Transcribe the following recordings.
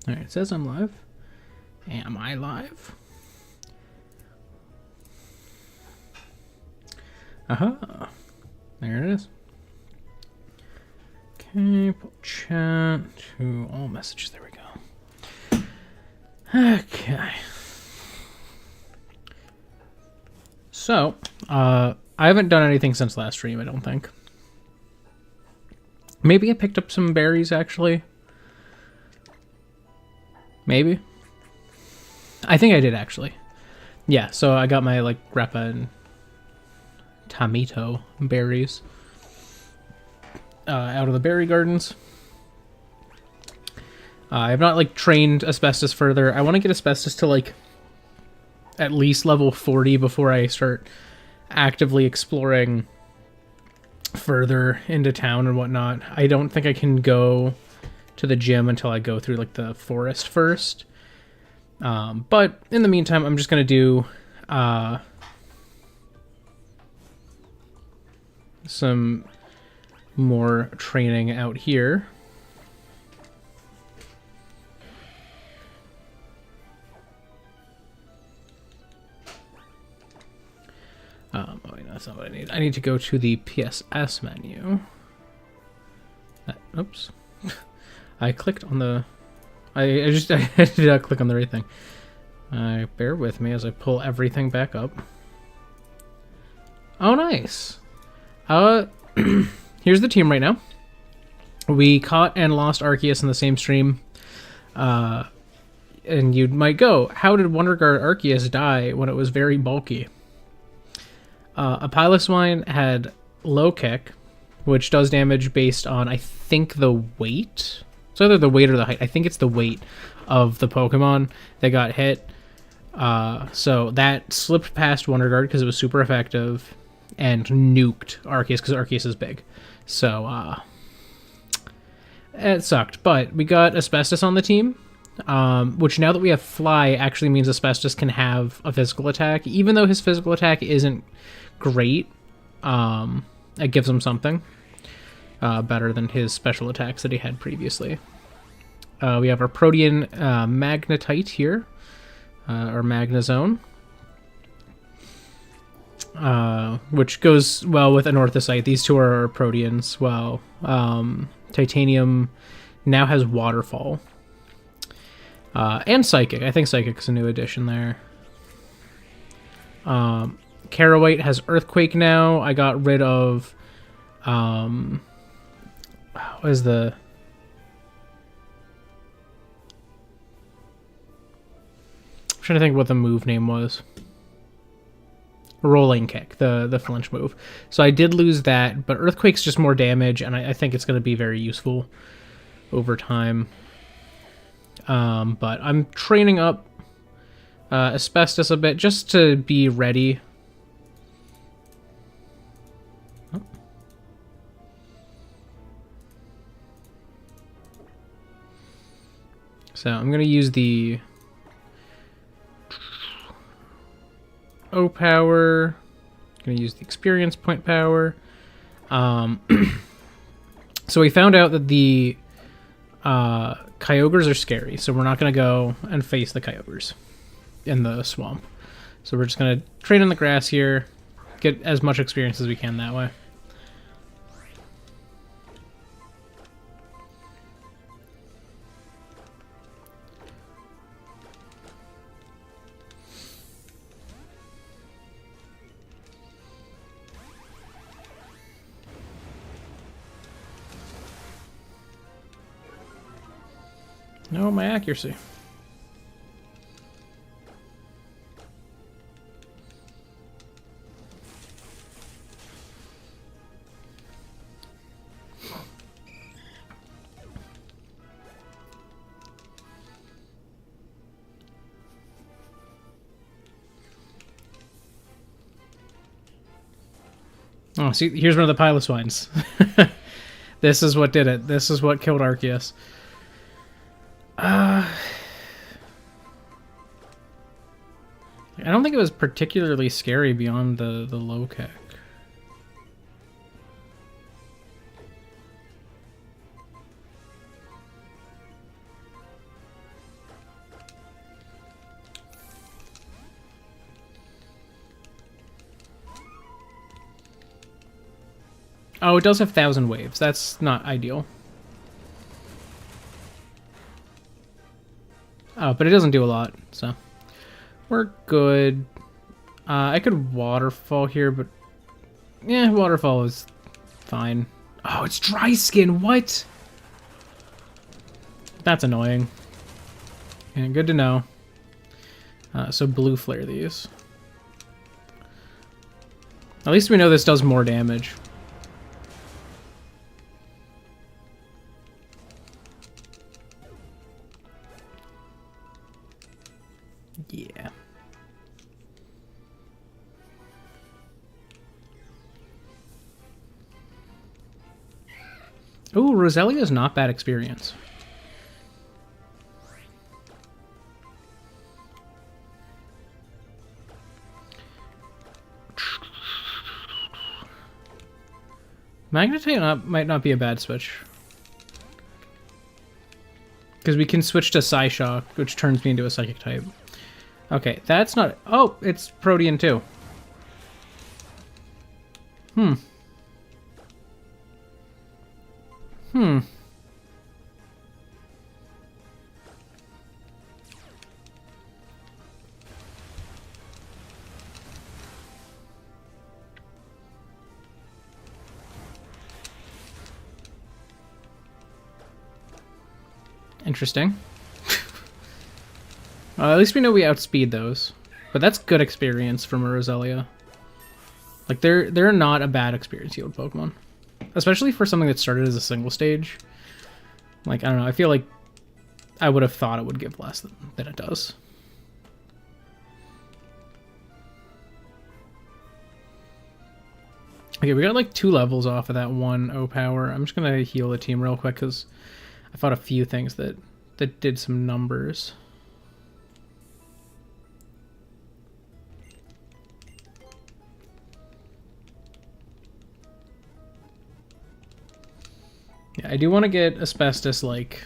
Alright, it says I'm live. Am I live? Aha. There it is. Okay, pull chat to all messages. There we go. Okay. So, I haven't done anything since last stream, I don't think. Maybe I picked up some berries, actually. Maybe. I think I did, actually. Yeah, so I got my, like, grappa and tomato berries out of the berry gardens. I have not, like, trained asbestos further. I want to get asbestos to, like, at least level 40 before I start actively exploring further into town and whatnot. I don't think I can go to the gym until I go through, like, the forest first. But in the meantime, I'm just going to do some more training out here. Oh wait, no, that's not what I need. I need to go to the PSS menu. Oops. I clicked on the... I did not click on the right thing. Bear with me as I pull everything back up. Oh, nice. Here's the team right now. We caught and lost Arceus in the same stream. And you might go, how did WonderGuard Arceus die when it was very bulky? A Piloswine had low kick, which does damage based on, I think, the weight. It's either the weight or the height. I think it's the weight of the Pokemon that got hit. So that slipped past WonderGuard because it was super effective and nuked Arceus because Arceus is big. So it sucked. But we got Asbestos on the team, which now that we have Fly actually means Asbestos can have a physical attack. Even though his physical attack isn't great, it gives him something. Better than his special attacks that he had previously. We have our Protean Magnetite here, or Magnezone, which goes well with Anorthosite. These two are our Proteans. Well, Titanium now has Waterfall. And Psychic. I think Psychic's a new addition there. Carrawhite has Earthquake now. I got rid of... what is the... I'm trying to think what the move name was. Rolling Kick, the flinch move. So I did lose that, but Earthquake's just more damage, and I think it's going to be very useful over time. But I'm training up Asbestos a bit just to be ready. So I'm going to use the O power. I'm going to use the experience point power. So we found out that the Kyogres are scary, so we're not going to go and face the Kyogres in the swamp. So we're just going to train in the grass here, get as much experience as we can that way. No, my accuracy. Oh, see, here's one of the Piloswines. This is what did it. This is what killed Arceus. I don't think it was particularly scary beyond the low kick. Oh, it does have 1,000 waves. That's not ideal. Oh, but it doesn't do a lot, so we're good. I could waterfall here, but yeah, waterfall is fine. Oh, it's dry skin. What? That's annoying. And good to know. So blue flare these. At least we know this does more damage. Yeah. Ooh, Roselia is not bad experience. Magnetite might not be a bad switch. Because we can switch to Psyshock, which turns me into a Psychic type. Okay, that's not... Oh, it's Protean too. Interesting. At least we know we outspeed those. But that's good experience from a Roselia. Like, they're not a bad experience yield Pokemon. Especially for something that started as a single stage. Like, I don't know, I feel like I would have thought it would give less than it does. Okay, we got like 2 levels off of that 1 O power. I'm just gonna heal the team real quick because I fought a few things that did some numbers. Yeah, I do want to get Asbestos like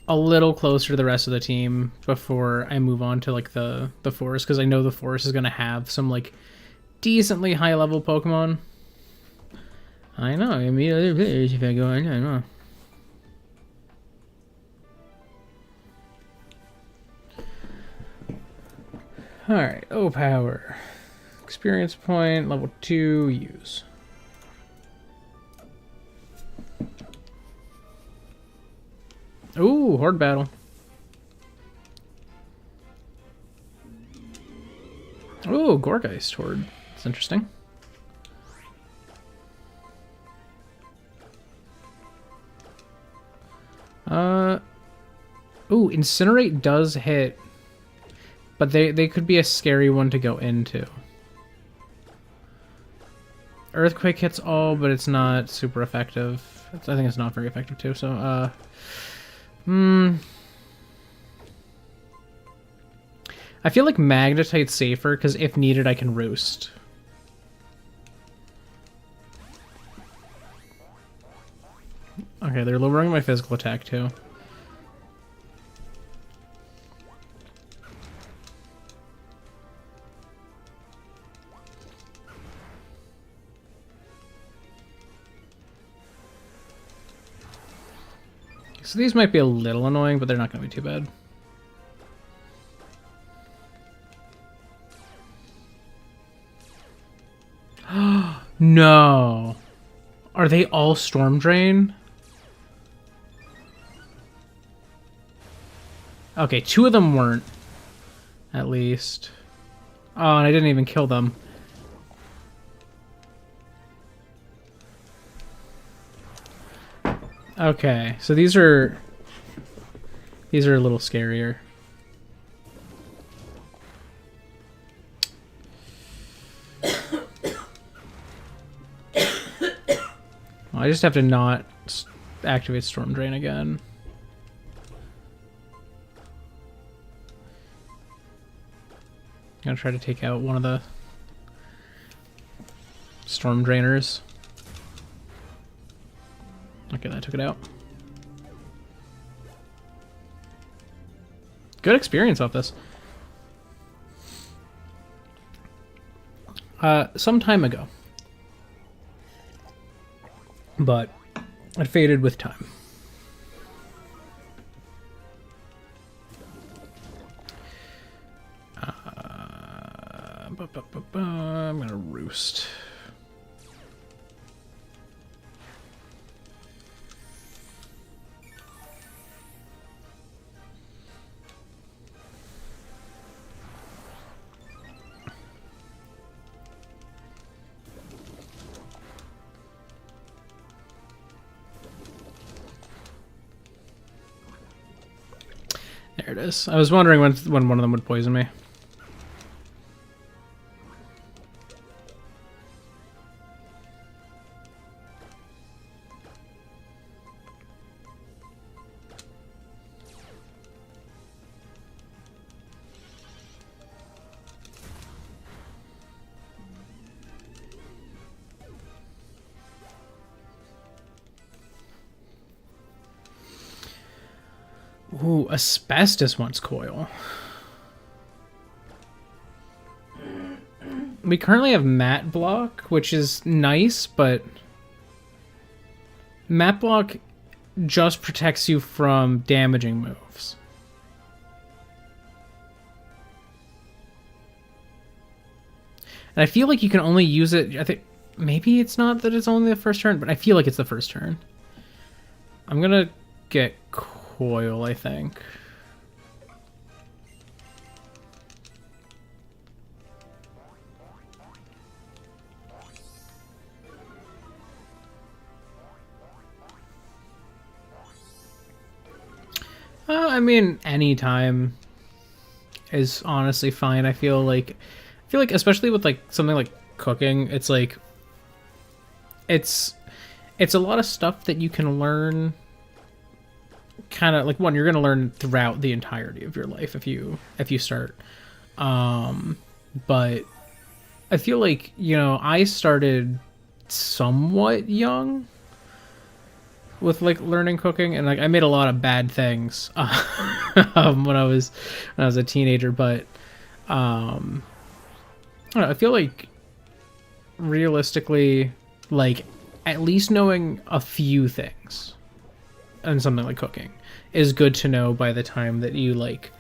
a little closer to the rest of the team before I move on to like the forest, because I know the forest is gonna have some like decently high level Pokemon. I know, I meet other players if I go on, I know. Alright, O power. Experience point, level 2, use. Ooh, Horde battle. Ooh, Gorgeist Horde. That's interesting. Ooh, Incinerate does hit, but they could be a scary one to go into. Earthquake hits all, but it's not super effective. I think it's not very effective too, so, I feel like Magnetite's safer, because if needed, I can Roost. Okay, they're lowering my physical attack too. So these might be a little annoying, but they're not going to be too bad. No. Are they all Storm Drain? Okay, 2 of them weren't. At least. Oh, and I didn't even kill them. Okay, so these are a little scarier. I just have to not activate Storm Drain again. I'm gonna try to take out one of the Storm Drainers. Okay, that took it out. Good experience off this. Some time ago, but it faded with time. I'm gonna roost. There it is. I was wondering when one of them would poison me. Ooh, asbestos wants coil. We currently have mat block, which is nice, but mat block just protects you from damaging moves. And I feel like you can only use it, I think, maybe it's not that it's only the first turn, but I feel like it's the first turn. I'm gonna get coil, I think. I mean, anytime is honestly fine. I feel like especially with like something like cooking, it's like it's a lot of stuff that you can learn. Kind of like one you're going to learn throughout the entirety of your life if you start. But I feel like, you know, I started somewhat young with like learning cooking, and like I made a lot of bad things when I was a teenager, but I don't know, I feel like realistically, like at least knowing a few things and something like cooking is good to know by the time that you like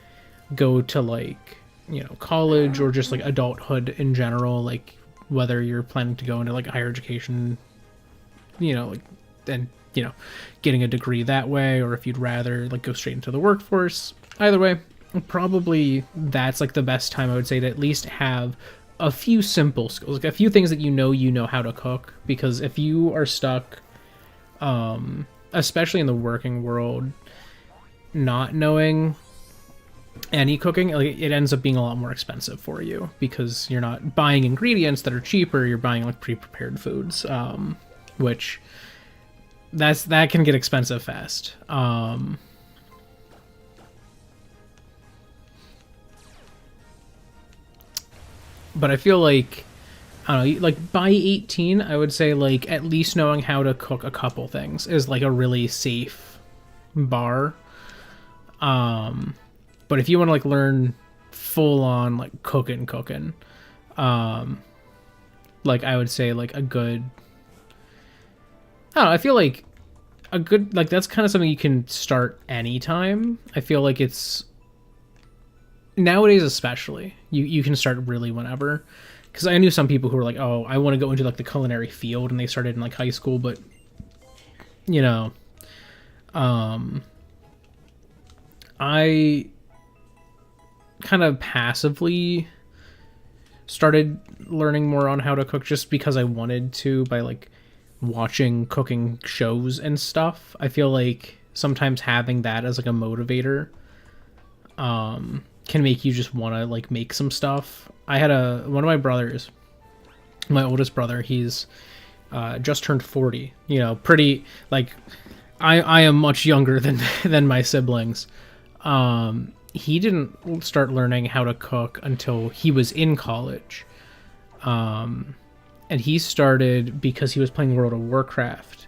go to like, you know, college or just like adulthood in general, like whether you're planning to go into like higher education, you know, like, and you know, getting a degree that way, or if you'd rather like go straight into the workforce. Either way, probably that's like the best time I would say to at least have a few simple skills, like a few things that you know how to cook, because if you are stuck, especially in the working world, not knowing any cooking, like it ends up being a lot more expensive for you because you're not buying ingredients that are cheaper, you're buying like pre-prepared foods, which that can get expensive fast. But I feel like, I don't know, like by 18, I would say like at least knowing how to cook a couple things is like a really safe bar. But if you want to like learn full on like cooking, like I would say like a good, I don't know, I feel like a good, like that's kind of something you can start anytime. I feel like it's, nowadays especially, you can start really whenever. Because I knew some people who were like, oh, I want to go into like the culinary field, and they started in like high school, but you know, I kind of passively started learning more on how to cook just because I wanted to, by like watching cooking shows and stuff. I feel like sometimes having that as like a motivator can make you just want to like make some stuff. I had one of my brothers, my oldest brother, he's just turned 40, you know, pretty like I am much younger than my siblings. He didn't start learning how to cook until he was in college. And he started because he was playing World of Warcraft.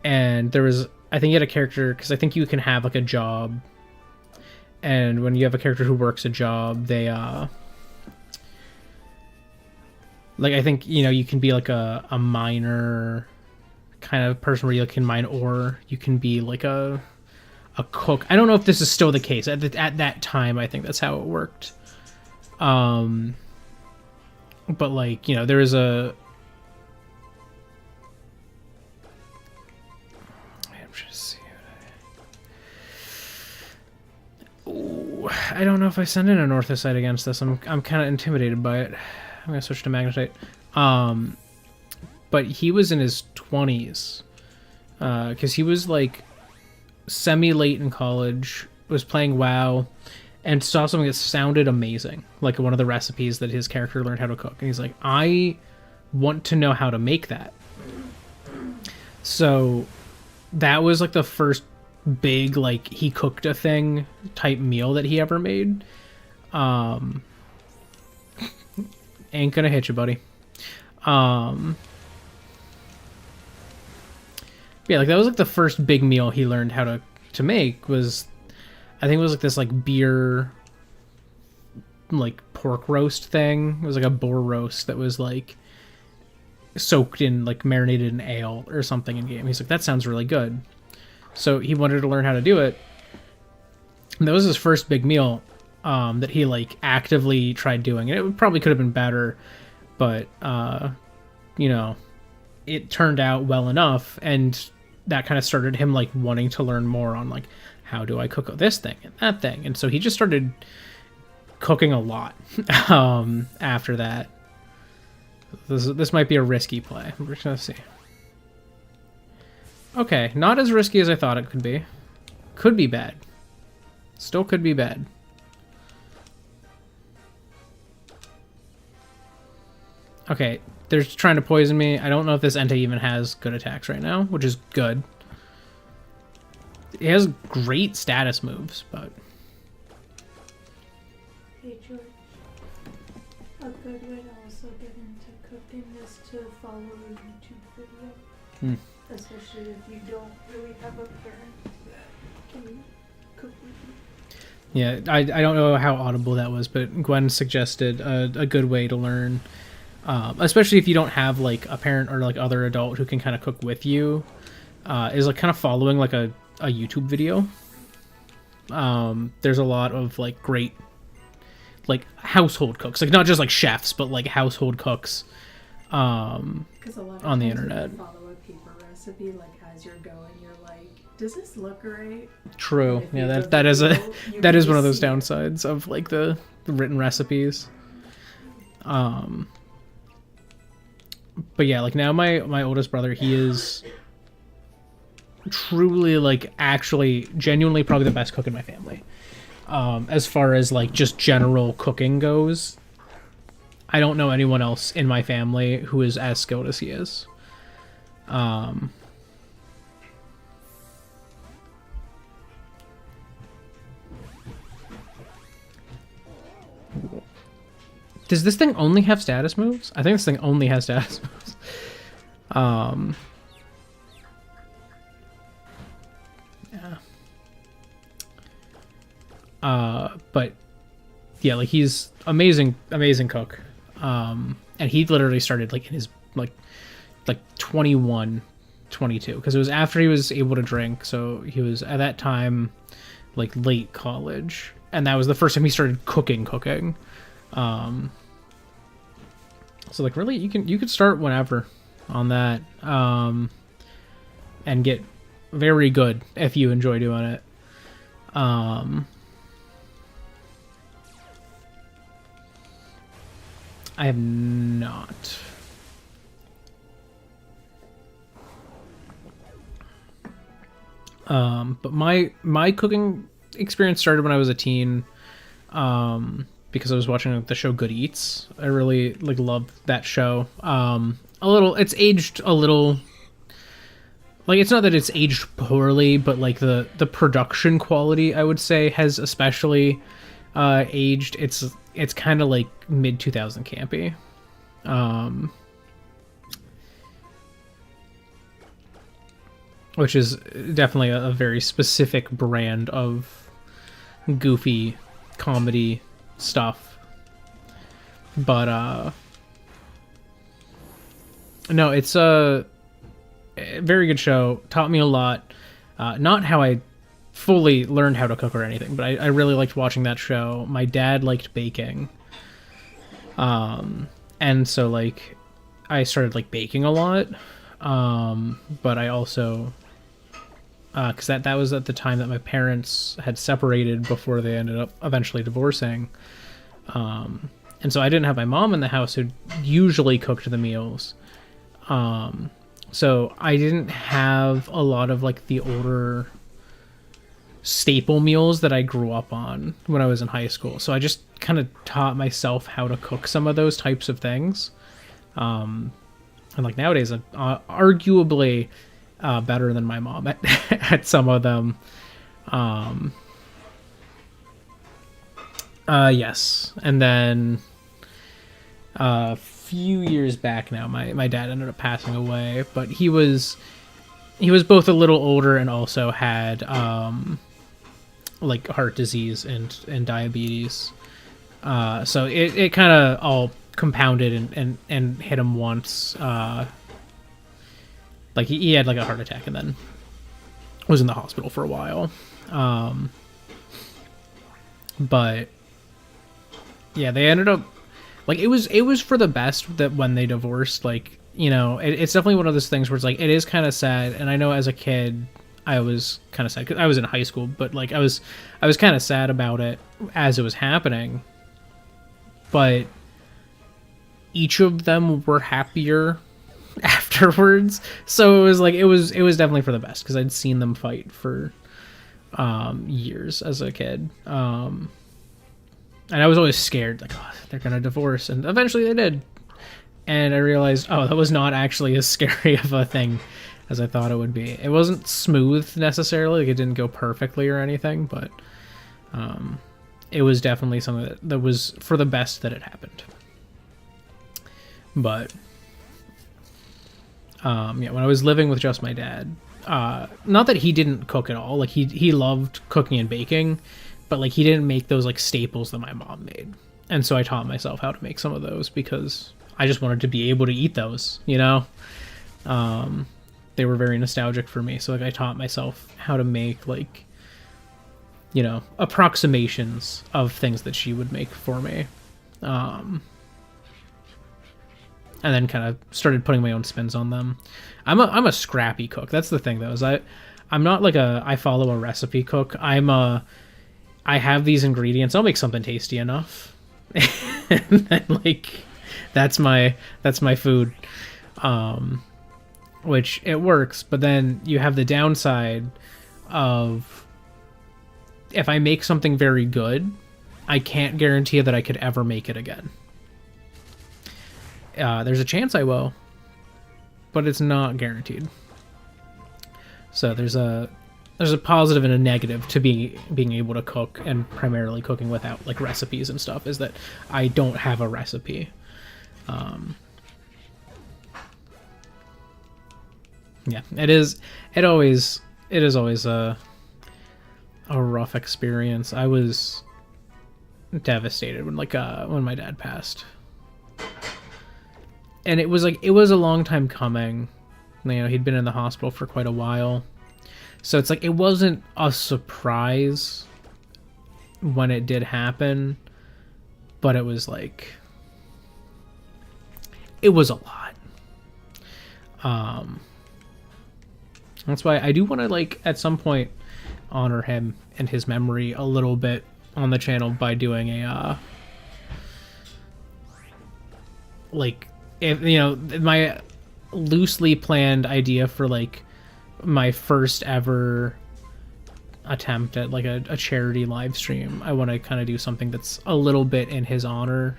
And there was, I think he had a character, because I think you can have like a job. And when you have a character who works a job, they, like, I think, you know, you can be like a minor kind of person where you can mine ore. You can be like a cook. I don't know if this is still the case. At that time, I think that's how it worked. But like, you know, there is a... I'm trying to see. Ooh, I don't know if I send in an orthosite against this. I'm kind of intimidated by it. I'm gonna switch to magnetite. But he was in his 20s, because he was like semi-late in college, was playing WoW, and saw something that sounded amazing, like one of the recipes that his character learned how to cook. And he's like, I want to know how to make that. So that was like the first big, like, he cooked a thing type meal that he ever made. Ain't gonna hit you, buddy. Yeah, like that was like the first big meal he learned how to make. Was, I think it was like this like beer, like pork roast thing. It was like a boar roast that was like soaked in, like marinated in ale or something in game. He's like, that sounds really good. So he wanted to learn how to do it. And that was his first big meal that he like actively tried doing. And it probably could have been better, but you know, it turned out well enough, and that kind of started him like wanting to learn more on like, how do I cook this thing and that thing. And so he just started cooking a lot after that. This might be a risky play. We're just gonna see. Okay, not as risky as I thought it could be. Could be bad. Still could be bad. Okay, they're trying to poison me. I don't know if this Entei even has good attacks right now, which is good. He has great status moves, but... Hey George, a good way to also get into cooking is to follow a YouTube video. Especially if you don't really have a parent that can cook with you. Yeah, I don't know how audible that was, but Gwen suggested a good way to learn. Especially if you don't have like a parent or like other adult who can kind of cook with you, is like kind of following like a YouTube video. There's a lot of like great like household cooks, like not just like chefs, but like household cooks on the internet. You follow a paper recipe, like as you're going, you're like, does this look right? True. Yeah, that is one of those downsides of like the written recipes. But yeah, like now my oldest brother, he is truly like actually genuinely probably the best cook in my family. As far as like just general cooking goes, I don't know anyone else in my family who is as skilled as he is. Does this thing only have status moves? I think this thing only has status moves. But yeah, like he's amazing cook. And he literally started like in his like 21, 22, because it was after he was able to drink. So he was at that time like late college, and that was the first time he started cooking. So like really you could start whenever on that, and get very good if you enjoy doing it. I have not. But my cooking experience started when I was a teen, because I was watching the show Good Eats. I really like loved that show. It's aged a little. Like, it's not that it's aged poorly, but like the production quality, I would say, has especially aged. It's kind of like mid 2000 campy. Which is definitely a very specific brand of goofy comedy stuff. But no, it's very good show. Taught me a lot. Not how I fully learned how to cook or anything, but I really liked watching that show. My dad liked baking. And so, like, I started, like, baking a lot. But I also... because that was at the time that my parents had separated before they ended up eventually divorcing. And so I didn't have my mom in the house who usually cooked the meals. So I didn't have a lot of, like, the older staple meals that I grew up on when I was in high school. So I just kind of taught myself how to cook some of those types of things. And, like, nowadays, arguably better than my mom at some of them. Yes. And then a few years back now, my dad ended up passing away, but he was both a little older and also had like heart disease and diabetes. So it kind of all compounded and hit him once. Like he had like a heart attack and then was in the hospital for a while. But yeah, they ended up, like, it was for the best that when they divorced, like, you know, it's definitely one of those things where it's like, it is kind of sad. And I know as a kid, I was kind of sad because I was in high school, but like I was kind of sad about it as it was happening. But each of them were happier afterwards. So it was like, it was definitely for the best because I'd seen them fight for years as a kid. And I was always scared, like, oh, they're going to divorce. And eventually they did. And I realized, oh, that was not actually as scary of a thing as I thought it would be. It wasn't smooth necessarily. Like, it didn't go perfectly or anything. But it was definitely something that was for the best that it happened. But, yeah, when I was living with just my dad, not that he didn't cook at all. Like, he loved cooking and baking. But, like, he didn't make those, like, staples that my mom made. And so I taught myself how to make some of those because I just wanted to be able to eat those, you know? They were very nostalgic for me. So, like, I taught myself how to make, like, you know, approximations of things that she would make for me. And then kind of started putting my own spins on them. I'm a scrappy cook. That's the thing, though, is I'm not, like, I follow a recipe cook. I have these ingredients. I'll make something tasty enough, and then, like, that's my food, which it works. But then you have the downside of if I make something very good, I can't guarantee that I could ever make it again. There's a chance I will, but it's not guaranteed. So there's a positive and a negative to being able to cook, and primarily cooking without, like, recipes and stuff, is that I don't have a recipe. Yeah, it is always a rough experience. I was devastated when my dad passed. And it was a long time coming. You know, he'd been in the hospital for quite a while. So it's like, it wasn't a surprise when it did happen, but it was like, it was a lot. That's why I do want to, like, at some point honor him and his memory a little bit on the channel by doing a, like, if, you know, my loosely planned idea for, like, my first ever attempt at, like, a charity live stream. I want to kind of do something that's a little bit in his honor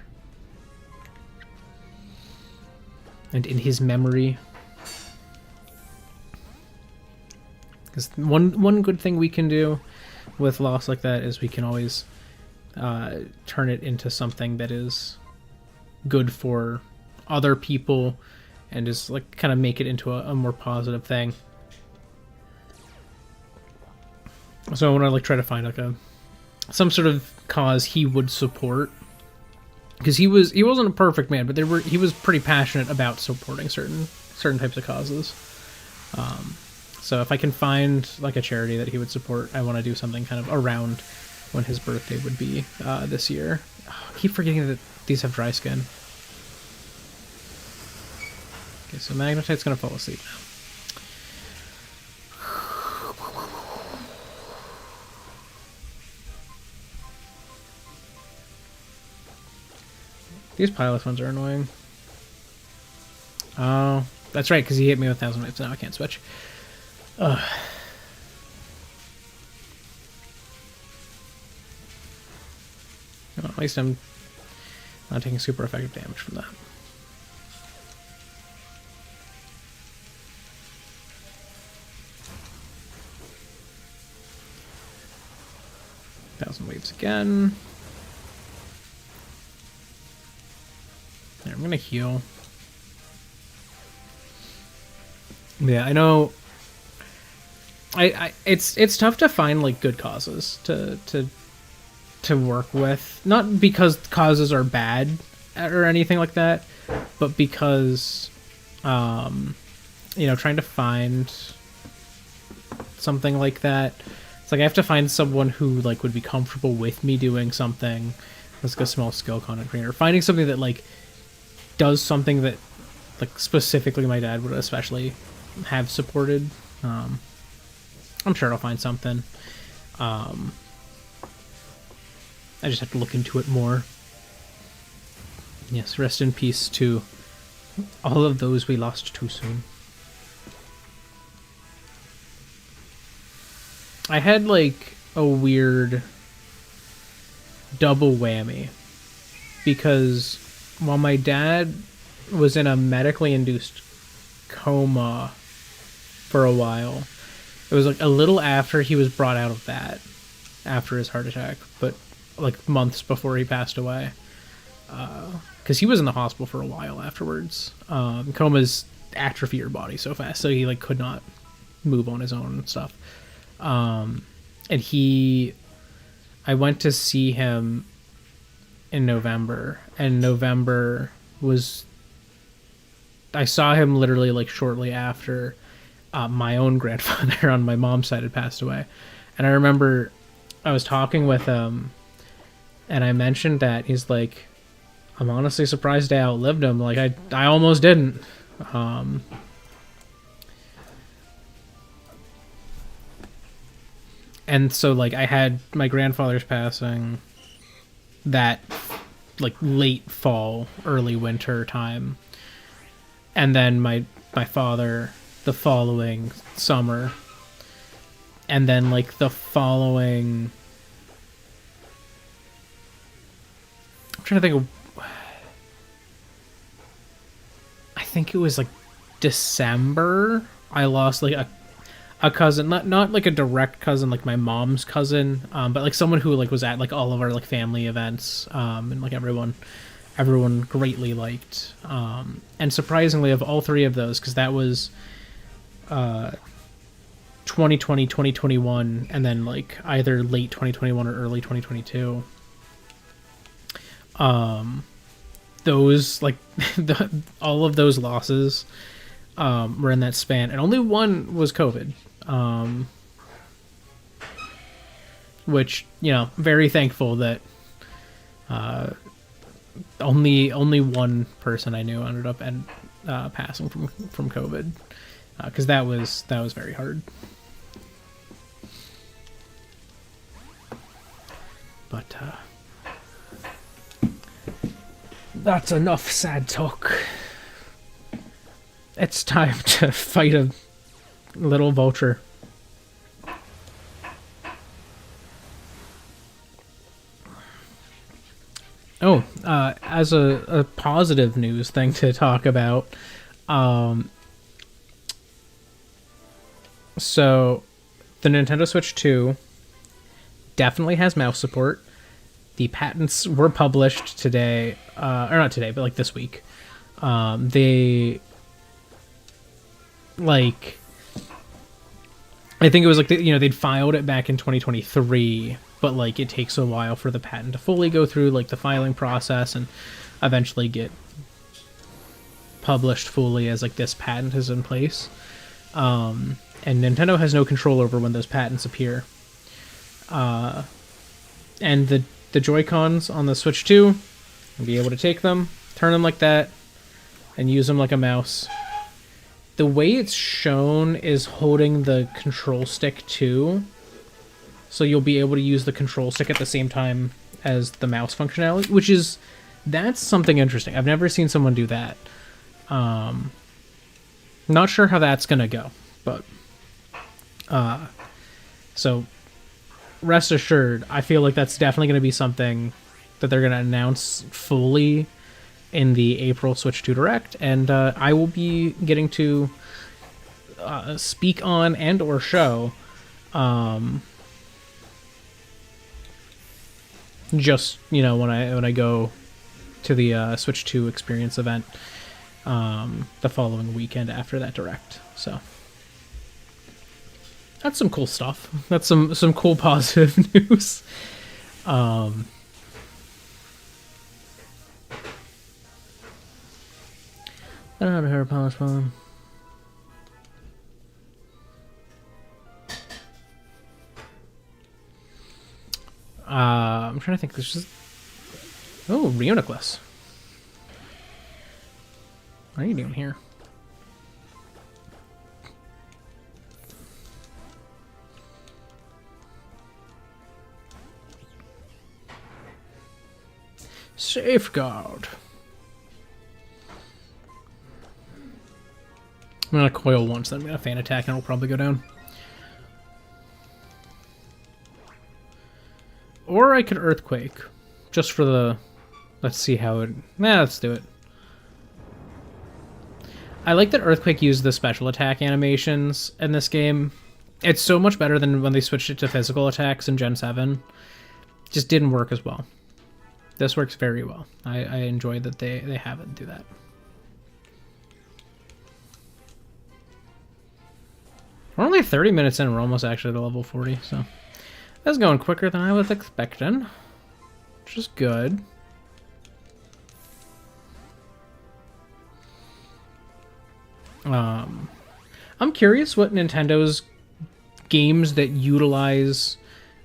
and in his memory. Because one good thing we can do with loss like that is we can always turn it into something that is good for other people and just, like, kind of make it into a more positive thing. So I want to, like, try to find, like, some sort of cause he would support, because he wasn't a perfect man, but he was pretty passionate about supporting certain types of causes. So if I can find like a charity that he would support, I want to do something kind of around when his birthday would be this year. Oh, I keep forgetting that these have dry skin. Okay, so Magnetite's gonna fall asleep now. These Pilot ones are annoying. Oh, that's right, because he hit me with 1,000 waves. Now I can't switch. Ugh. Well, at least I'm not taking super effective damage from that. Thousand waves again. There, I'm gonna heal. Yeah, I know. It's tough to find like good causes to work with. Not because causes are bad or anything like that, but because you know, trying to find something like that, it's like I have to find someone who like would be comfortable with me doing something. Let's go small skill content creator. Finding something that like does something that like specifically my dad would especially have supported. I'm sure I'll find something. I just have to look into it more. Yes, rest in peace to all of those we lost too soon. I had like a weird double whammy because while my dad was in a medically induced coma for a while, it was like a little after he was brought out of that, after his heart attack, but like months before he passed away, because he was in the hospital for a while afterwards. Comas atrophy your body so fast, so he like could not move on his own and stuff. And I went to see him in November, and November was, I saw him literally like shortly after my own grandfather on my mom's side had passed away. And I remember I was talking with him and I mentioned that. He's like, I'm honestly surprised I outlived him. Like I almost didn't. And so like I had my grandfather's passing that like late fall, early winter time. And then my father the following summer. And then like the following, I'm trying to think of, I think it was like December, I lost like a cousin, not like a direct cousin like my mom's cousin, but like someone who like was at like all of our like family events, and like everyone greatly liked, and surprisingly of all three of those, because that was 2020, 2021, and then like either late 2021 or early 2022, those like all of those losses were in that span, and only one was COVID, which, you know, very thankful that only one person I knew ended up passing from COVID, because that was very hard. But that's enough sad talk. It's time to fight a little vulture. Oh, as a positive news thing to talk about, so the Nintendo Switch 2 definitely has mouse support. The patents were published today, or not today, but like this week. They, like, I think it was like, they'd filed it back in 2023, but like it takes a while for the patent to fully go through like the filing process and eventually get published fully as like this patent is in place. And Nintendo has no control over when those patents appear. And the Joy-Cons on the Switch 2, you'll be able to take them, turn them like that, and use them like a mouse. The way it's shown is holding the control stick too, so you'll be able to use the control stick at the same time as the mouse functionality, that's something interesting. I've never seen someone do that. Not sure how that's gonna go, but so rest assured, I feel like that's definitely gonna be something that they're gonna announce fully in the April Switch 2 Direct, and I will be getting to speak on and or show just, you know, when I go to the Switch 2 Experience event the following weekend after that Direct. So that's some cool stuff. That's some cool positive news. I don't know how to hear a polish phone. I'm trying to think. There's just... Oh, Reuniclus. What are you doing here? Safeguard. I'm gonna coil once, then I'm gonna fan attack, and it'll probably go down. Or I could Earthquake, just for the... Let's see how it... Nah, let's do it. I like that Earthquake used the special attack animations in this game. It's so much better than when they switched it to physical attacks in Gen 7. Just didn't work as well. This works very well. I enjoy that they have it do that. We're only 30 minutes in. We're almost actually to level 40, so that's going quicker than I was expecting, which is good. I'm curious what Nintendo's games that utilize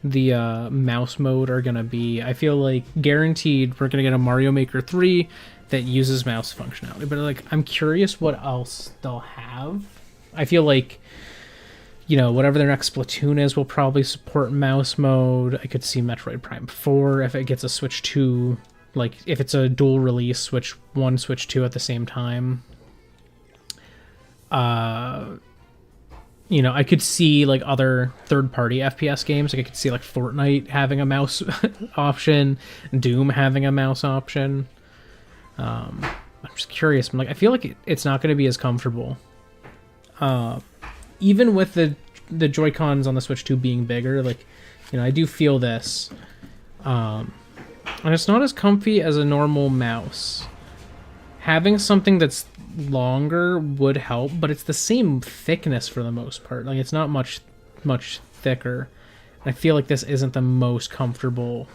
the mouse mode are gonna be. I feel like guaranteed we're gonna get a Mario Maker 3 that uses mouse functionality, but like I'm curious what else they'll have. I feel like, you know, whatever their next Splatoon is will probably support mouse mode. I could see Metroid Prime 4 if it gets a Switch 2, like if it's a dual release, Switch 1, Switch 2 at the same time. You know, I could see like other third-party FPS games. Like I could see like Fortnite having a mouse option, Doom having a mouse option. I'm just curious. I'm like, I feel like it's not going to be as comfortable. Even with the Joy-Cons on the Switch 2 being bigger, like, you know, I do feel this. And it's not as comfy as a normal mouse. Having something that's longer would help, but it's the same thickness for the most part. Like, it's not much thicker. I feel like this isn't the most comfortable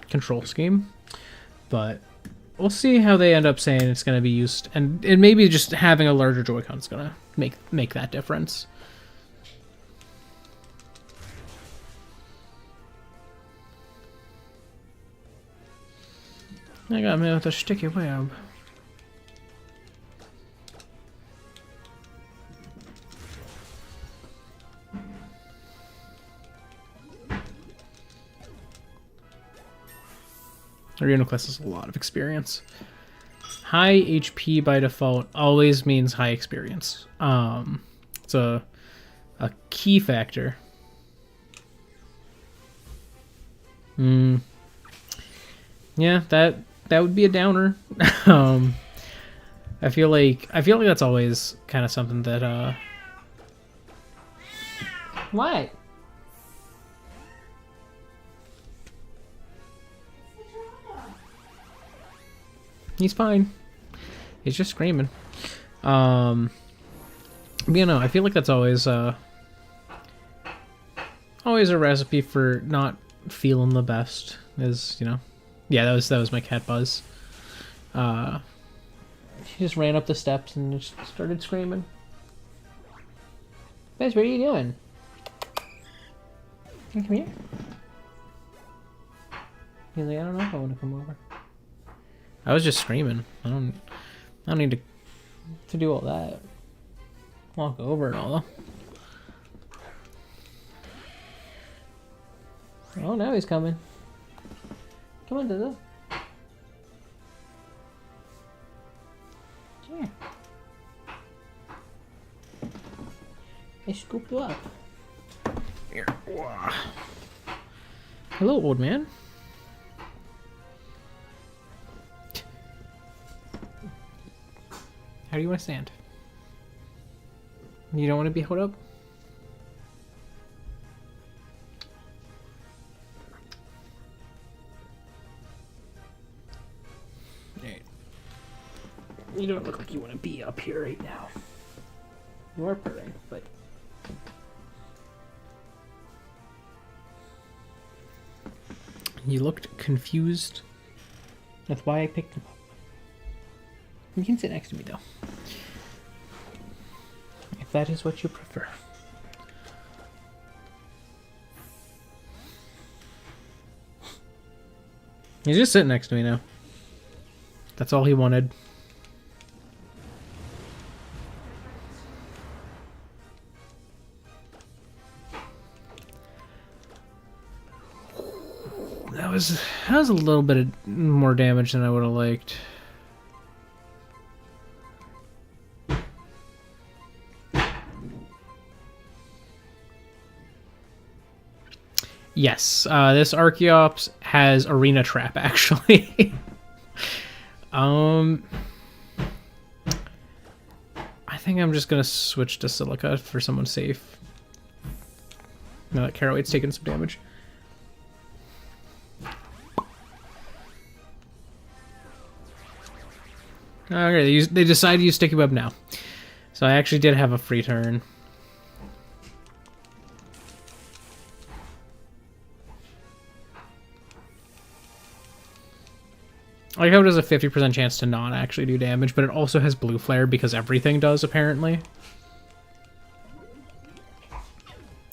control scheme, but we'll see how they end up saying it's going to be used, and maybe just having a larger Joy-Con is going to make that difference. I got me with a sticky web. Reuniclus has a lot of experience. High HP by default always means high experience. It's a key factor. Yeah, that would be a downer. I feel like that's always kind of something that what? He's fine. He's just screaming. You know, I feel like that's always a recipe for not feeling the best. Is, you know, yeah, that was my cat Buzz. He just ran up the steps and just started screaming. Bess, what are you doing? Come here. He's like, I don't know if I want to come over. I was just screaming. I don't need to do all that. Walk over and all. Oh, now he's coming. Come on, Dada. Here. I scooped you up. Here. Hello, old man. How do you want to stand? You don't want to be held up? Right. You don't look like you want to be up here right now. You are purring, but... You looked confused. That's why I picked him up. You can sit next to me, though. If that is what you prefer. He's just sitting next to me now. That's all he wanted. That was a little bit more damage than I would have liked. Yes, this Archeops has Arena Trap, actually. I think I'm just gonna switch to Silica for someone safe. Now that Carrowweight's taking some damage. Okay, they decided to use Sticky Web now. So I actually did have a free turn. I like how it has a 50% chance to not actually do damage, but it also has Blue Flare because everything does, apparently.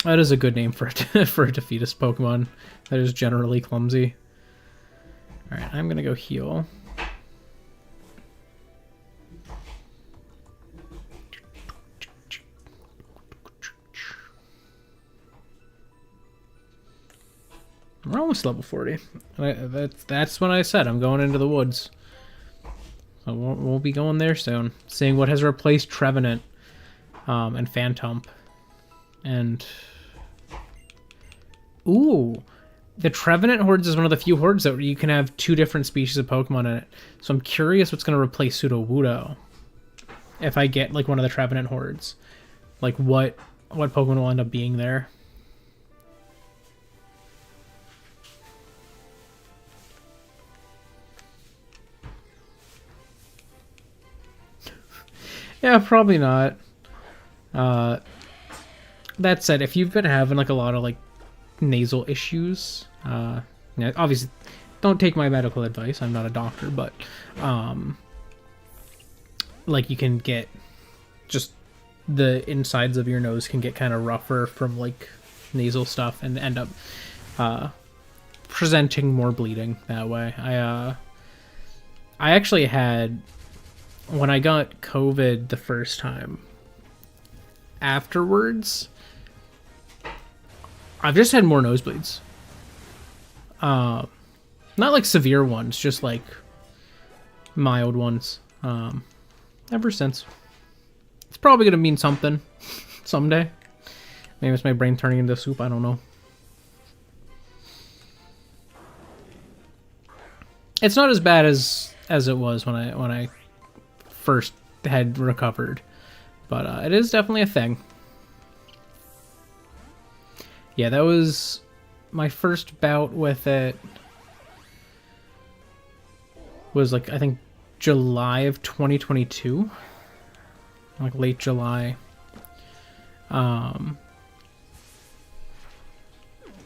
That is a good name for for a defeatist Pokemon that is generally clumsy. Alright, I'm gonna go heal. We're almost level 40. That's when I said I'm going into the woods. So we'll be going there soon. Seeing what has replaced Trevenant and Phantump. And... Ooh! The Trevenant Hordes is one of the few hordes that you can have 2 different species of Pokemon in it. So I'm curious what's going to replace Sudowoodo. If I get, like, one of the Trevenant Hordes. Like, what Pokemon will end up being there. Yeah, probably not. That said, if you've been having like a lot of like nasal issues, yeah, obviously don't take my medical advice. I'm not a doctor, but like you can get just the insides of your nose can get kind of rougher from like nasal stuff and end up presenting more bleeding that way. I actually had, when I got COVID the first time, afterwards, I've just had more nosebleeds. Not like severe ones, just like mild ones. Ever since. It's probably going to mean something someday. Maybe it's my brain turning into soup, I don't know. It's not as bad as it was when I first had recovered, but it is definitely a thing. Yeah, that was my first bout with it. Was like, I think July of 2022, like late July. It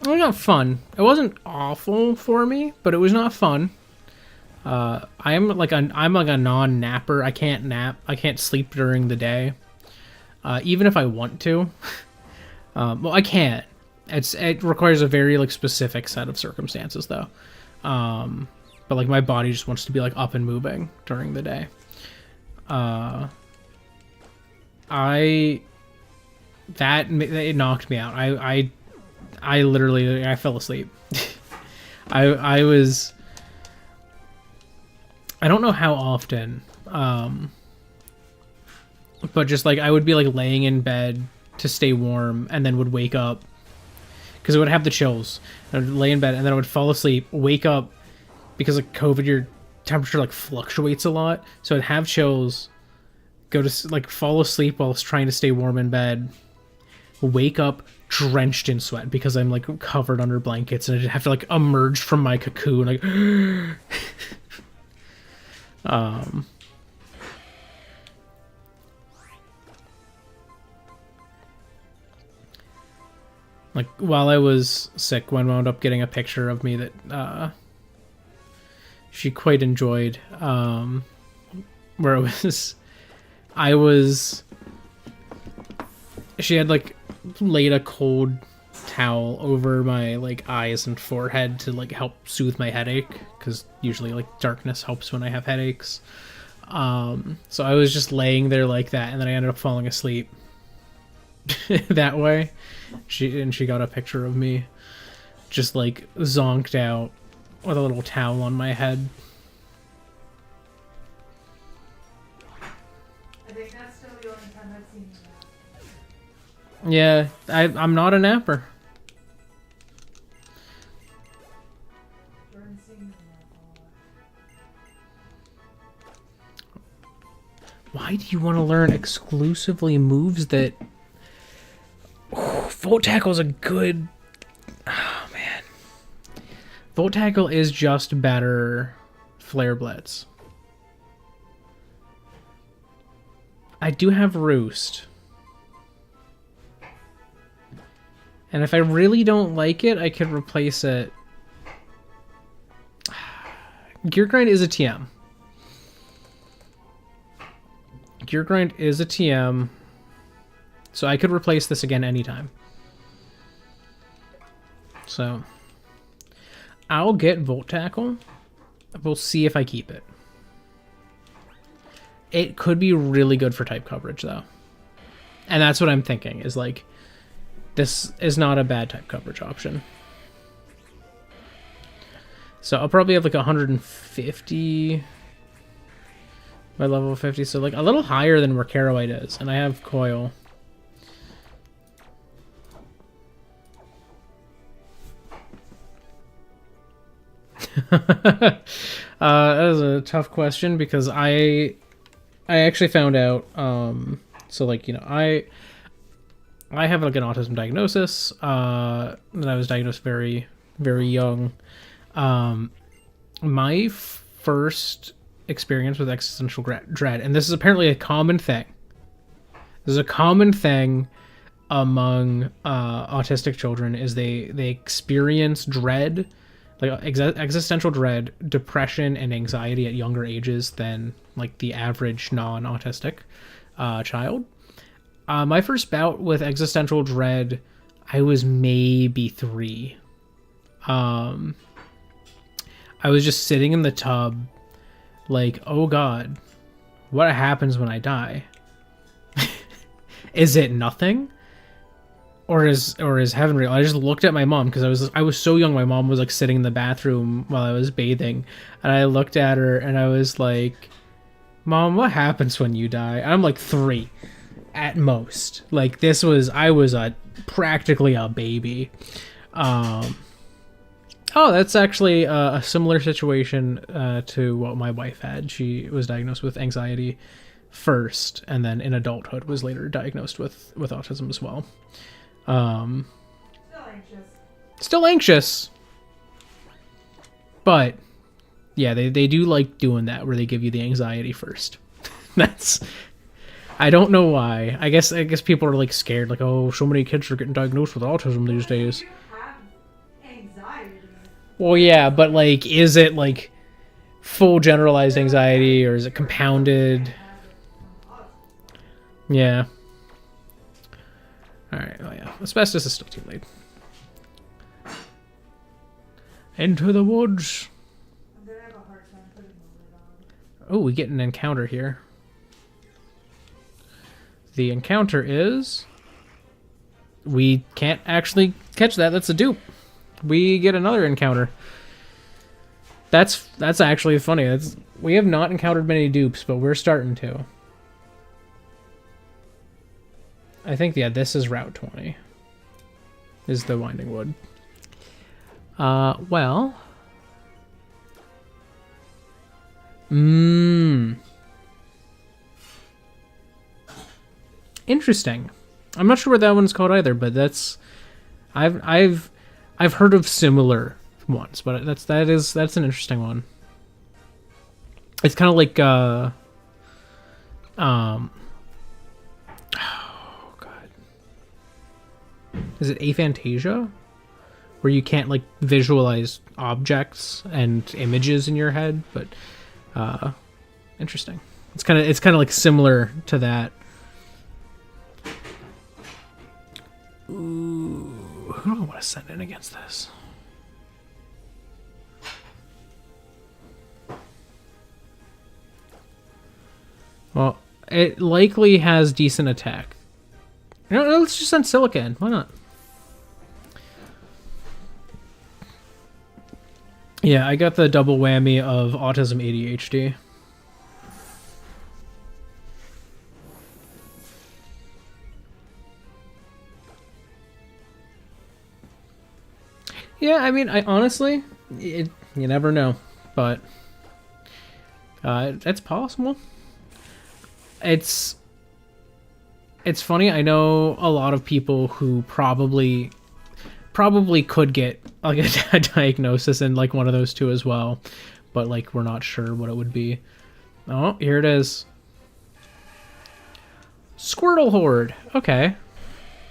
was not fun. It wasn't awful for me, but it was not fun. I'm like a non-napper. I can't nap. I can't sleep during the day. Even if I want to, Well, I can. It requires a very like specific set of circumstances though. But like my body just wants to be like up and moving during the day. It knocked me out. I literally I fell asleep. I don't know how often, but just like I would be like laying in bed to stay warm and then would wake up because I would have the chills. I would lay in bed and then I would fall asleep, wake up because like COVID, your temperature like fluctuates a lot. So I'd have chills, go to like fall asleep while trying to stay warm in bed, wake up drenched in sweat because I'm like covered under blankets and I'd have to like emerge from my cocoon like like while I was sick, Gwen wound up getting a picture of me that she quite enjoyed, where it was she had like laid a cold towel over my like eyes and forehead to like help soothe my headache because usually like darkness helps when I have headaches. So I was just laying there like that and then I ended up falling asleep that way. She got a picture of me just like zonked out with a little towel on my head. I think that's still the only time I've seen you. Yeah, I'm not a napper. Why do you want to learn exclusively moves that... Volt Tackle is a good... Oh, man. Volt Tackle is just better Flare Blitz. I do have Roost. And if I really don't like it, I could replace it. Gear Grind is a TM. Gear Grind is a TM. So I could replace this again anytime. So I'll get Volt Tackle. We'll see if I keep it. It could be really good for type coverage though. And that's what I'm thinking is like, this is not a bad type coverage option. So I'll probably have like 150 by level 50. So like a little higher than where Carowite is. And I have Coil. That was a tough question because I actually found out, so like, you know, I have like an autism diagnosis, and I was diagnosed very, very young. My first experience with existential dread, and this is apparently a common thing. This is a common thing among autistic children, is they experience dread, like existential dread, depression, and anxiety at younger ages than like the average non-autistic child. My first bout with existential dread, I was maybe 3. I was just sitting in the tub, like, oh god, what happens when I die? Is it nothing? Or is heaven real? I just looked at my mom because I was so young. My mom was like sitting in the bathroom while I was bathing, and I looked at her and I was like, "Mom, what happens when you die?" And I'm like 3, at most. Like I was practically a baby. Oh, that's actually a similar situation to what my wife had. She was diagnosed with anxiety first, and then in adulthood was later diagnosed with autism as well. Still anxious. But yeah, they do like doing that where they give you the anxiety first. I don't know why. I guess people are like scared, like, oh, so many kids are getting diagnosed with autism these days. Well, yeah, but like, is it like full generalized anxiety or is it compounded? Yeah. Alright, oh yeah. Asbestos is still too late. Into the woods. I'm gonna have a hard time putting the lid on. Oh, we get an encounter here. The encounter is... We can't actually catch that. That's a dupe. We get another encounter. That's actually funny. We have not encountered many dupes, but we're starting to. I think, yeah, this is Route 20. Is the Winding Wood. Well... Interesting. I'm not sure what that one's called either, but that's... I've heard of similar ones, but that's an interesting one. It's kind of like, oh, God. Is it aphantasia? Where you can't, like, visualize objects and images in your head, but, interesting. It's kind of like similar to that. Ooh, who do I want to send in against this? Well, it likely has decent attack. No, let's just send Silica in. Why not? Yeah, I got the double whammy of autism ADHD. Yeah, I mean, I honestly, you never know, but it's possible. It's funny. I know a lot of people who probably could get like a diagnosis in like one of those two as well, but like we're not sure what it would be. Oh, here it is. Squirtle Horde. Okay,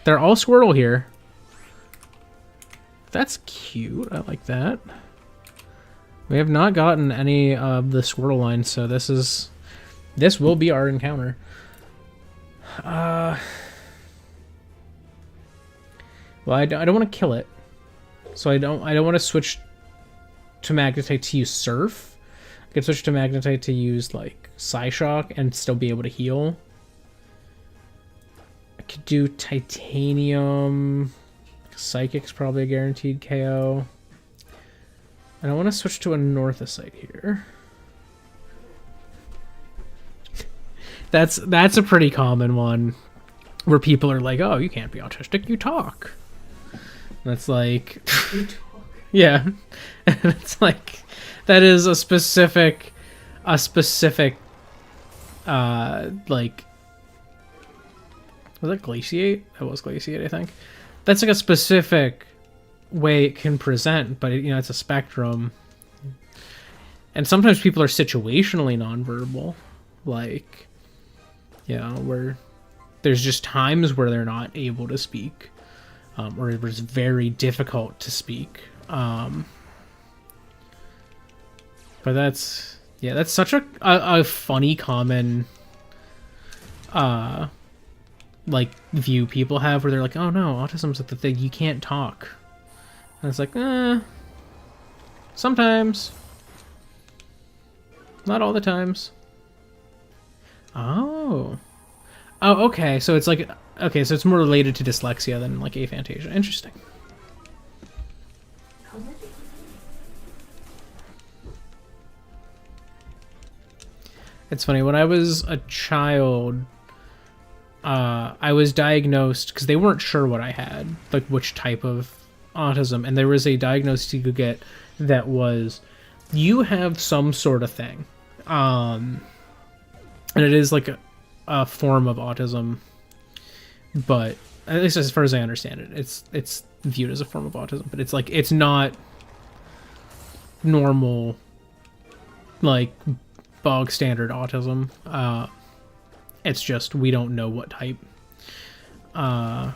they're all Squirtle here. That's cute. I like that. We have not gotten any of the Squirtle line, so this will be our encounter. Well, I don't want to kill it, so I don't want to switch to Magnetite to use Surf. I could switch to Magnetite to use like Psyshock and still be able to heal. I could do Titanium. Psychic's probably a guaranteed KO. And I want to switch to a Northosite here. That's a pretty common one where people are like, "Oh, you can't be autistic, you talk." And it's like, yeah, and it's like that is a specific, like, was that Glaciate? That was Glaciate, I think. That's like a specific way it can present, but it's a spectrum. And sometimes people are situationally nonverbal, like, where there's just times where they're not able to speak, or it was very difficult to speak. But that's such a funny common like view people have where they're like, oh no, autism's like the thing, you can't talk. And it's like, sometimes. Not all the times. Oh, okay, so it's like, okay, so it's more related to dyslexia than like aphantasia. Interesting. It's funny, when I was a child, I was diagnosed because they weren't sure what I had, like which type of autism, and there was a diagnosis you could get that was, you have some sort of thing, and it is like a form of autism, but at least as far as I understand it, it's viewed as a form of autism, but it's like, it's not normal, like bog standard autism. It's just we don't know what type. And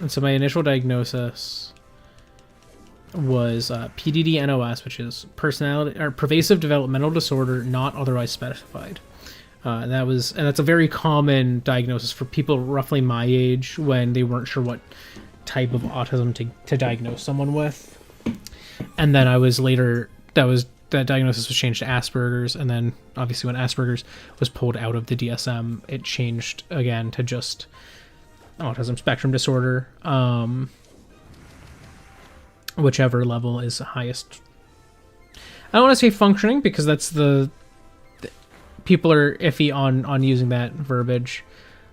so my initial diagnosis was PDD-NOS, which is personality or pervasive developmental disorder not otherwise specified. And that's a very common diagnosis for people roughly my age when they weren't sure what type of autism to diagnose someone with. And then that diagnosis was changed to Asperger's, and then obviously when Asperger's was pulled out of the DSM, it changed again to just autism spectrum disorder, whichever level is highest. I don't want to say functioning because that's people are iffy on using that verbiage,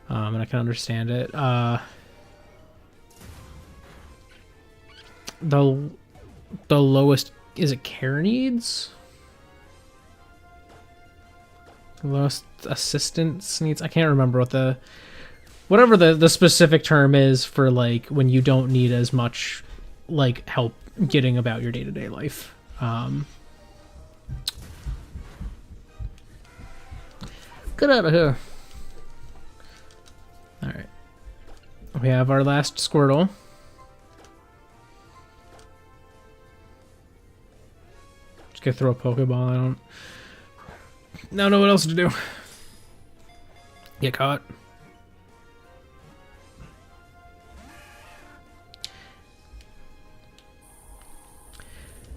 and I can understand it. The lowest, is it care needs? The lowest assistance needs? I can't remember what whatever the specific term is for like when you don't need as much like help getting about your day-to-day life. Get out of here. Alright. We have our last Squirtle. Just gonna throw a Pokeball. I don't know what else to do. Get caught.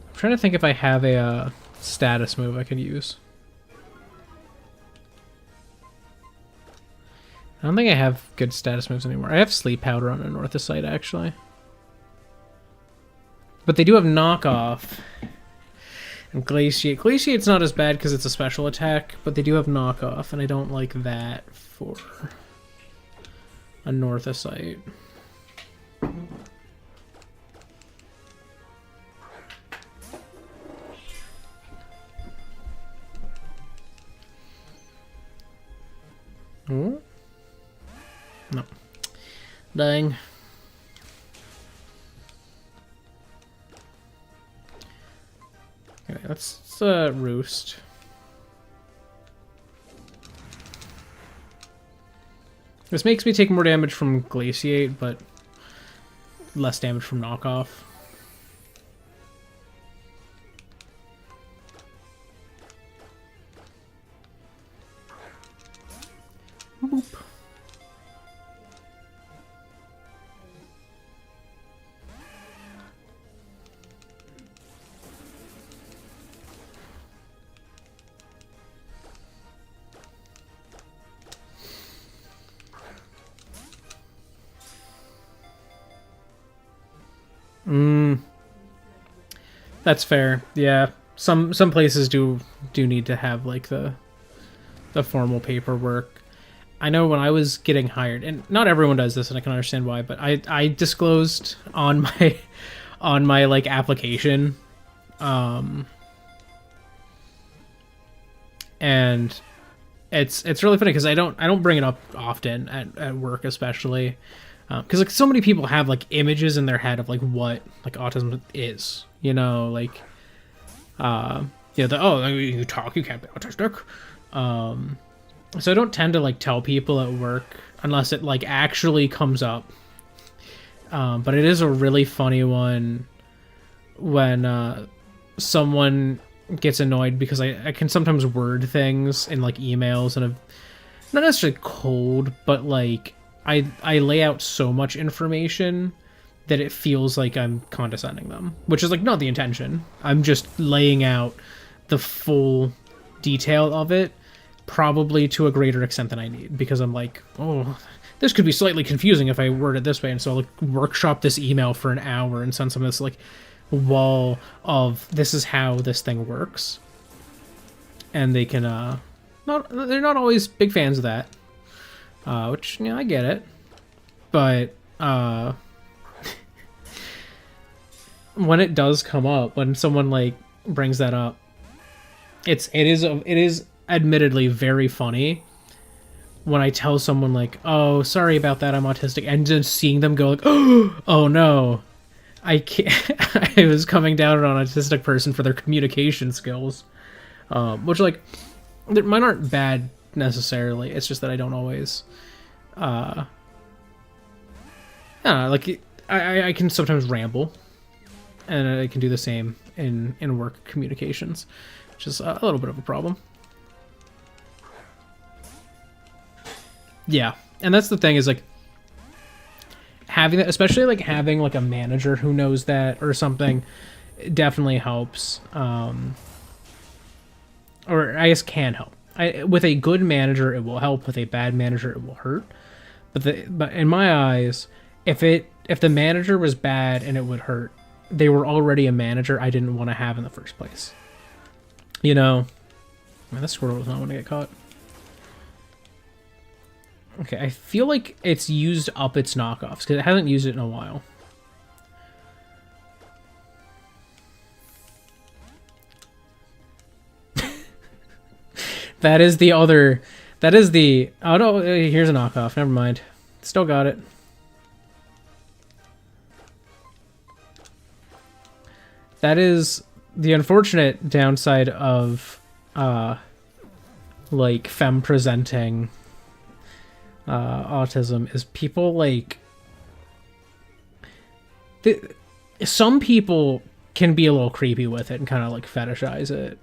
I'm trying to think if I have a status move I could use. I don't think I have good status moves anymore. I have Sleep Powder on Anorthosite, actually. But they do have Knockoff. And Glaciate. Glaciate's not as bad because it's a special attack, but they do have Knockoff, and I don't like that for Anorthosite. Hmm? No. Dang. Okay, let's Roost. This makes me take more damage from Glaciate, but less damage from Knockoff. Boop. That's fair. Yeah, some places do need to have like the formal paperwork. I know when I was getting hired, and not everyone does this, and I can understand why, but I disclosed on my like application, and it's really funny because I don't bring it up often at work, especially because like so many people have like images in their head of like what like autism is, you know, like you talk, you can't be autistic. So I don't tend to like tell people at work unless it like actually comes up. But it is a really funny one when someone gets annoyed because I can sometimes word things in like emails and not necessarily cold, but like I lay out so much information that it feels like I'm condescending them, which is like not the intention. I'm just laying out the full detail of it, probably to a greater extent than I need, because I'm like, oh, this could be slightly confusing if I word it this way, and so I'll like workshop this email for an hour and send some of this like wall of this is how this thing works, and they can they're not always big fans of that, which, you know, I get it, but when it does come up, when someone like brings that up, it is admittedly very funny when I tell someone like, oh, sorry about that, I'm autistic, and just seeing them go like, oh no, I can't. I was coming down on an autistic person for their communication skills, which like mine aren't bad necessarily. It's just that I don't always like I can sometimes ramble, and I can do the same in work communications, which is a little bit of a problem. Yeah, and that's the thing is like having that, especially like having like a manager who knows that or something, definitely helps. Or I guess can help. With a good manager, it will help. With a bad manager, it will hurt. But in my eyes, if the manager was bad and it would hurt, they were already a manager I didn't want to have in the first place. You know, man, this squirrel does not want to get caught. Okay, I feel like it's used up its knockoffs because it hasn't used it in a while. That is the other. That is the. Oh no! Here's a knockoff. Never mind. Still got it. That is the unfortunate downside of, like femme presenting. Autism is people like. Some people can be a little creepy with it and kind of like fetishize it.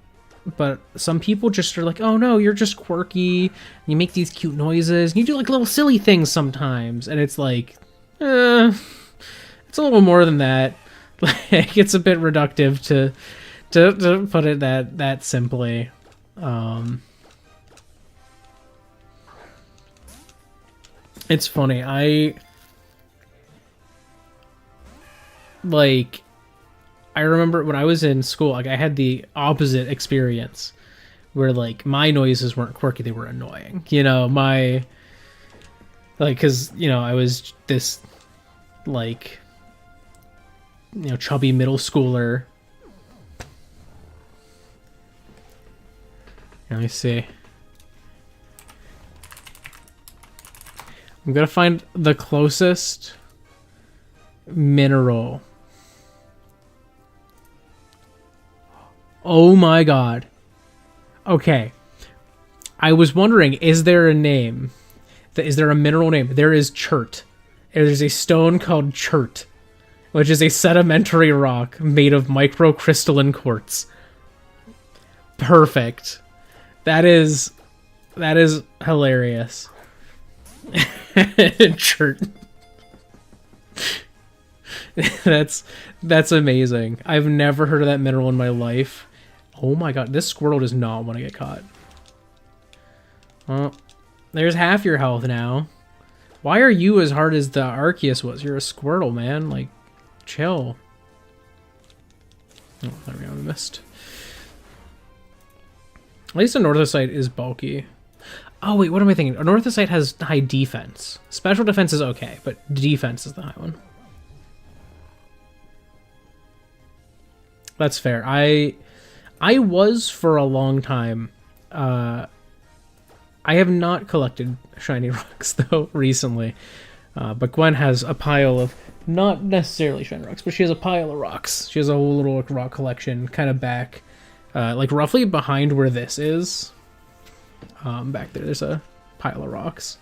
But some people just are like, oh no, you're just quirky. You make these cute noises. And you do like little silly things sometimes. And it's like, it's a little more than that. Like, it's a bit reductive to put it that simply. It's funny. I remember when I was in school, like I had the opposite experience where like my noises weren't quirky, they were annoying. You know, cause you know, I was this like, you know, chubby middle schooler. Let me see. I'm gonna find the closest mineral. Oh my god. Okay. I was wondering, is there a name? Is there a mineral name? There is chert. There's a stone called chert, which is a sedimentary rock made of microcrystalline quartz. Perfect. That is hilarious. Chert. That's amazing. I've never heard of that mineral in my life. Oh my god, this squirrel does not want to get caught. Well, there's half your health now. Why are you as hard as the Arceus was? You're a squirrel, man. Like, chill. Oh, there we go, we missed. At least a Northosite is bulky. Oh wait, what am I thinking? A Northosite has high defense. Special defense is okay, but defense is the high one. That's fair. I was for a long time. I have not collected shiny rocks though recently, but Gwen has a pile of not necessarily shiny rocks, but she has a pile of rocks. She has a whole little rock collection, kind of back, like roughly behind where this is. Back there, there's a pile of rocks.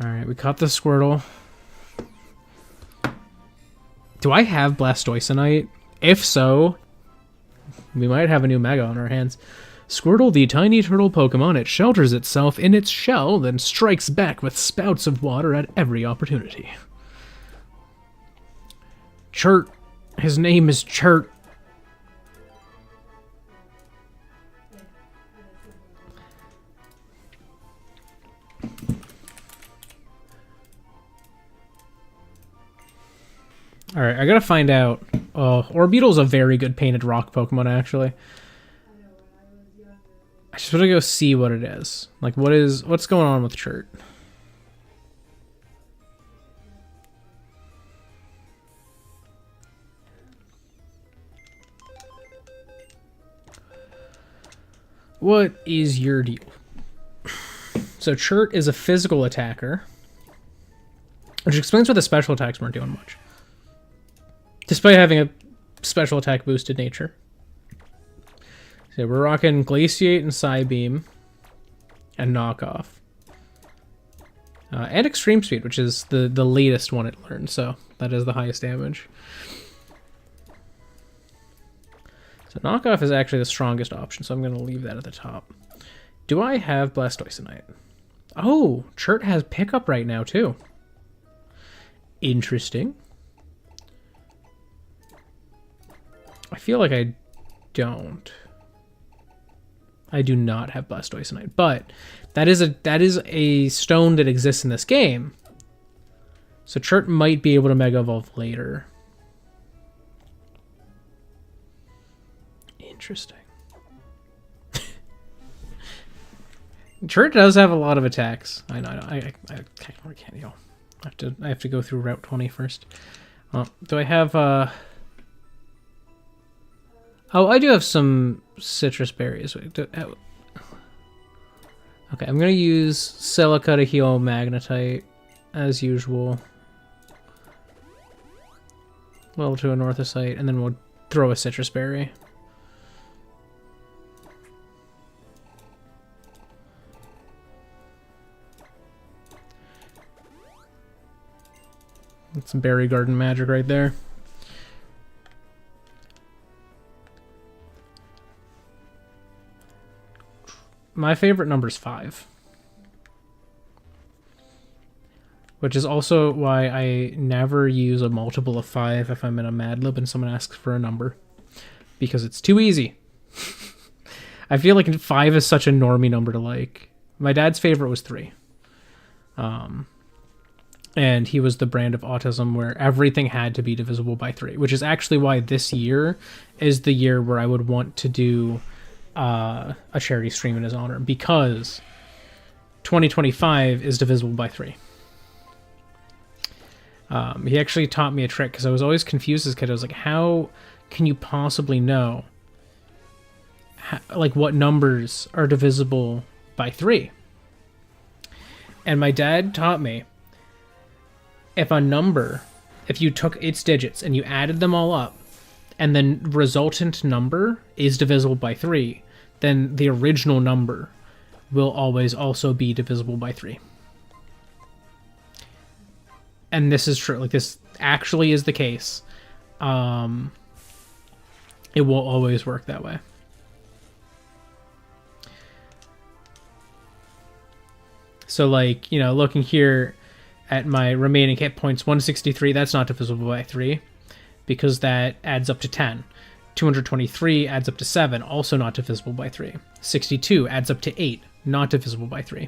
Alright, we caught the Squirtle. Do I have Blastoisinite? If so, we might have a new Mega on our hands. Squirtle, the tiny turtle Pokemon, it shelters itself in its shell, then strikes back with spouts of water at every opportunity. Chert. His name is Chert. Alright, I gotta find out. Orbeetle's a very good painted rock Pokemon, actually. I just want to go see what it is. Like, what's going on with Chert? What is your deal? So Chert is a physical attacker, which explains why the special attacks weren't doing much, despite having a special attack boosted nature. So we're rocking Glaciate and Psybeam and Knockoff. And Extreme Speed, which is the latest one it learned, so that is the highest damage. So knockoff is actually the strongest option, so I'm going to leave that at the top. Do I have Blastoisinite? Oh, Chert has pickup right now, too. Interesting. I feel like I don't. I do not have Blastoisinite, but that is a stone that exists in this game. So Chert might be able to Mega Evolve later. Interesting. Chert does have a lot of attacks. I know. I can't heal. I have to go through Route 20 first. Do I have Oh, I do have some citrus berries. Okay, I'm gonna use Silica to heal Magnetite as usual. Level 2 Anorthosite, and then we'll throw a citrus berry. That's some berry garden magic right there. My favorite number is 5. Which is also why I never use a multiple of 5 if I'm in a Mad Lib and someone asks for a number. Because it's too easy. I feel like 5 is such a normie number to like. My dad's favorite was 3. And he was the brand of autism where everything had to be divisible by 3. Which is actually why this year is the year where I would want to do a charity stream in his honor. Because 2025 is divisible by 3. He actually taught me a trick because I was always confused as a kid. I was like, how can you possibly know like what numbers are divisible by 3? And my dad taught me if a number, if you took its digits and you added them all up and then resultant number is divisible by 3, then the original number will always also be divisible by 3. And this is true. Like, this actually is the case. It will always work that way. So, like, you know, looking here at my remaining hit points, 163, that's not divisible by 3 because that adds up to 10. 223 adds up to 7, also not divisible by 3. 62 adds up to 8, not divisible by 3.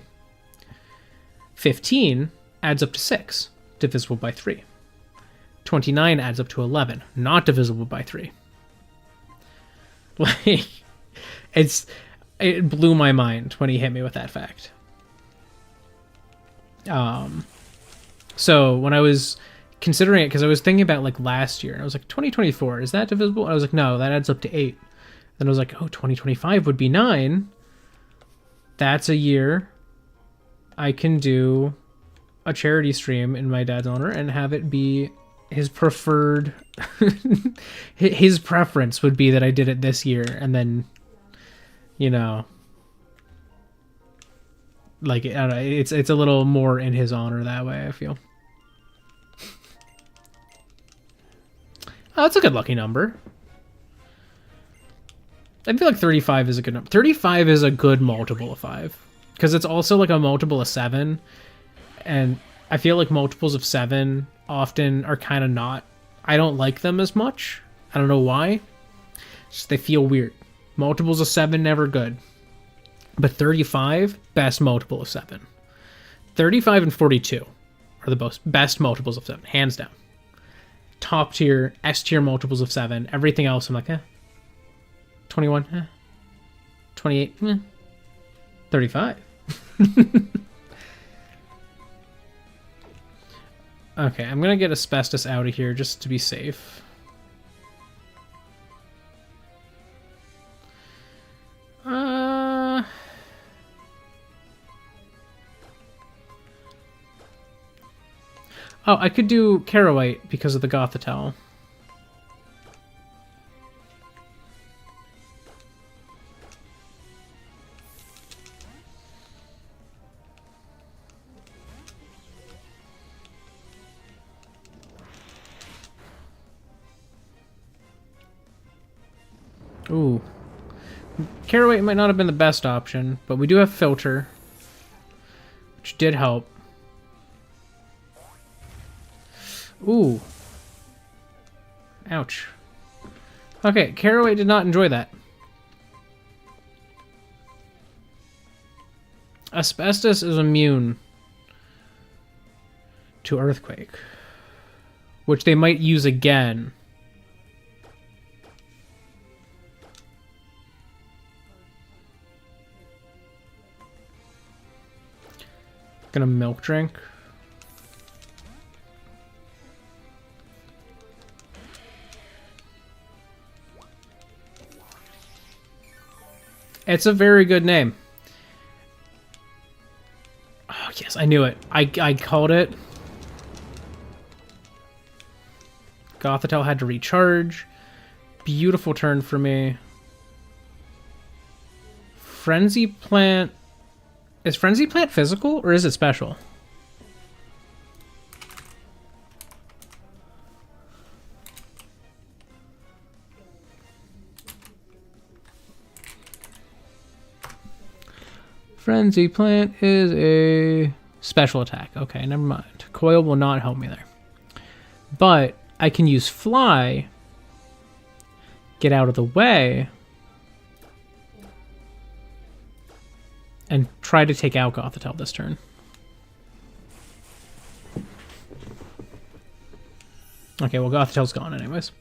15 adds up to 6. Divisible by 3. 29 adds up to 11, not divisible by 3. Like, it blew my mind when he hit me with that fact. So when I was considering it, because I was thinking about like last year, and I was like, 2024, is that divisible? And I was like, no, that adds up to 8. Then I was like, oh, 2025 would be 9. That's a year I can do a charity stream in my dad's honor and have it be his preferred his preference would be that I did it this year, and then, you know, like, I don't know, it's a little more in his honor that way, I feel. Oh, that's a good lucky number. I feel like 35 is a good number. 35 is a good multiple of 5 because it's also like a multiple of 7. And I feel like multiples of 7 often are kind of not... I don't like them as much. I don't know why. Just they feel weird. Multiples of 7, never good. But 35, best multiple of 7. 35 and 42 are the best multiples of 7, hands down. Top tier, S tier multiples of 7. Everything else, I'm like, 21, 28, 35. Okay, I'm gonna get asbestos out of here just to be safe. Oh, I could do Carowite because of the Gothitelle. Ooh. Caraway might not have been the best option, but we do have filter, which did help. Ooh. Ouch. Okay, Caraway did not enjoy that. Asbestos is immune to earthquake, which they might use again. Gonna milk drink. It's a very good name. Oh, yes, I knew it. I called it. Gothitelle had to recharge. Beautiful turn for me. Frenzy Plant. Is Frenzy Plant physical or is it special? Frenzy Plant is a special attack. Okay, never mind. Coil will not help me there. But I can use Fly, get out of the way, and try to take out Gothitelle this turn. Okay, well, Gothitelle's gone anyways.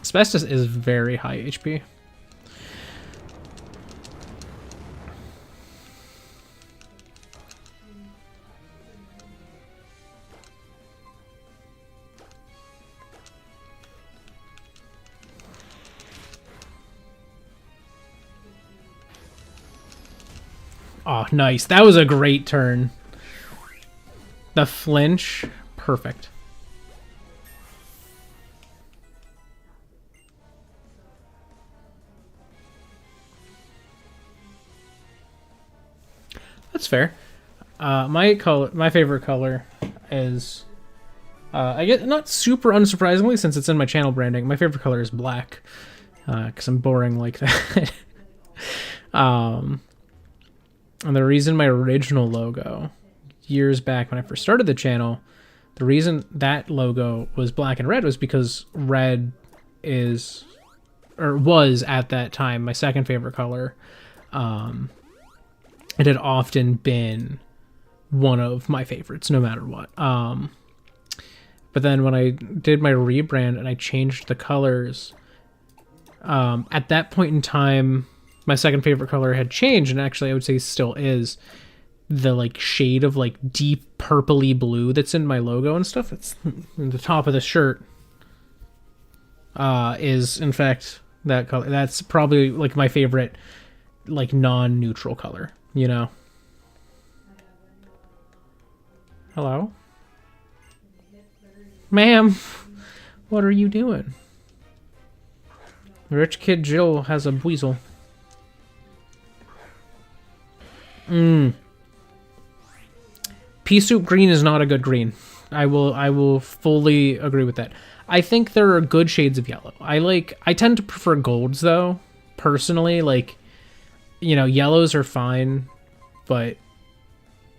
Asbestos is very high HP. Oh, nice. That was a great turn. The flinch. Perfect. That's fair. My favorite color is, I guess not super unsurprisingly since it's in my channel branding. My favorite color is black, because I'm boring like that. And the reason my original logo, years back when I first started the channel, the reason that logo was black and red was because red is, or was at that time, my second favorite color. It had often been one of my favorites, no matter what. But then when I did my rebrand and I changed the colors, at that point in time, my second favorite color had changed, and actually I would say still is, the like shade of like deep purpley blue that's in my logo and stuff. It's in the top of the shirt. Is in fact that color. That's probably like my favorite, like non-neutral color. You know. Hello? Ma'am, what are you doing? Rich Kid Jill has a weasel. Pea soup green is not a good green. I will fully agree with that. I think there are good shades of yellow. I tend to prefer golds though, personally. Like, you know, yellows are fine, but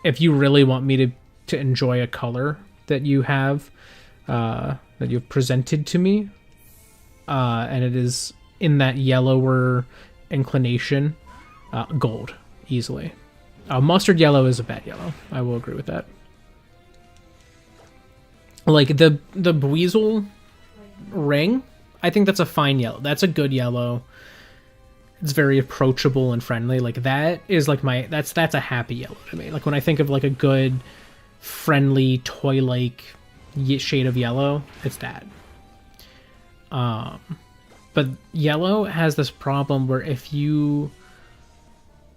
if you really want me to enjoy a color that you have, that you've presented to me, and it is in that yellower inclination, gold, easily. Mustard yellow is a bad yellow. I will agree with that. Like the Buizel ring, I think that's a fine yellow. That's a good yellow. It's very approachable and friendly. Like that is like that's a happy yellow to me. Like when I think of like a good, friendly, toy-like shade of yellow, it's that. But yellow has this problem where if you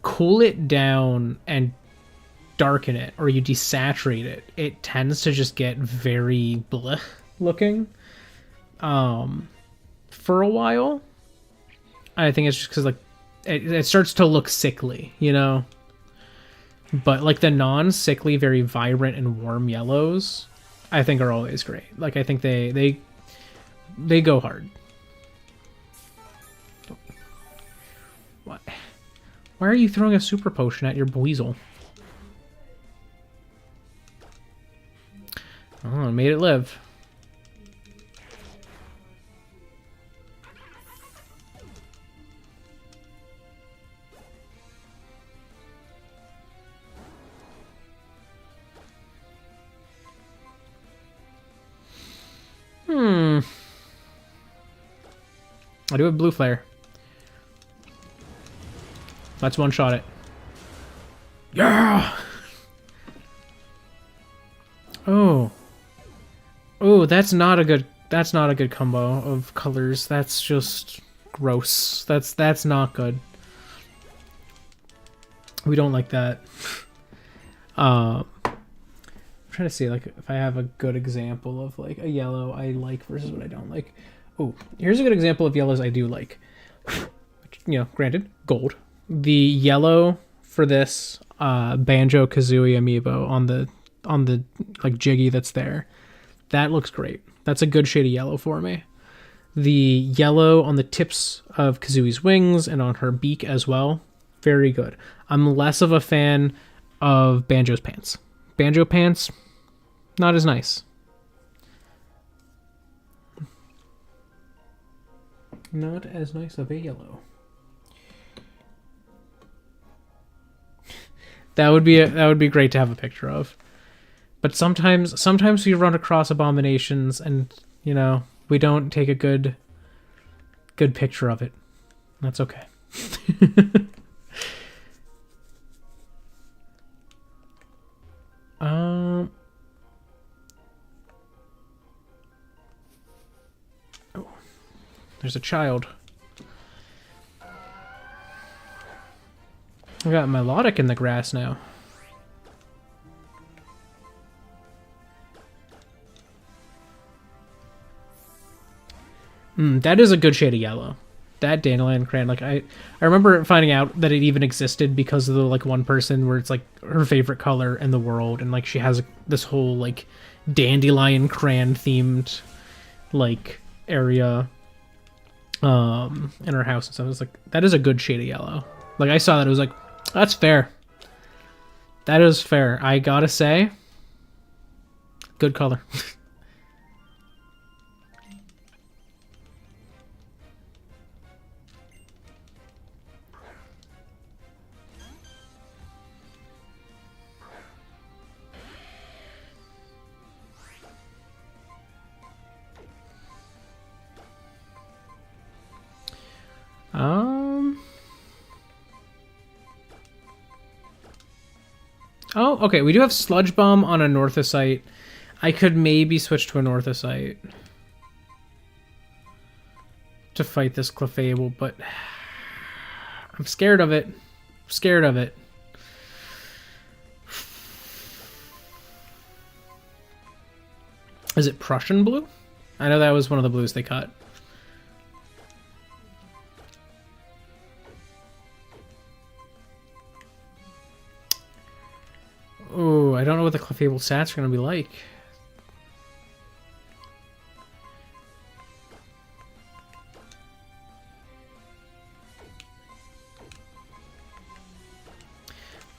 cool it down and darken it, or you desaturate it, it tends to just get very bleh looking for a while. I think it's just because like it starts to look sickly, you know. But like the non-sickly, very vibrant and warm yellows, I think are always great. Like I think they go hard. What? Why are you throwing a super potion at your Buizel? Oh, it made it live. I do have blue flare. Let's one-shot it. Yeah! Oh. Oh, that's not a good combo of colors. That's just gross. That's not good. We don't like that. I'm trying to see like if I have a good example of like a yellow I like versus what I don't like. Oh, here's a good example of yellows I do like. You know, granted, gold. The yellow for this Banjo-Kazooie amiibo on the like Jiggy that's there, that looks great. That's a good shade of yellow for me. The yellow on the tips of Kazooie's wings and on her beak as well, very good. I'm less of a fan of Banjo's pants. Banjo pants, not as nice. Not as nice of a yellow. That would be great to have a picture of. But sometimes we run across abominations and, you know, we don't take a good picture of it. That's okay. Oh, there's a child. I got melodic in the grass now. That is a good shade of yellow. That dandelion crayon, like I remember finding out that it even existed because of the like one person where it's like her favorite color in the world, and like she has this whole like dandelion crayon themed like area in her house and stuff. I was like, that is a good shade of yellow. Like I saw that, it was like, that's fair. That is fair. I gotta say, good color. Oh, okay. We do have Sludge Bomb on a Northosite. I could maybe switch to a Northosite to fight this Clefable, but I'm scared of it. I'm scared of it. Is it Prussian blue? I know that was one of the blues they cut. Oh, I don't know what the Clefable stats are going to be like.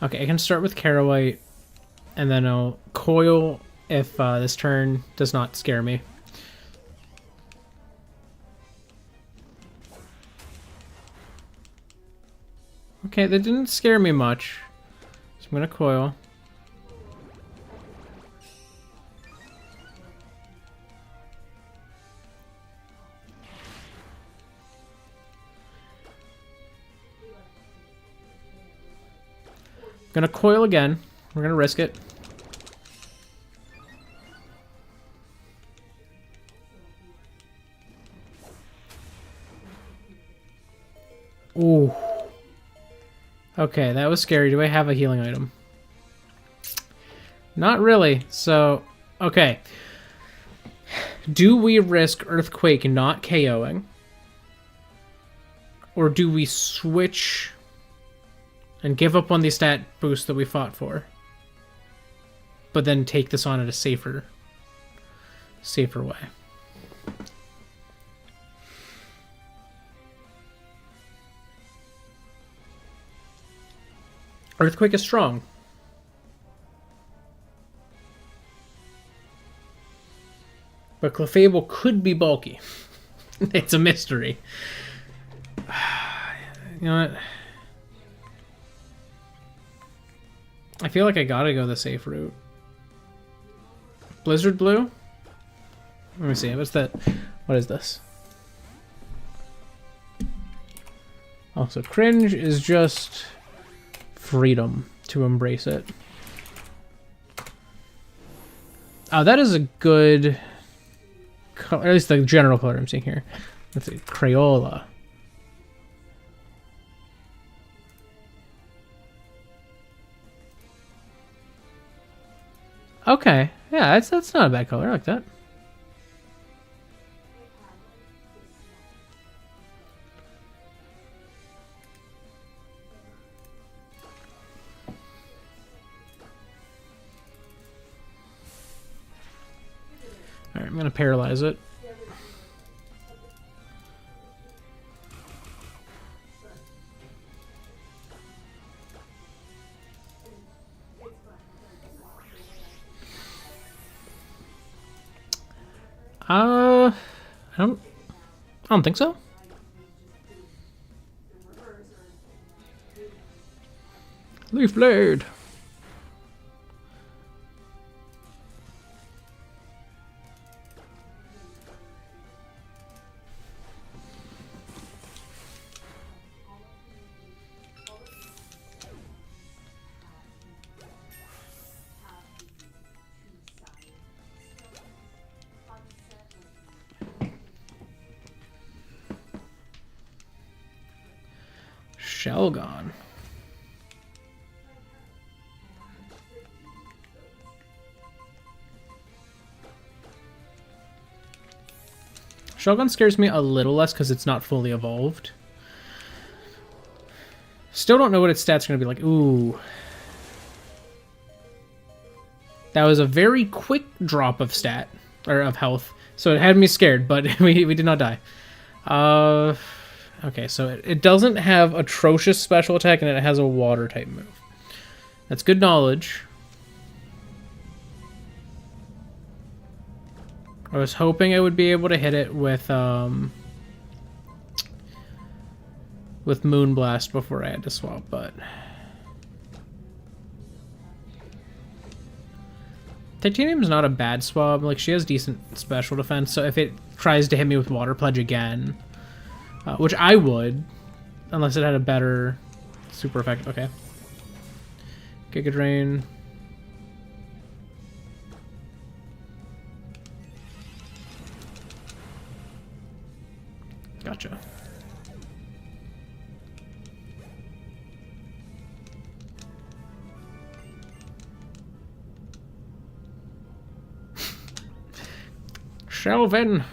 Okay, I can start with Carrawhite, and then I'll Coil if this turn does not scare me. Okay, that didn't scare me much. So I'm going to Coil. Gonna Coil again. We're gonna risk it. Ooh. Okay, that was scary. Do I have a healing item? Not really. So, okay. Do we risk Earthquake not KOing? Or do we switch... and give up on the stat boost that we fought for, but then take this on at a safer way. Earthquake is strong. But Clefable could be bulky. It's a mystery. You know what? I feel like I gotta go the safe route. Blizzard Blue? Let me see. What's that? What is this? Oh, so Cringe is just freedom to embrace it. Oh, that is a good color, at least the general color I'm seeing here. Let's see, Crayola. Okay, yeah, that's not a bad color. I like that. Alright, I'm gonna paralyze it. I don't think so. Leaf Blade. Shelgon. Shelgon scares me a little less because it's not fully evolved. Still don't know what its stats are going to be like. Ooh. That was a very quick drop of stat, or of health. So it had me scared, but we did not die. Okay, so it doesn't have atrocious special attack, and it has a water type move. That's good knowledge. I was hoping I would be able to hit it with Moonblast before I had to swap, but Titanium's not a bad swap. Like, she has decent special defense, so if it tries to hit me with Water Pledge again, which I would, unless it had a better super effect. Okay. Giga Drain. Gotcha. Shelvin.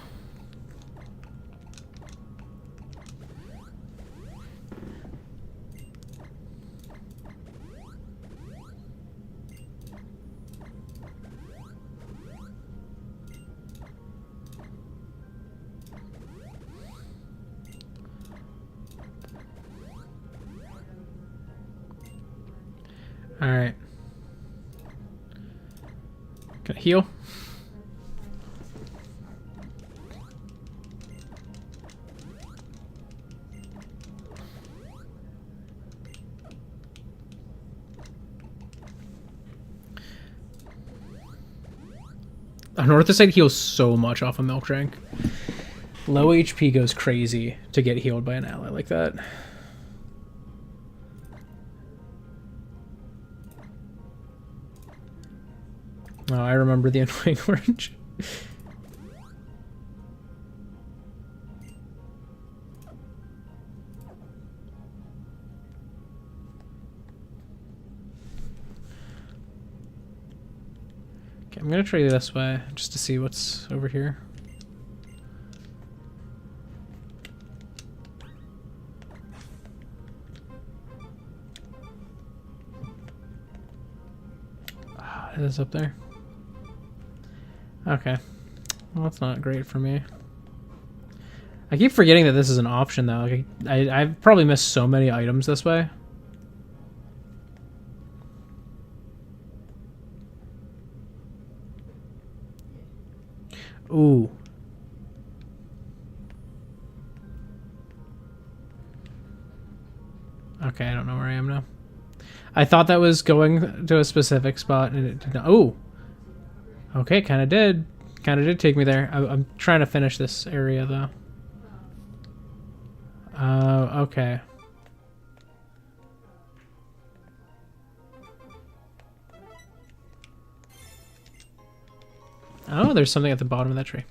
Alright. Can I heal? Northside heals so much off a Milk Drink. Low HP goes crazy to get healed by an ally like that. Oh, I remember the annoying orange. Okay, I'm gonna try this way just to see what's over here. is up there. Okay. Well, that's not great for me. I keep forgetting that this is an option, though. Like, I've probably missed so many items this way. Ooh. Okay, I don't know where I am now. I thought that was going to a specific spot, and it did not. Ooh. Okay, kind of did. Kind of did take me there. I'm trying to finish this area, though. Okay. Oh, there's something at the bottom of that tree.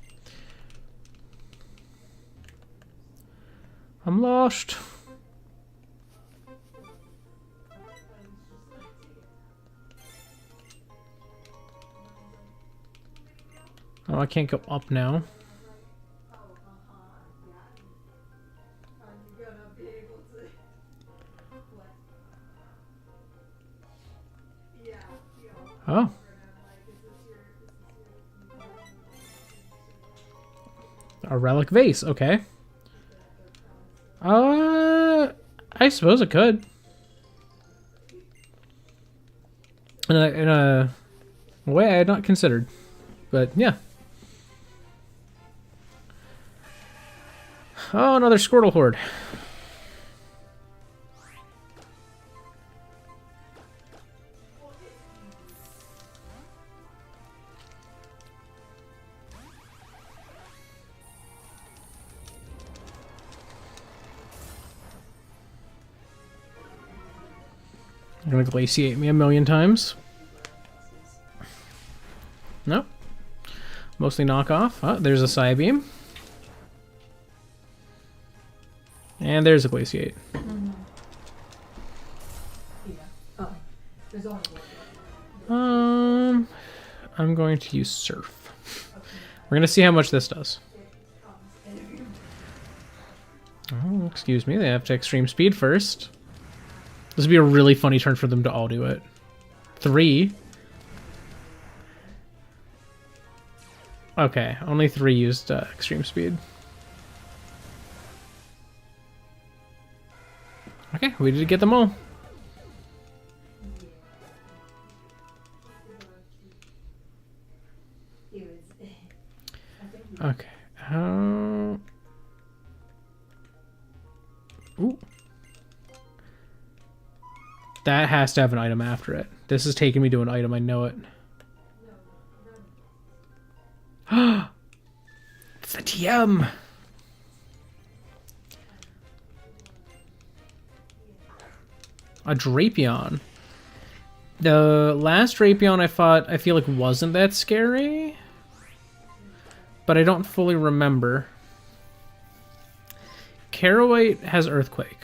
I'm lost. Oh, I can't go up now. Oh. A relic vase, okay. I suppose it could. In a way I had not considered. But, yeah. Oh, another Squirtle horde. You're gonna glaciate me a million times. Nope. Mostly knockoff. Oh, there's a Psybeam. And there's a glaciate. I'm going to use surf. We're gonna see how much this does. Oh, excuse me, they have to extreme speed first. This would be a really funny turn for them to all do it. 3. Okay, only 3 used extreme speed. Okay, we did get them all. Okay, how... Ooh. That has to have an item after it. This is taking me to an item, I know it. It's the TM! A Drapion. The last Drapion I fought, I feel like wasn't that scary. But I don't fully remember. Carrawhite has Earthquake.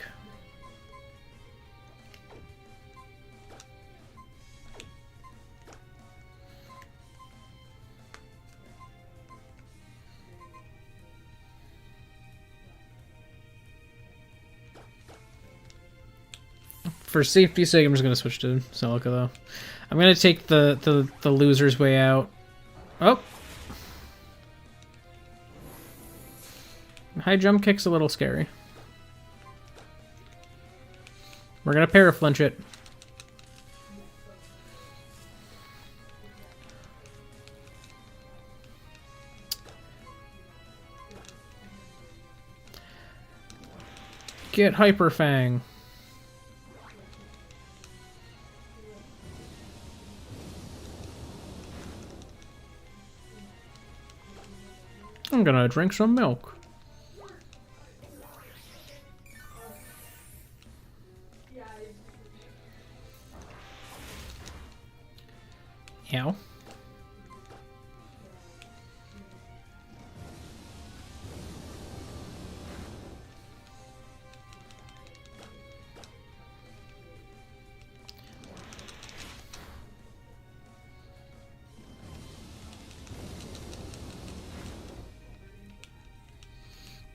For safety's sake, I'm just going to switch to Celica, though. I'm going to take the loser's way out. Oh! High jump kick's a little scary. We're going to paraflinch it. Get Hyper Fang. I'm gonna drink some milk. Ow.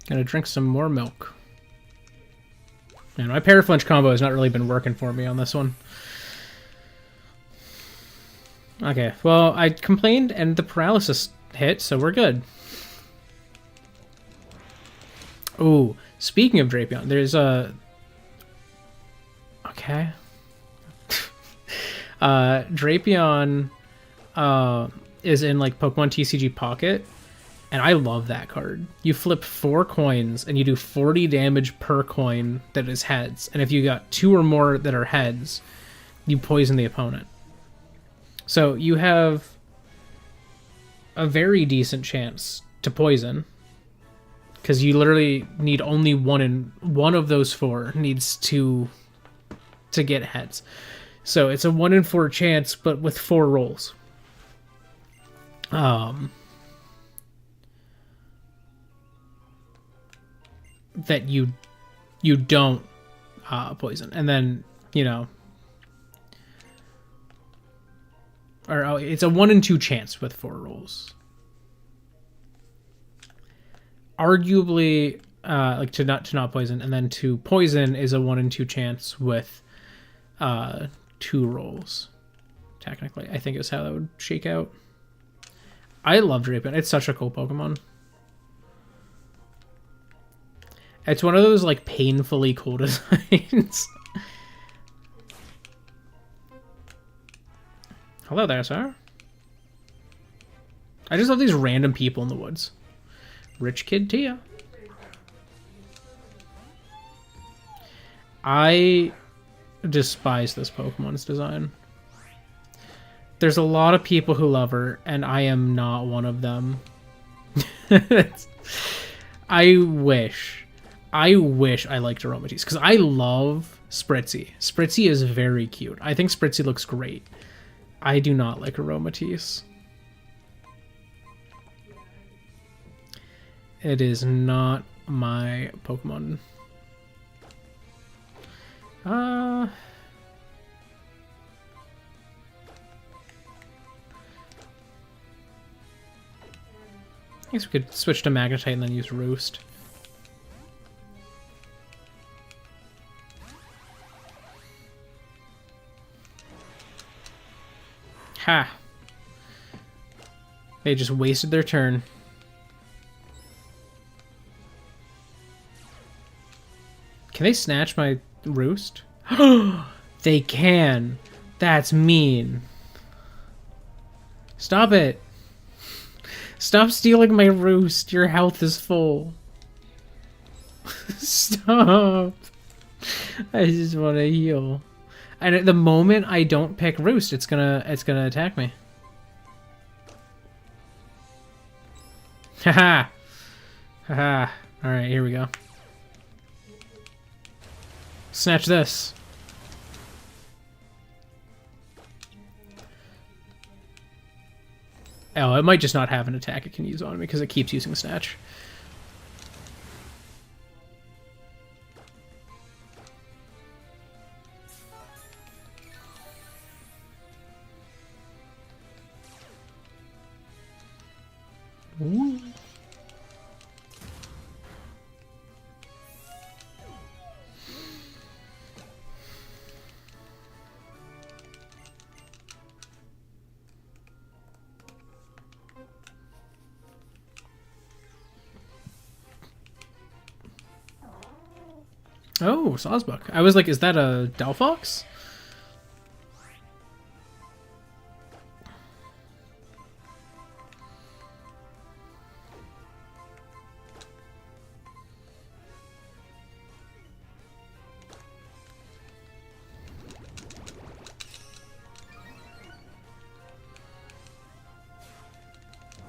Gonna drink some more milk. And my paraflinch combo has not really been working for me on this one. Okay, well, I complained and the paralysis hit, so we're good. Ooh, speaking of Drapion, there's a... Okay. Drapion is in, like, Pokemon TCG Pocket, and I love that card. You flip 4 coins, and you do 40 damage per coin that is heads. And if you got 2 or more that are heads, you poison the opponent. So you have a very decent chance to poison, because you literally need only one of those 4 needs to get heads. So it's a 1 in 4 chance, but with 4 rolls. That you don't poison, and then or it's a 1 in 2 chance with 4 rolls. Arguably, like to not poison, and then to poison is a 1 in 2 chance with 2 rolls. Technically, I think is how that would shake out. I love Drapion. It's such a cool Pokemon. It's one of those like painfully cool designs. Hello there, sir. I just love these random people in the woods. Rich Kid Tia. I despise this Pokemon's design. There's a lot of people who love her, and I am not one of them. I wish I liked Aromatisse, because I love Spritzy. Spritzy is very cute. I think Spritzy looks great. I do not like Aromatisse. It is not my Pokemon. I guess we could switch to Magnetite and then use Roost. Ha! They just wasted their turn. Can they snatch my Roost? They can! That's mean. Stop it! Stop stealing my Roost. Your health is full. Stop. I just want to heal. And at the moment I don't pick Roost, it's gonna attack me. Haha. Haha. Alright, here we go. Snatch this. Oh, it might just not have an attack it can use on me because it keeps using Snatch. Ooh. Oh, Sawsbuck. I was like, is that a Delphox?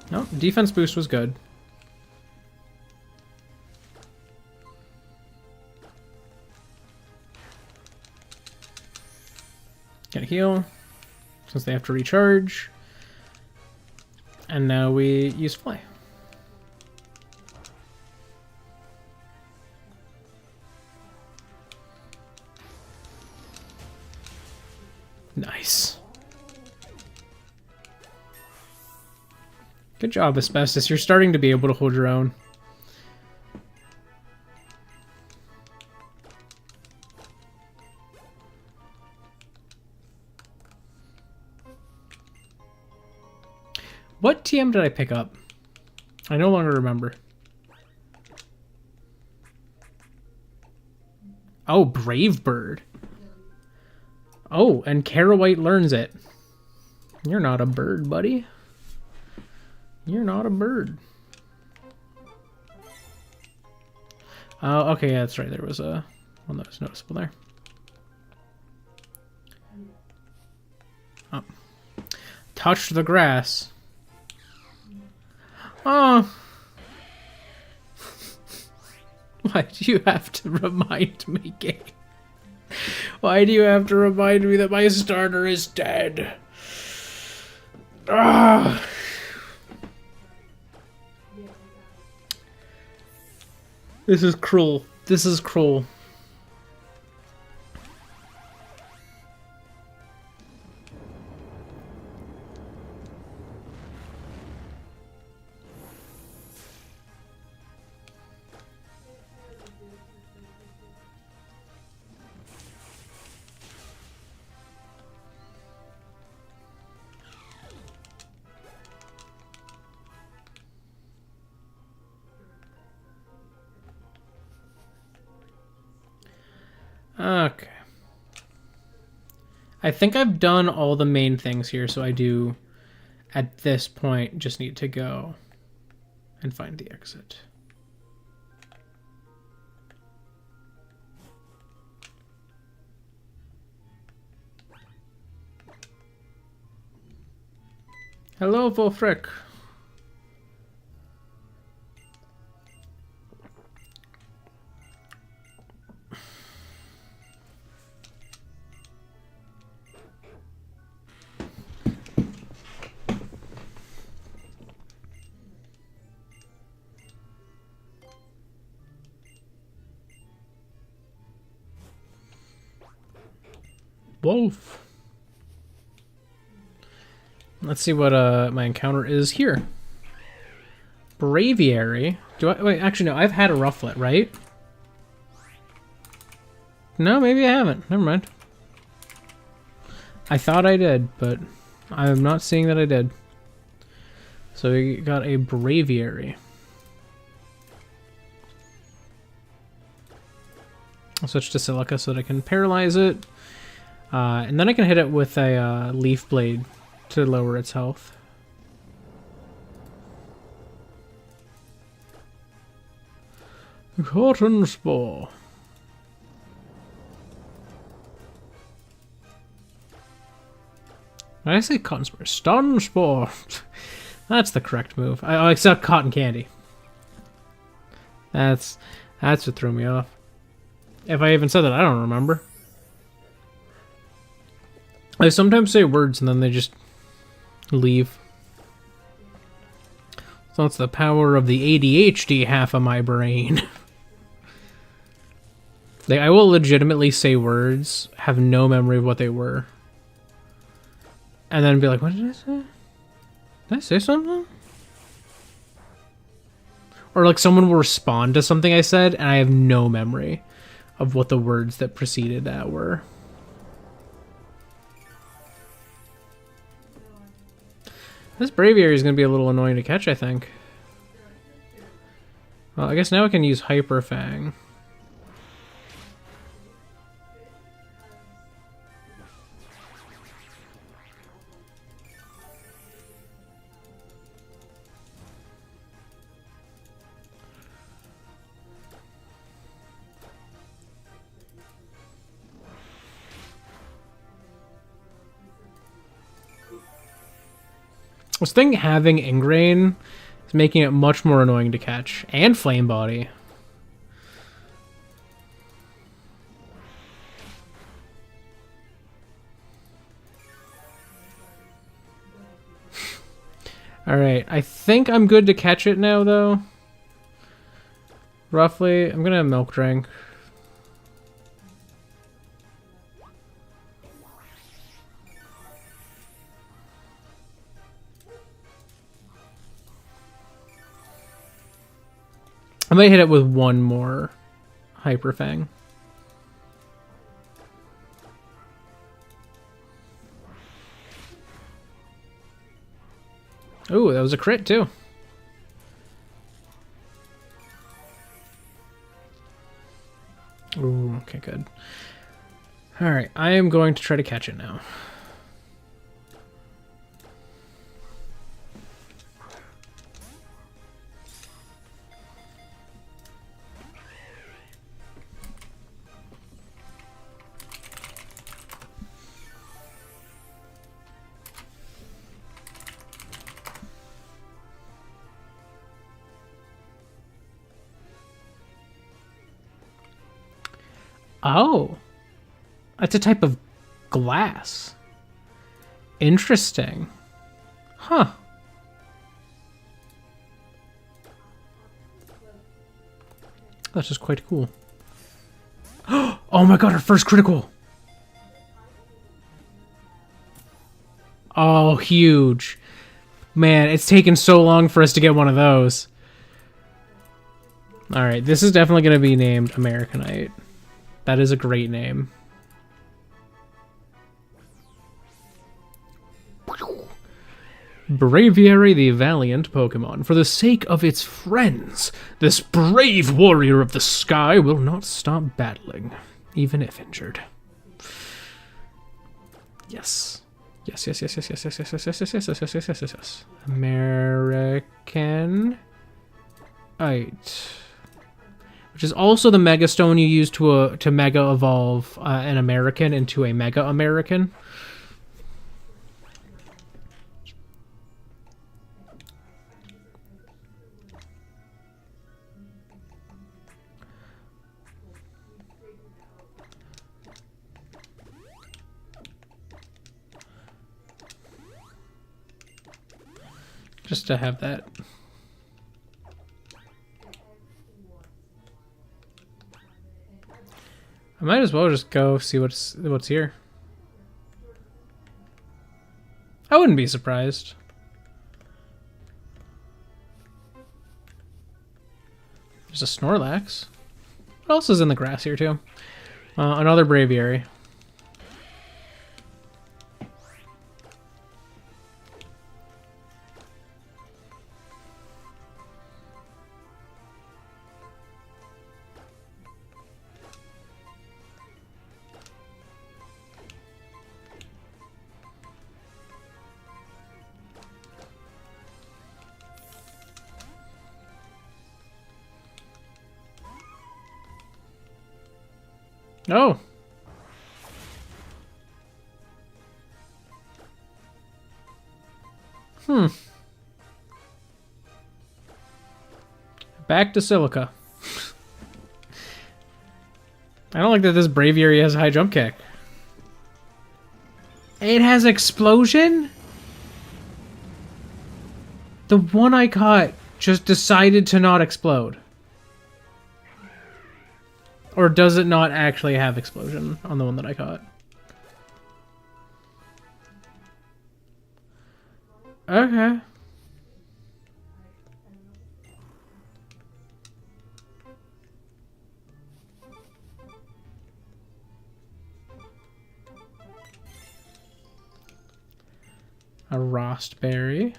No, defense boost was good. Gonna heal, since they have to recharge. And now we use Fly. Nice. Good job, Asbestos. You're starting to be able to hold your own. What TM did I pick up? I no longer remember. Oh, Brave Bird. Oh, and Carrawhite learns it. You're not a bird, buddy. You're not a bird. Oh, okay, yeah, that's right. There was a one that was noticeable there. Oh. Touch the grass. Oh. Why do you have to remind me, game? Why do you have to remind me that my starter is dead? Ah. This is cruel. This is cruel. Okay. I think I've done all the main things here, so I do, at this point, just need to go and find the exit. Hello, Wolfric. Wolf. Let's see what my encounter is here. Braviary. Do I wait? Actually, no. I've had a Rufflet, right? No, maybe I haven't. Never mind. I thought I did, but I'm not seeing that I did. So we got a Braviary. I'll switch to Silica so that I can paralyze it. And then I can hit it with a Leaf Blade to lower its health. Cotton Spore. Did I say Cotton Spore? Stun Spore. That's the correct move. Except Cotton Candy. That's what threw me off. If I even said that, I don't remember. I sometimes say words and then they just leave. So it's the power of the ADHD half of my brain. Like, I will legitimately say words, have no memory of what they were, and then be like, what did I say? Did I say something? Or like someone will respond to something I said and I have no memory of what the words that preceded that were. This Braviary is going to be a little annoying to catch, I think. Well, I guess now I can use Hyper Fang. This thing having Ingrain is making it much more annoying to catch. And Flame Body. Alright, I think I'm good to catch it now, though. Roughly. I'm gonna Milk Drink. I might hit it with one more Hyper Fang. Ooh, that was a crit too. Ooh, okay, good. Alright, I am going to try to catch it now. Oh, that's a type of glass. Interesting. Huh. That's just quite cool. Oh my god, our first critical. Oh, huge. Man, it's taken so long for us to get one of those. Alright, this is definitely going to be named Americanite. That is a great name. Braviary the valiant Pokemon. For the sake of its friends, this brave warrior of the sky will not stop battling, even if injured. Yes. Yes, yes, yes, yes, yes, yes, yes, yes, yes, yes, yes, yes, yes, yes, yes, yes. Americanite. Which is also the Mega Stone you use to Mega Evolve an American into a Mega American. Just to have that. I might as well just go see what's here. I wouldn't be surprised. There's a Snorlax. What else is in the grass here too? Another Braviary. Oh. Back to Silica. I don't like that this Braviary has a high jump kick. It has explosion? The one I caught just decided to not explode. Or does it not actually have explosion on the one that I caught? Okay. A Rostberry.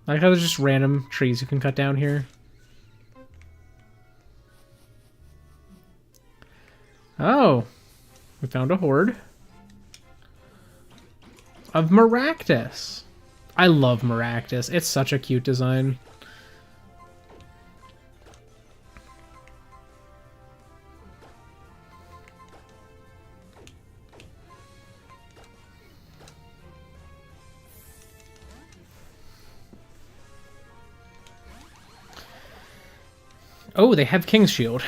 I like how there's just random trees you can cut down here. Oh, we found a horde of Maractus. I love Maractus. It's such a cute design. Oh, they have King's Shield.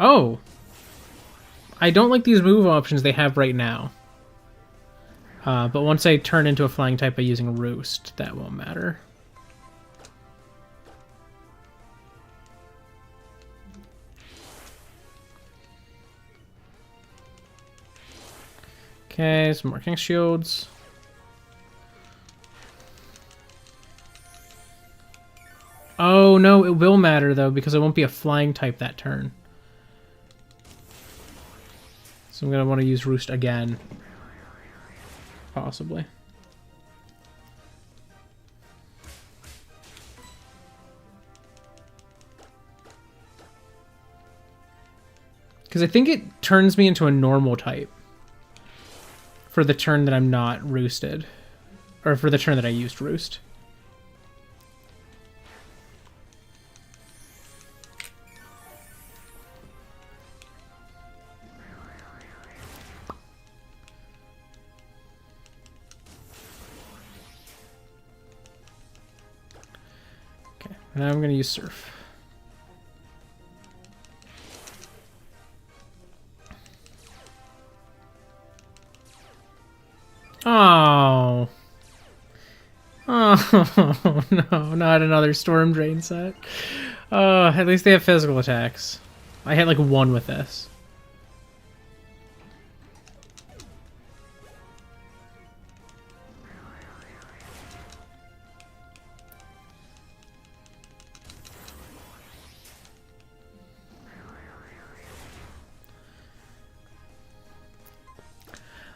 Oh. I don't like these move options they have right now. But once I turn into a flying type by using Roost, that won't matter. Okay, some more King's Shields. Oh, no, it will matter, though, because it won't be a flying type that turn. So I'm going to want to use Roost again. Possibly. Because I think it turns me into a normal type for the turn that I'm not roosted. Or for the turn that I used Roost. Okay, now I'm going to use Surf. Oh. Oh, no, not another Storm Drain set. At least they have physical attacks. I hit like 1 with this.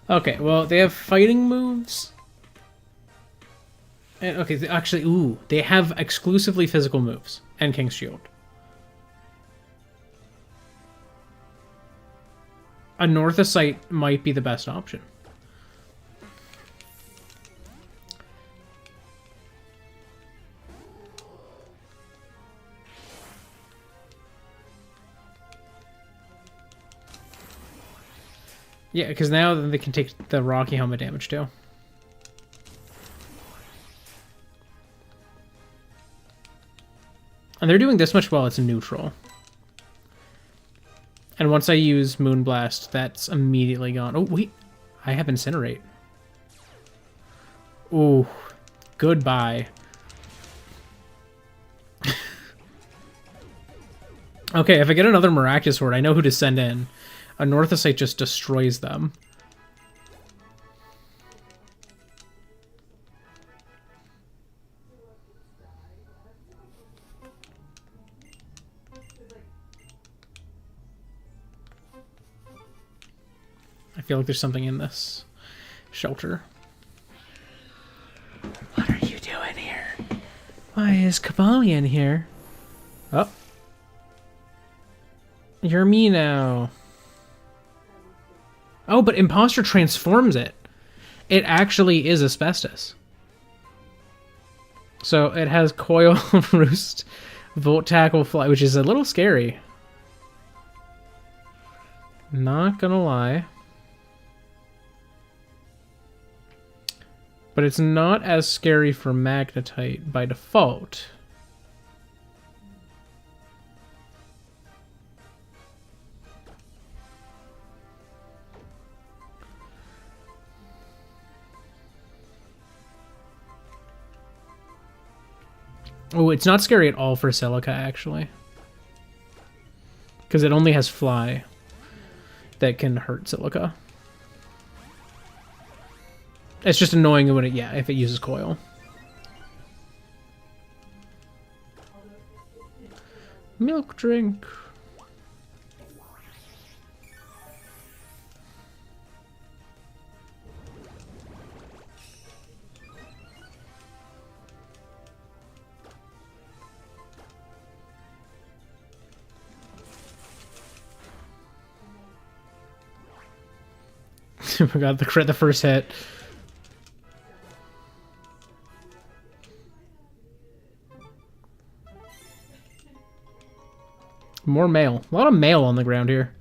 Okay, well, they have fighting moves. And, okay, actually, ooh, they have exclusively physical moves and King's Shield. A Northosite might be the best option. Yeah, because now they can take the Rocky Helmet damage too. And they're doing this much while it's neutral. And once I use Moonblast, that's immediately gone. Oh, wait. I have Incinerate. Ooh. Goodbye. Okay, if I get another Miraculous Sword, I know who to send in. A Northosite just destroys them. I feel like there's something in this shelter. What are you doing here? Why is Kabalion here? Oh. You're me now. Oh, but Imposter transforms it. It actually is Asbestos. So it has Coil, Roost, Volt Tackle, Fly, which is a little scary. Not gonna lie. But it's not as scary for Magnetite by default. Oh, it's not scary at all for Silica, actually. Because it only has Fly that can hurt Silica. It's just annoying when it, yeah, if it uses Coil. Milk drink. Oh my god, the first hit. More mail. A lot of mail on the ground here.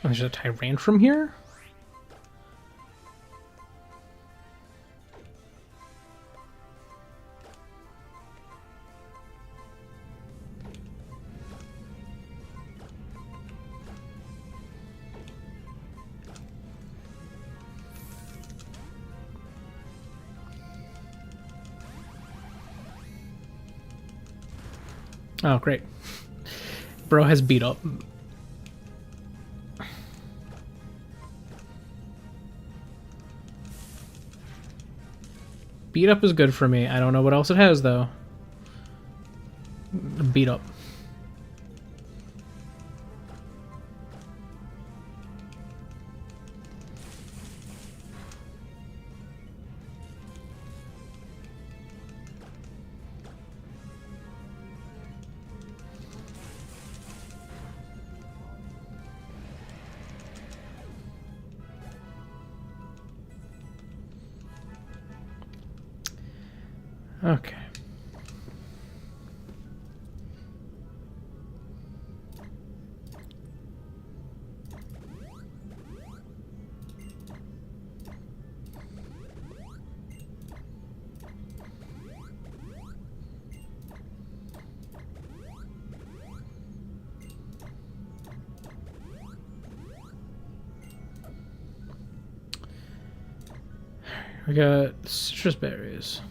Oh, there's a Tyrantrum here? Oh, great. Bro has beat up. Beat up is good for me. I don't know what else it has, though. Beat up. Okay. We got citrus berries.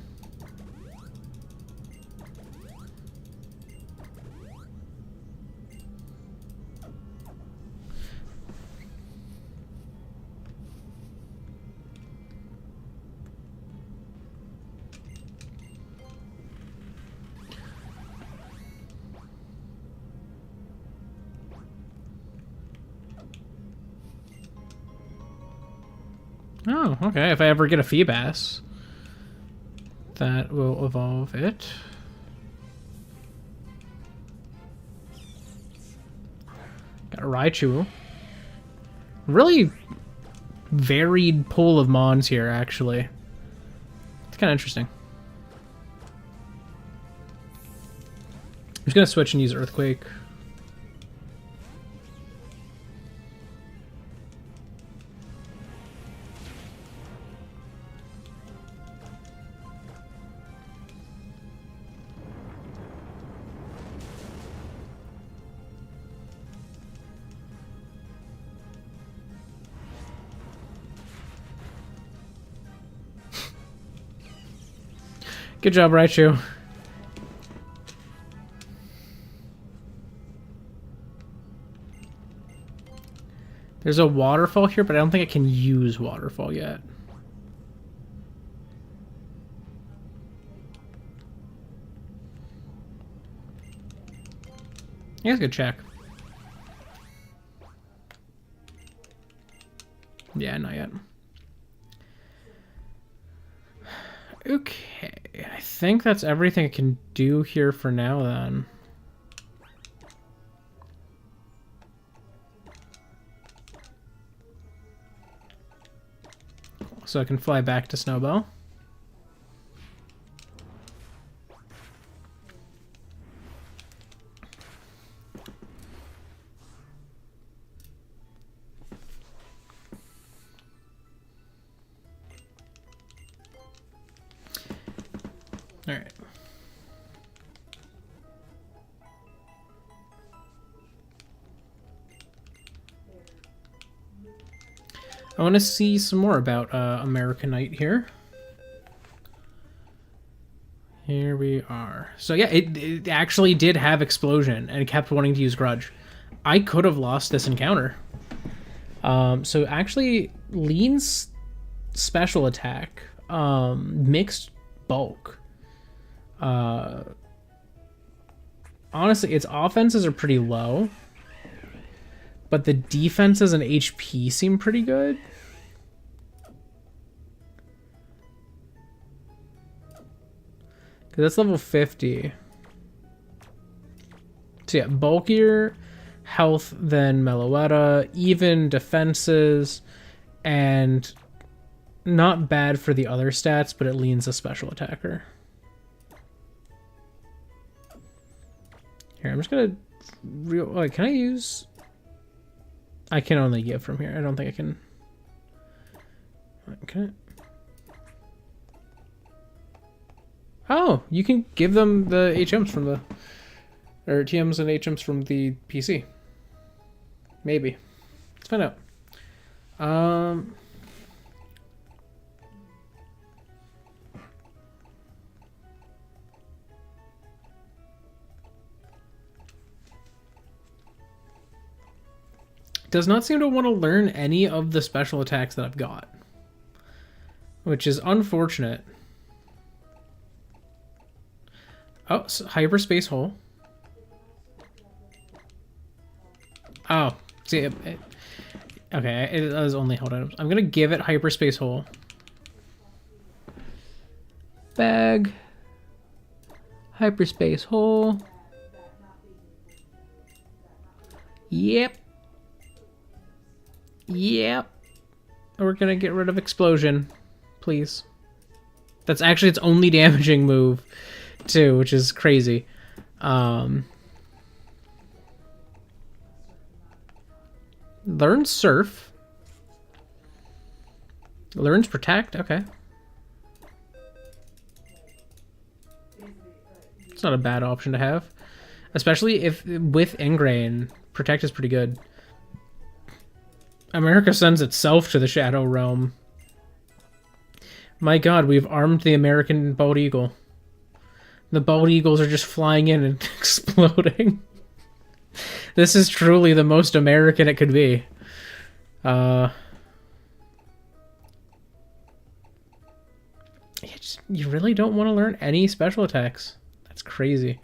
Oh, okay. If I ever get a Feebas, that will evolve it. Got a Raichu. Really varied pool of Mons here, actually. It's kind of interesting. I'm just gonna switch and use Earthquake. Good job, Raichu. There's a waterfall here, but I don't think I can use waterfall yet. Yeah, it's a good check. Yeah, not yet. Okay, I think that's everything I can do here for now then. So I can fly back to Snowbell. All right. I want to see some more about Americanite here. Here we are. So yeah, it actually did have Explosion, and it kept wanting to use Grudge. I could have lost this encounter. So actually, Lean's special attack, mixed bulk. Honestly, its offenses are pretty low, but the defenses and HP seem pretty good. Because that's level 50. So yeah, bulkier health than Meloetta, even defenses, and not bad for the other stats, but it leans a special attacker. Here, I'm just gonna wait, can I use? I can only give from here. I don't think I can. Okay. Oh, you can give them the HMs from the, or TMs and HMs from the PC. Maybe. Let's find out. does not seem to want to learn any of the special attacks that I've got, which is unfortunate. Oh, so hyperspace hole. Oh, see, okay, it was only hold on. I'm gonna give it hyperspace hole. Bag. Hyperspace hole. Yep. Yep. We're gonna get rid of explosion, please. That's actually its only damaging move, too, which is crazy. Learns surf. Learns protect. Okay. It's not a bad option to have, especially if with Ingrain, protect is pretty good. America sends itself to the Shadow Realm. My god, we've armed the American bald eagle. The bald eagles are just flying in and exploding. This is truly the most American it could be. You really don't want to learn any special attacks. That's crazy.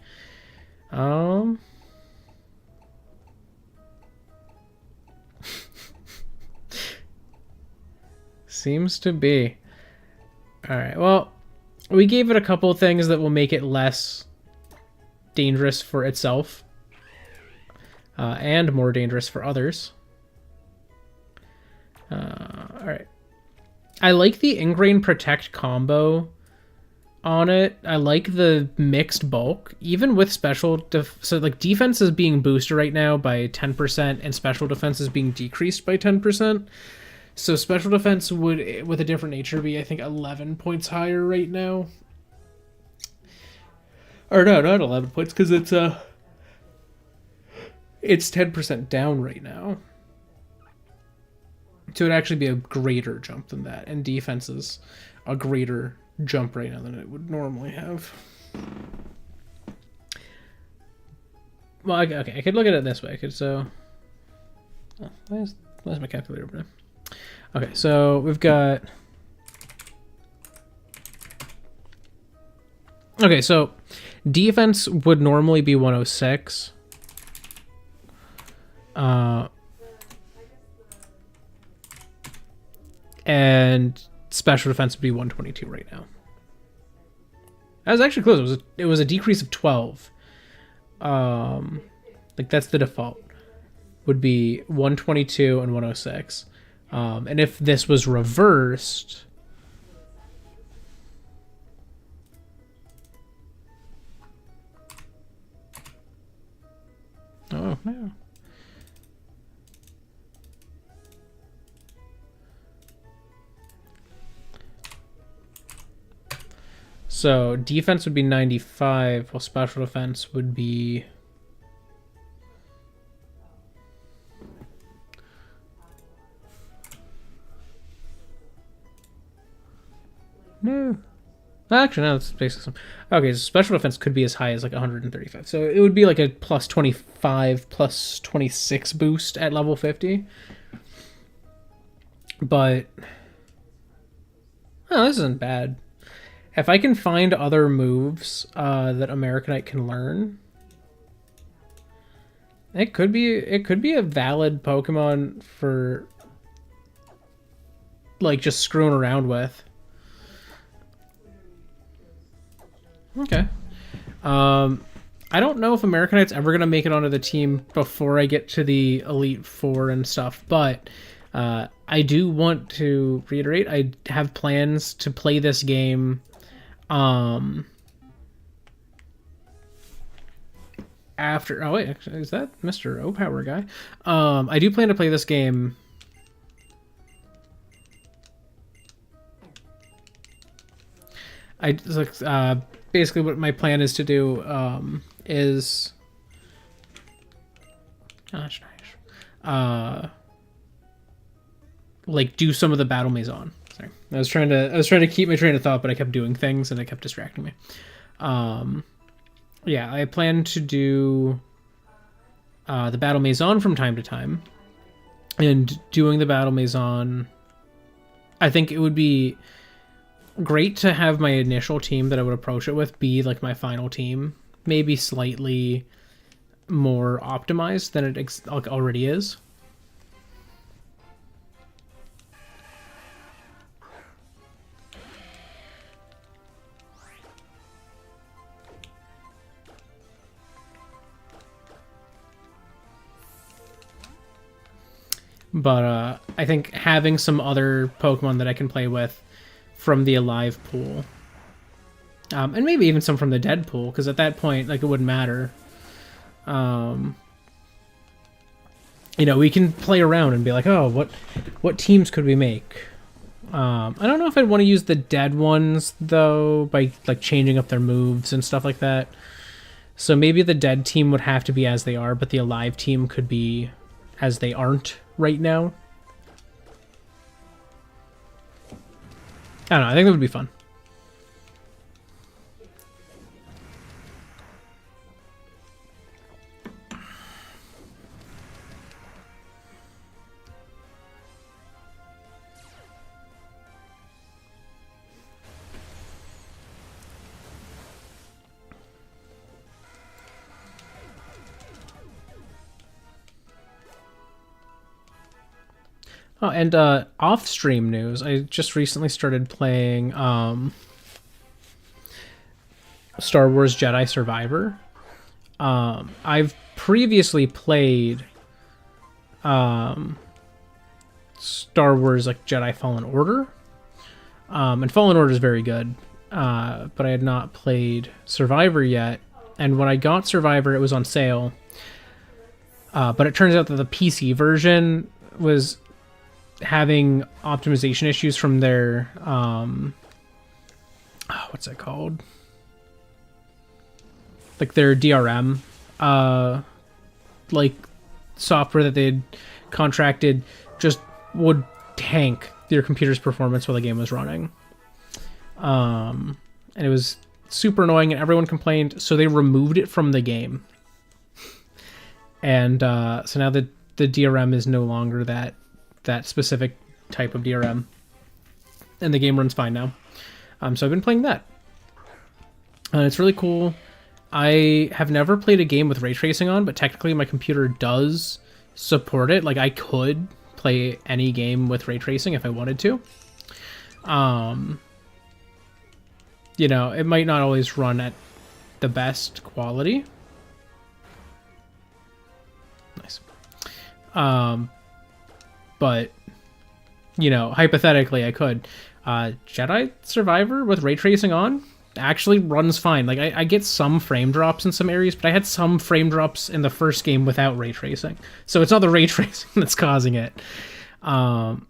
Seems to be. Alright, well, we gave it a couple things that will make it less dangerous for itself. And more dangerous for others. Alright. I like the Ingrain Protect combo on it. I like the mixed bulk. Even with special... so, like, defense is being boosted right now by 10%, and special defense is being decreased by 10%. So special defense would, with a different nature, be, I think, 11 points higher right now. Or no, not 11 points, because it's 10% down right now. So it'd actually be a greater jump than that. And defense is a greater jump right now than it would normally have. Well, okay, I could look at it this way. I could, so... Oh, where's my calculator over there? Okay, so we've got... Okay, so defense would normally be 106. And special defense would be 122 right now. That was actually close. It was a decrease of 12. Like that's the default. Would be 122 and 106. And if this was reversed, oh no. So defense would be 95, while special defense would be... No. Actually, no, that's basically some... Okay, so special defense could be as high as like 135. So it would be like a plus 25, plus 26 boost at level 50. But... Oh, this isn't bad. If I can find other moves that Americanite can learn, it could be a valid Pokemon for like just screwing around with. Okay. I don't know if Americanite's ever gonna make it onto the team before I get to the Elite Four and stuff, but I do want to reiterate I have plans to play this game. After wait, is that Mr. O-Power guy? I do plan to play this game basically what my plan is to do is like do some of the battle maison. Sorry. I was trying to keep my train of thought, but I kept doing things and it kept distracting me. Yeah, I plan to do the battle maison from time to time. and doing the battle maison, I think it would be great to have my initial team that I would approach it with be like my final team, maybe slightly more optimized than it like already is. But I think having some other Pokemon that I can play with from the alive pool, and maybe even some from the dead pool, because at that point, like, it wouldn't matter. You know, we can play around and be like, oh, what teams could we make? I don't know if I'd want to use the dead ones, though, by, like, changing up their moves and stuff like that. So maybe the dead team would have to be as they are, but the alive team could be as they aren't right now. I don't know, I think that would be fun. Oh, and off-stream news, I just recently started playing Star Wars Jedi Survivor. I've previously played Star Wars like Jedi Fallen Order, and Fallen Order is very good, but I had not played Survivor yet. And when I got Survivor, it was on sale, but it turns out that the PC version was having optimization issues from their what's it called, like their DRM like software that they'd contracted just would tank your computer's performance while the game was running, and it was super annoying and everyone complained, so they removed it from the game. And so now the DRM is no longer that specific type of DRM, and the game runs fine now. So I've been playing that, and it's really cool. I have never played a game with ray tracing on, but technically my computer does support it. Like, I could play any game with ray tracing if I wanted to. You know, it might not always run at the best quality. Nice. But, you know, hypothetically, I could. Jedi Survivor with ray tracing on actually runs fine. Like, I get some frame drops in some areas, but I had some frame drops in the first game without ray tracing. So it's not the ray tracing that's causing it. But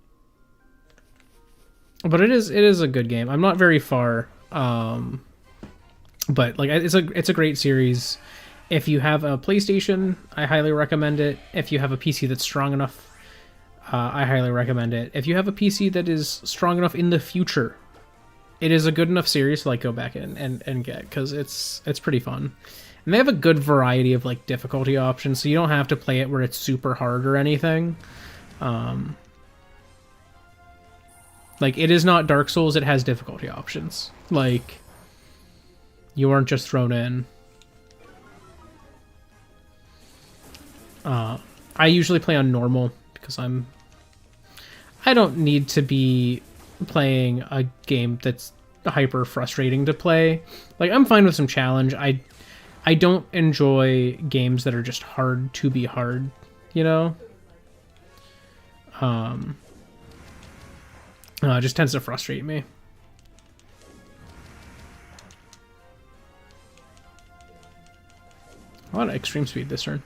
it is a good game. I'm not very far. But like, it's a great series. If you have a PlayStation, I highly recommend it. If you have a PC that's strong enough, I highly recommend it. If you have a PC that is strong enough in the future, it is a good enough series to like go back in and get, because it's pretty fun. And they have a good variety of like difficulty options, so you don't have to play it where it's super hard or anything. Like, it is not Dark Souls, it has difficulty options. Like, you aren't just thrown in. I usually play on normal because I don't need to be playing a game that's hyper frustrating to play. Like, I'm fine with some challenge. I don't enjoy games that are just hard to be hard, you know? It just tends to frustrate me. A lot of extreme speed this turn.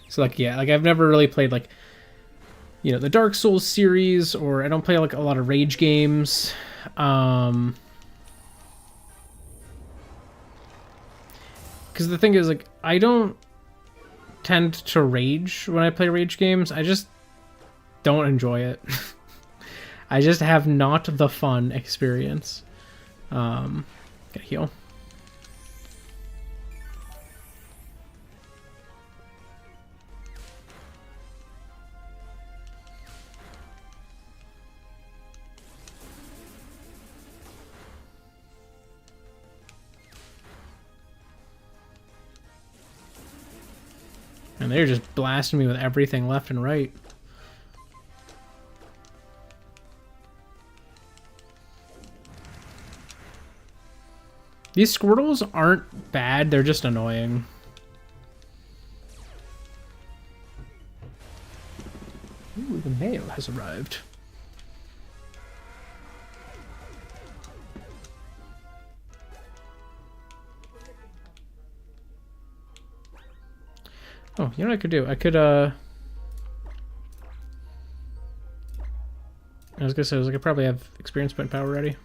So, like, yeah, like, I've never really played, like, you know, the Dark Souls series, or I don't play, like, a lot of rage games. Because the thing is, like, I don't tend to rage when I play rage games. I just don't enjoy it. I just have not the fun experience. Gotta heal. And they're just blasting me with everything left and right. These Squirtles aren't bad, they're just annoying. Ooh, the mail has arrived. Oh, you know what I could do? I could, I was gonna say, I could probably have experience point power ready.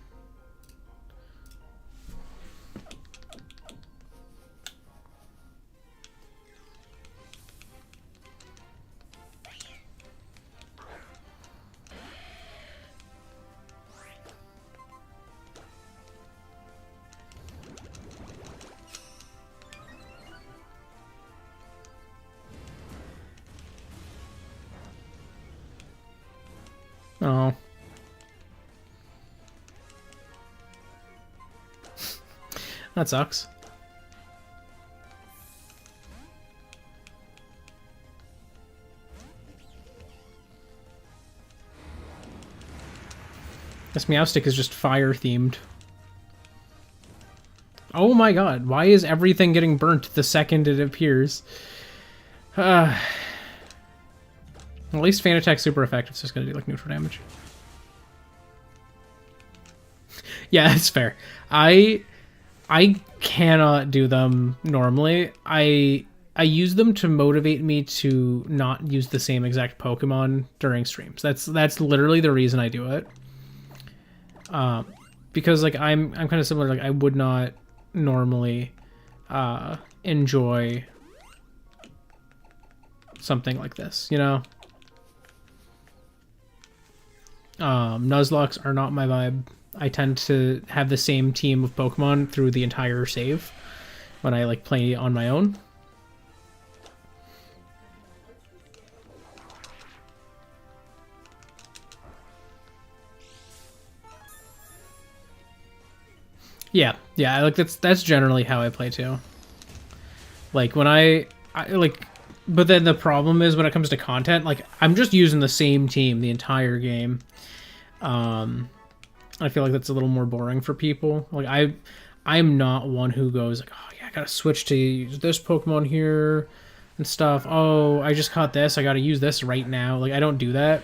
Oh. That sucks. This Meowstic is just fire themed. Oh my god, why is everything getting burnt the second it appears? At least Fan Attack's super effective, so it's gonna do like neutral damage. Yeah, that's fair. I cannot do them normally. I use them to motivate me to not use the same exact Pokemon during streams. That's literally the reason I do it. Because like I'm kind of similar. Like I would not normally enjoy something like this, you know. Nuzlocks are not my vibe. I tend to have the same team of Pokemon through the entire save when I like play on my own. Yeah, like that's generally how I play too. Like when I like, but then the problem is when it comes to content, like I'm just using the same team the entire game. I feel like that's a little more boring for people. Like I'm not one who goes like, oh yeah, I gotta switch to use this Pokemon here and stuff. Oh, I just caught this, I gotta use this right now. Like I don't do that.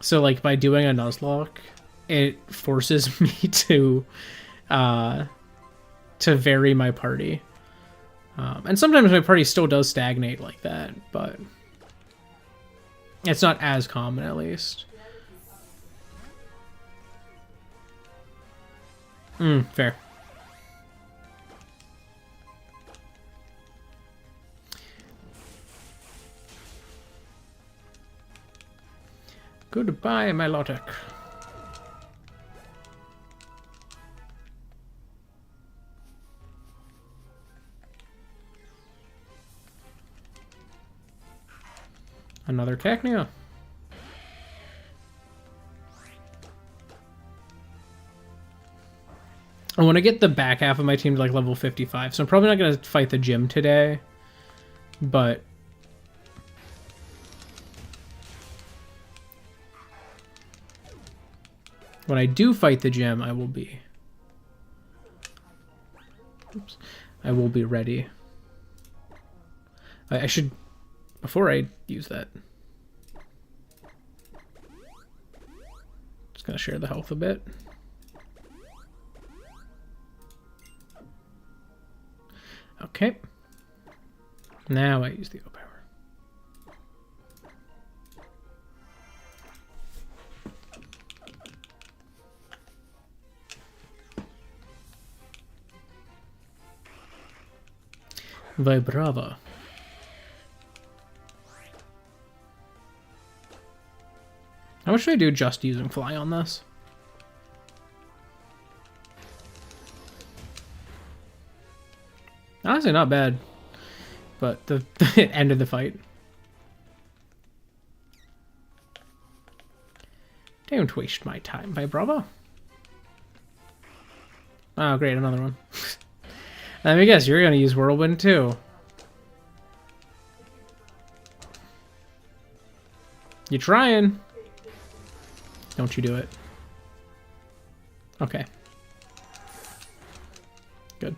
So like by doing a Nuzlocke, it forces me to vary my party. And sometimes my party still does stagnate like that, but it's not as common at least. Fair. Goodbye, my Lotek. Another Cacnea. I want to get the back half of my team to like level 55, so I'm probably not going to fight the gym today, but when I do fight the gym, I will be... Oops. I will be ready. I should... Before I use that... Just gonna share the health a bit. Okay. Now I use the O power. Vibrava. How much should I do just using Fly on this? Honestly, not bad. But the end of the fight. Don't waste my time, Vibrava. Oh, great, another one. Let me guess, you're going to use Whirlwind too. You trying? Don't you do it. Okay. Good.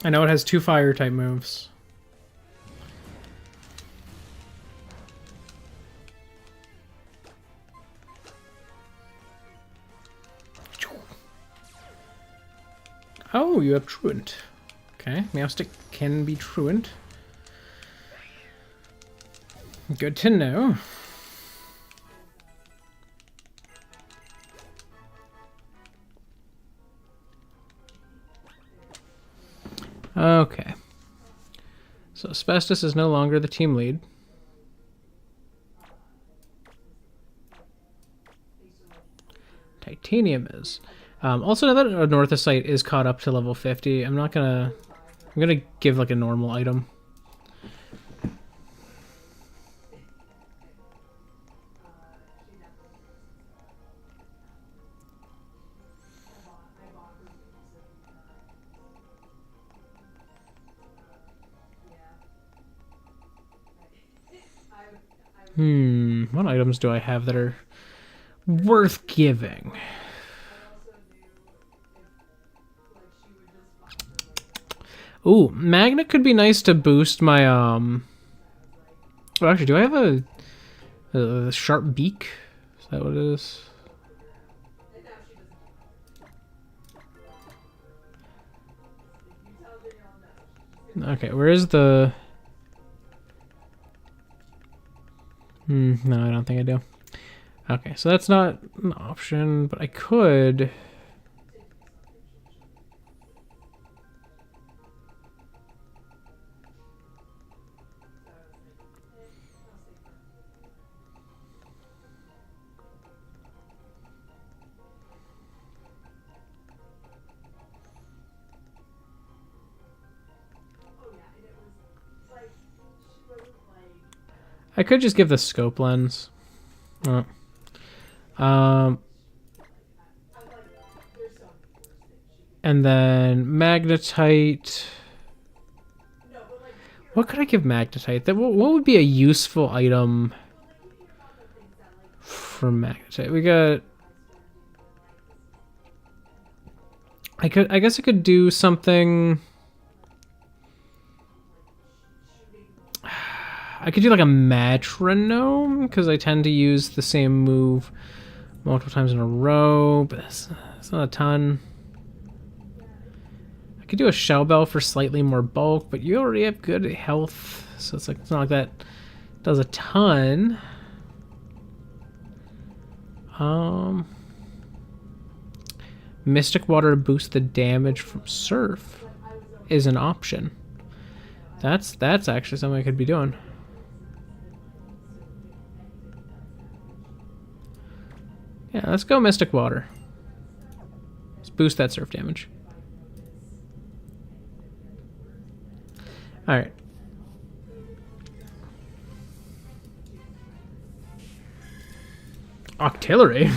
I know it has 2 fire type moves. Oh, you have Truant. Okay, Meowstic can be Truant. Good to know. Okay. So Asbestos is no longer the team lead. Titanium is. Also, now that Anorthosite is caught up to level 50, I'm gonna give like a normal item. What items do I have that are worth giving? Ooh, Magnet could be nice to boost my, Well, actually, do I have a sharp beak? Is that what it is? Okay, where is the... no, I don't think I do. Okay, so that's not an option, but I could... I could just give the scope lens. And then Magnetite. What could I give Magnetite? What would be a useful item for Magnetite? We got... I guess I could do something... I could do like a metronome, because I tend to use the same move multiple times in a row, but it's not a ton. I could do a shell bell for slightly more bulk, but you already have good health, so it's not like that does a ton. Mystic Water to boost the damage from Surf is an option. That's actually something I could be doing. Yeah, let's go Mystic Water. Let's boost that surf damage. Alright. Octillery?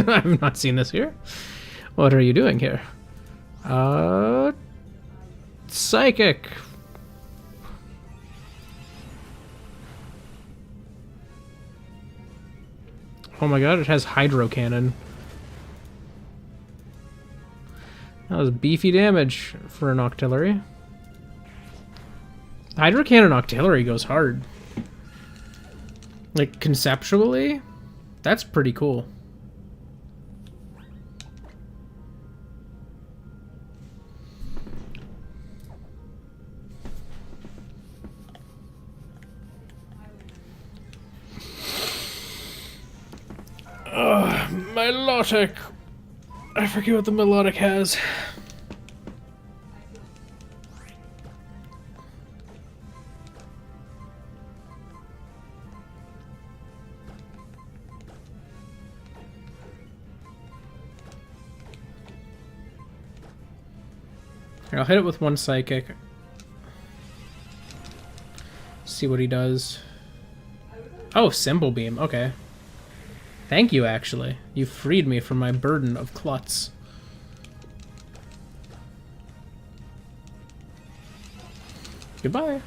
I've not seen this here. What are you doing here? Psychic. Oh my god, it has Hydro Cannon. That was beefy damage for an Octillery. Hydro Cannon Octillery goes hard. Like, conceptually, that's pretty cool. Milotic. I forget what the Milotic has. Here, I'll hit it with one psychic. See what he does. Oh, Symbol Beam. Okay. Thank you, actually. You freed me from my burden of Klutz. Goodbye.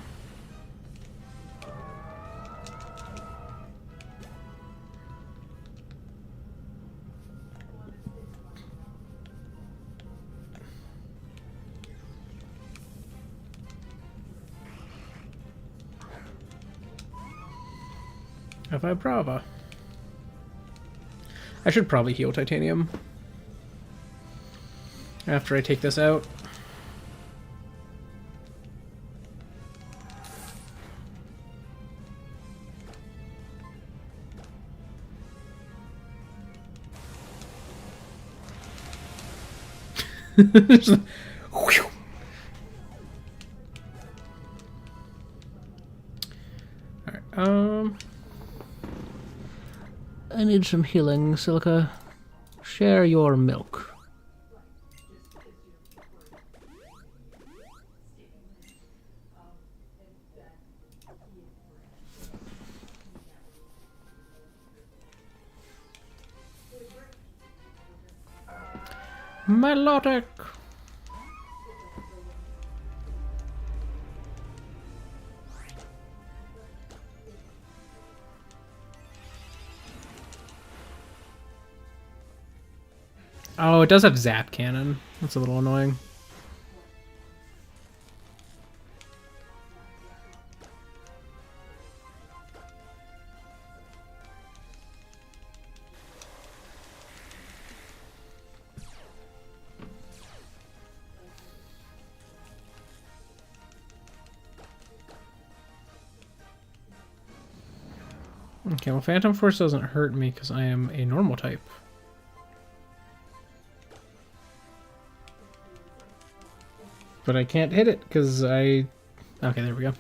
Have I Brava? I should probably heal Titanium after I take this out. Alright, I need some healing, Silica. Share your milk. Milotic! Oh, it does have Zap Cannon. That's a little annoying. Okay, well, Phantom Force doesn't hurt me because I am a normal type. But I can't hit it because I... Okay, there we go.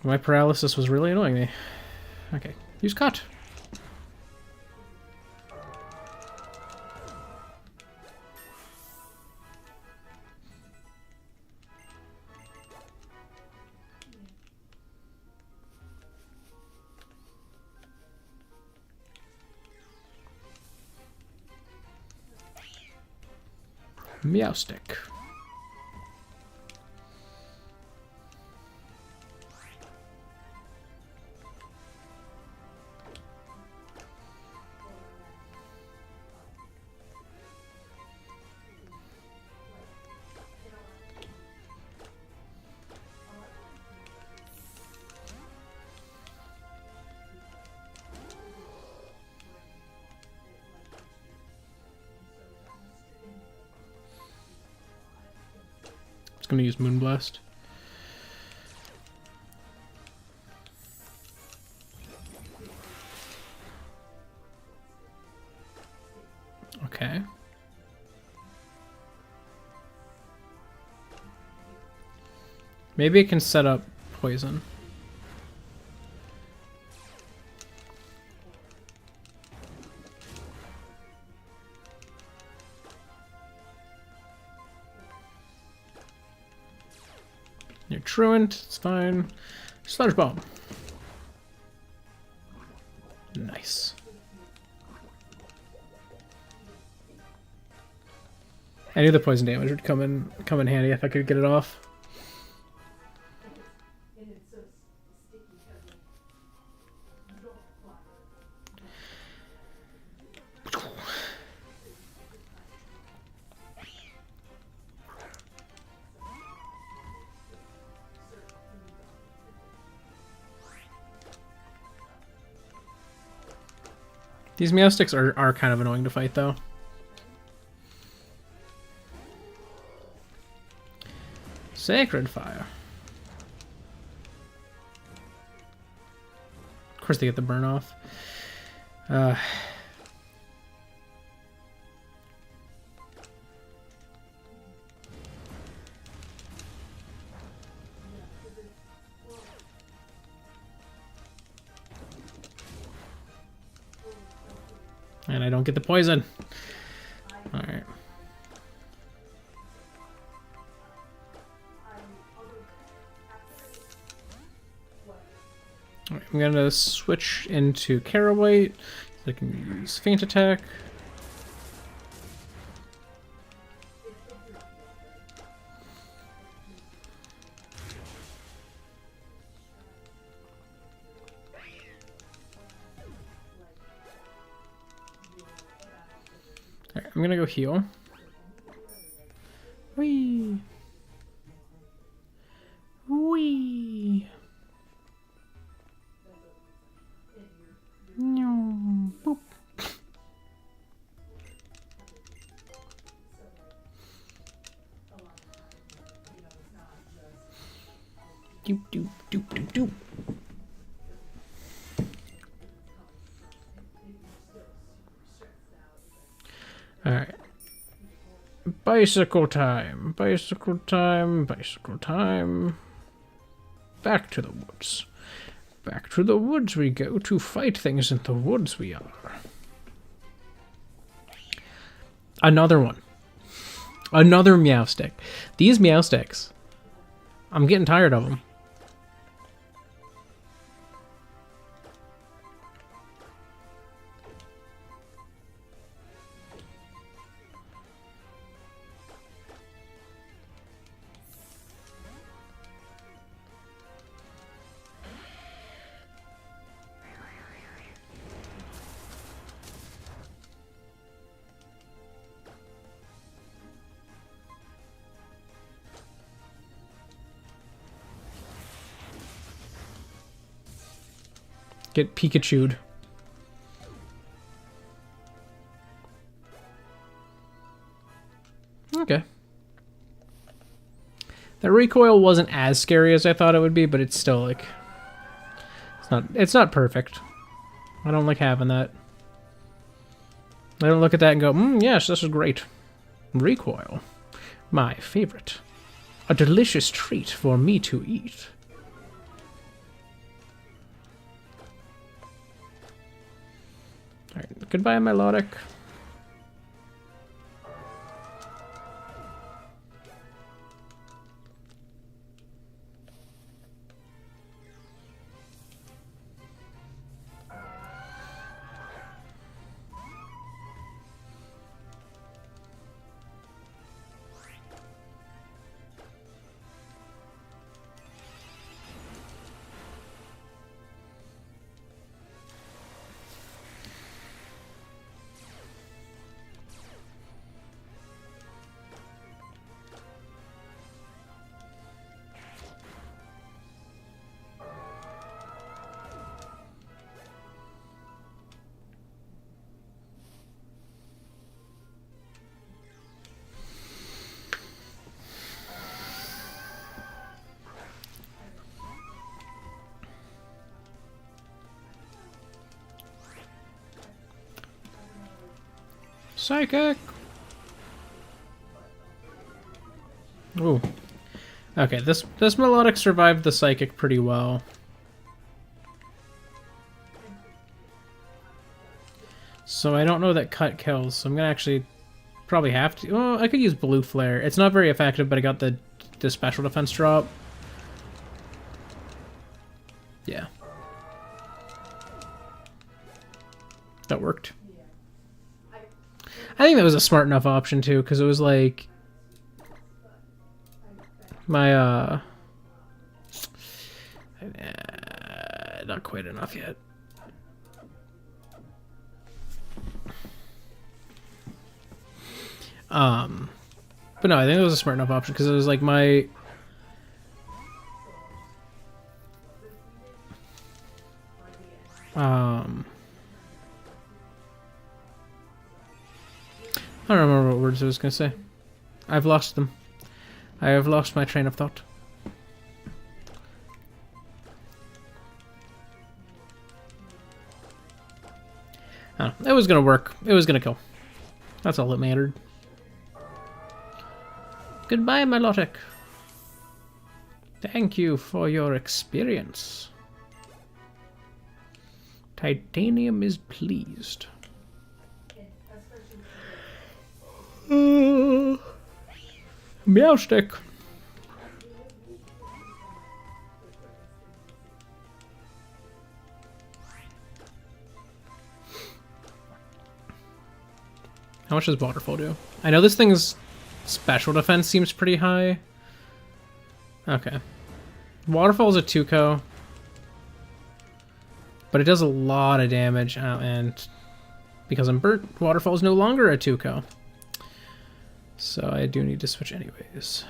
My paralysis was really annoying me. Okay, use Cut. Meowstick. Just gonna use Moonblast. Okay. Maybe it can set up poison. You're truant, it's fine. Sludge Bomb. Nice. I knew the poison damage would come in handy if I could get it off. These Meowsticks are kind of annoying to fight, though. Sacred Fire. Of course they get the burn off. And I don't get the poison. Alright. Alright, I'm gonna switch into Carawhite. So I can use Feint Attack. Alright, I'm gonna go heal. Whee! Whee! No. Boop. Doop doop doop doop doop. Alright. Bicycle time. Bicycle time. Bicycle time. Back to the woods. Back to the woods we go to fight things in the woods we are. Another one. Another Meowstick. These Meowsticks. I'm getting tired of them. Get Pikachu'd. Okay. The recoil wasn't as scary as I thought it would be, but it's still like it's not perfect. I don't like having that. I don't look at that and go, yes, this is great. Recoil. My favorite. A delicious treat for me to eat. Alright, goodbye, Melodic. Psychic! Ooh. Okay, this Melodic survived the Psychic pretty well. So I don't know that Cut kills, so I'm gonna actually probably have to... Oh, I could use Blue Flare. It's not very effective, but I got the special defense drop. Yeah. That worked. I think that was a smart enough option too, because it was like my not quite enough yet. But no, I think it was a smart enough option because it was like my I don't remember what words I was going to say. I've lost them. I have lost my train of thought. Oh, it was going to work. It was going to kill. That's all that mattered. Goodbye, Milotic. Thank you for your experience. Titanium is pleased. Meowstick. much does Waterfall do? I know this thing's special defense seems pretty high. Okay. Waterfall's a 2-co. But it does a lot of damage, and because I'm burnt, Waterfall's no longer a 2-co. So I do need to switch anyways.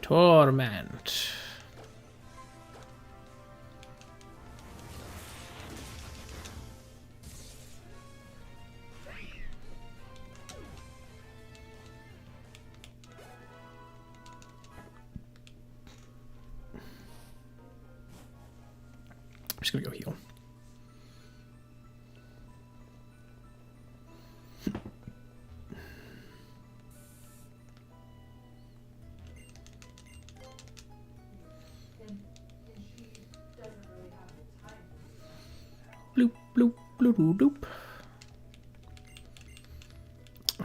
Torment. I'm just gonna go heal. Bloop, bloop, bloop, bloop, bloop.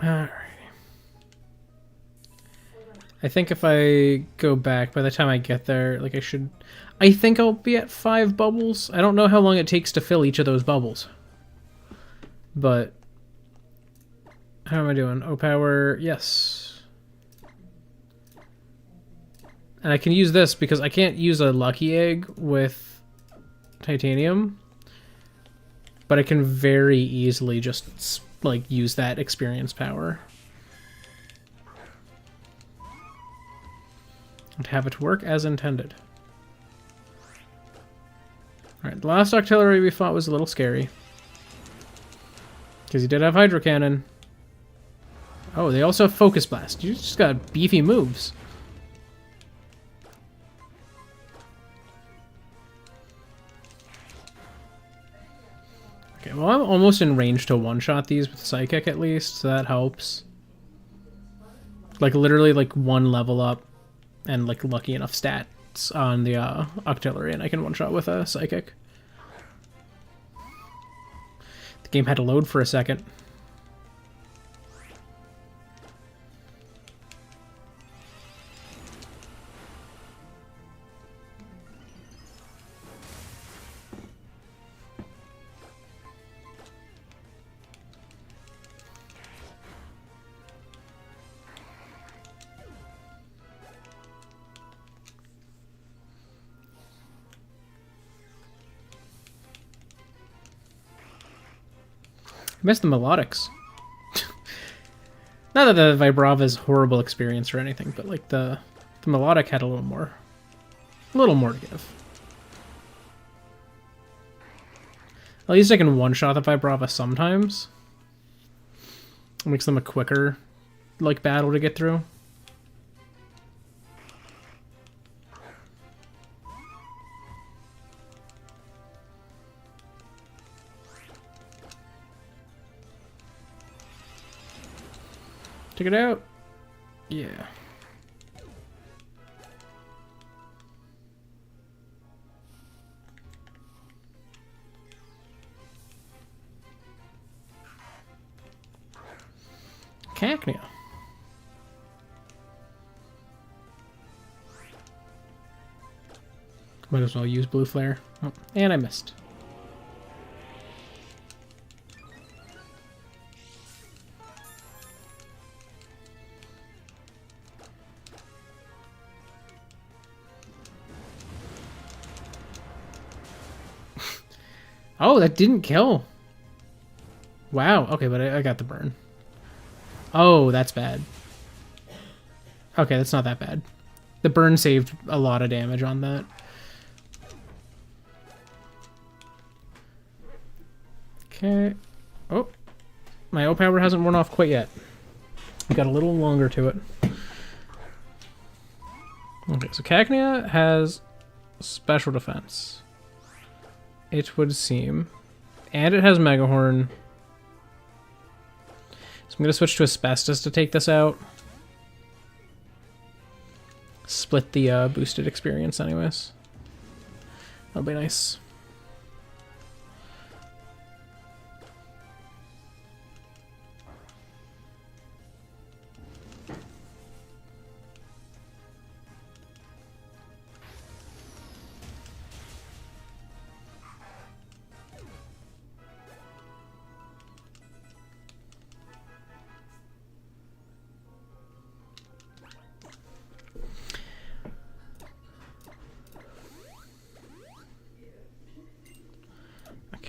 Alright. I think if I go back, by the time I get there, like I think I'll be at 5 bubbles. I don't know how long it takes to fill each of those bubbles. But, how am I doing? O power, yes. And I can use this because I can't use a lucky egg with titanium. But I can very easily just, like, use that experience power. And have it work as intended. Alright, the last Octillery we fought was a little scary. Because he did have Hydro Cannon. Oh, they also have Focus Blast. You just got beefy moves. Okay, well I'm almost in range to one-shot these with Psychic at least, so that helps. Like literally like 1 level up and like lucky enough stats on the Octillery and I can one-shot with a Psychic. The game had to load for a second. I miss the melodics. Not that the Vibrava's horrible experience or anything, but like the melodic had a little more to give. At least I can one-shot the Vibrava sometimes. It makes them a quicker like battle to get through. Check it out. Yeah. Cacnea. Might as well use Blue Flare. Oh, and I missed. Oh, that didn't kill. Wow. Okay, but I got the burn. Oh, that's bad. Okay, that's not that bad. The burn saved a lot of damage on that. Okay. Oh. My O power hasn't worn off quite yet. We got a little longer to it. Okay, so Cacnea has special defense. It would seem. And it has Megahorn. So I'm going to switch to Asbestos to take this out. Split the boosted experience anyways. That'll be nice.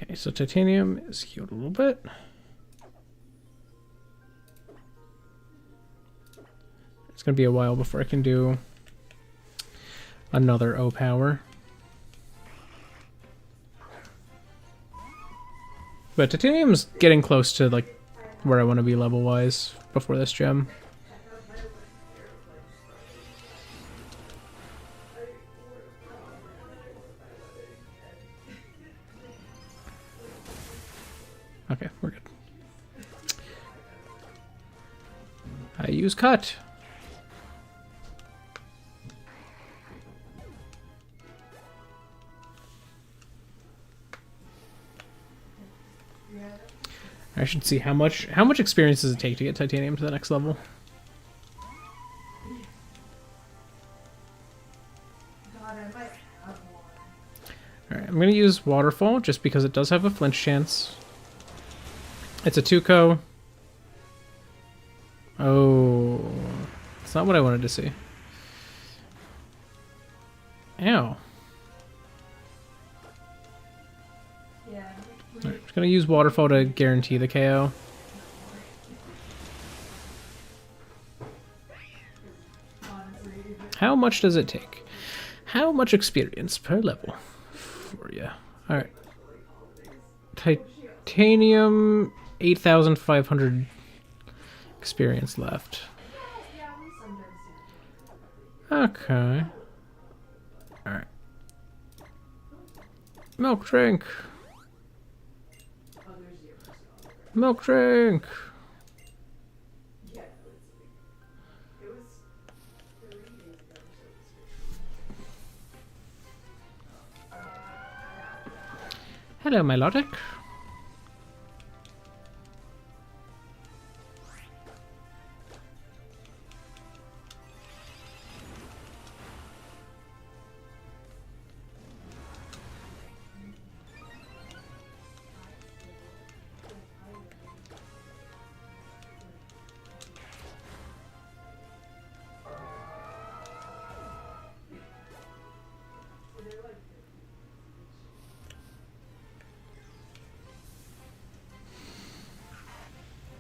Okay, so titanium is healed a little bit. It's going to be a while before I can do another O power. But titanium's getting close to like where I want to be level wise before this gem. Okay, we're good. I use cut. I should see how much experience does it take to get titanium to the next level. Alright, I'm gonna use waterfall just because it does have a flinch chance. It's a 2-co. Oh, it's not what I wanted to see. Ow. I'm just gonna use waterfall to guarantee the KO. How much does it take? How much experience per level for you? Alright. Titanium, 8,500 experience left. Okay. Alright. Milk drink. Milk drink. Hello, Melodic.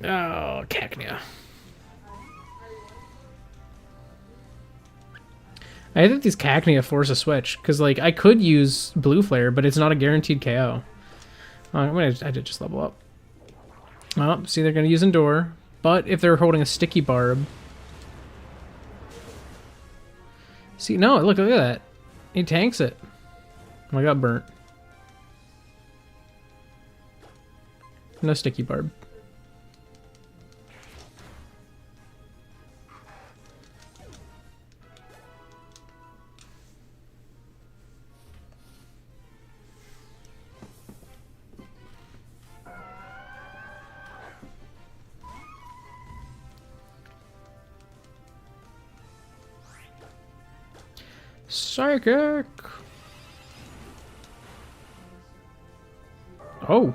Oh, Cacnea. I think these Cacnea force a switch, because like I could use Blue Flare, but it's not a guaranteed KO. I did just level up. Well, see, they're going to use Endure, but if they're holding a Sticky Barb... See, no, look at that. He tanks it. Oh, I got burnt. No Sticky Barb. Psychic! Oh!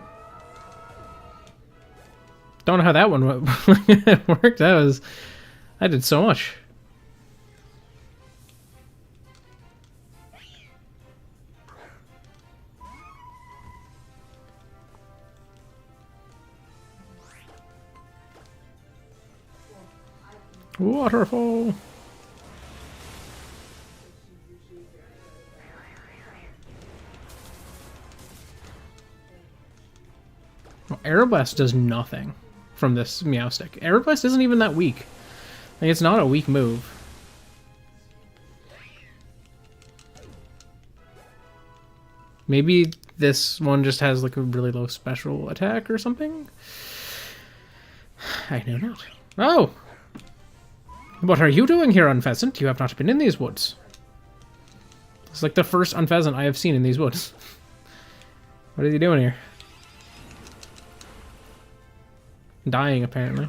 Don't know how that one worked. I did so much. Waterfall! Well, Aeroblast does nothing from this Meowstic. Aeroblast isn't even that weak. Like, it's not a weak move. Maybe this one just has like a really low special attack or something? I know not. Oh! What are you doing here, Unpheasant? You have not been in these woods. It's like the first Unpheasant I have seen in these woods. What is he doing here? Dying, apparently.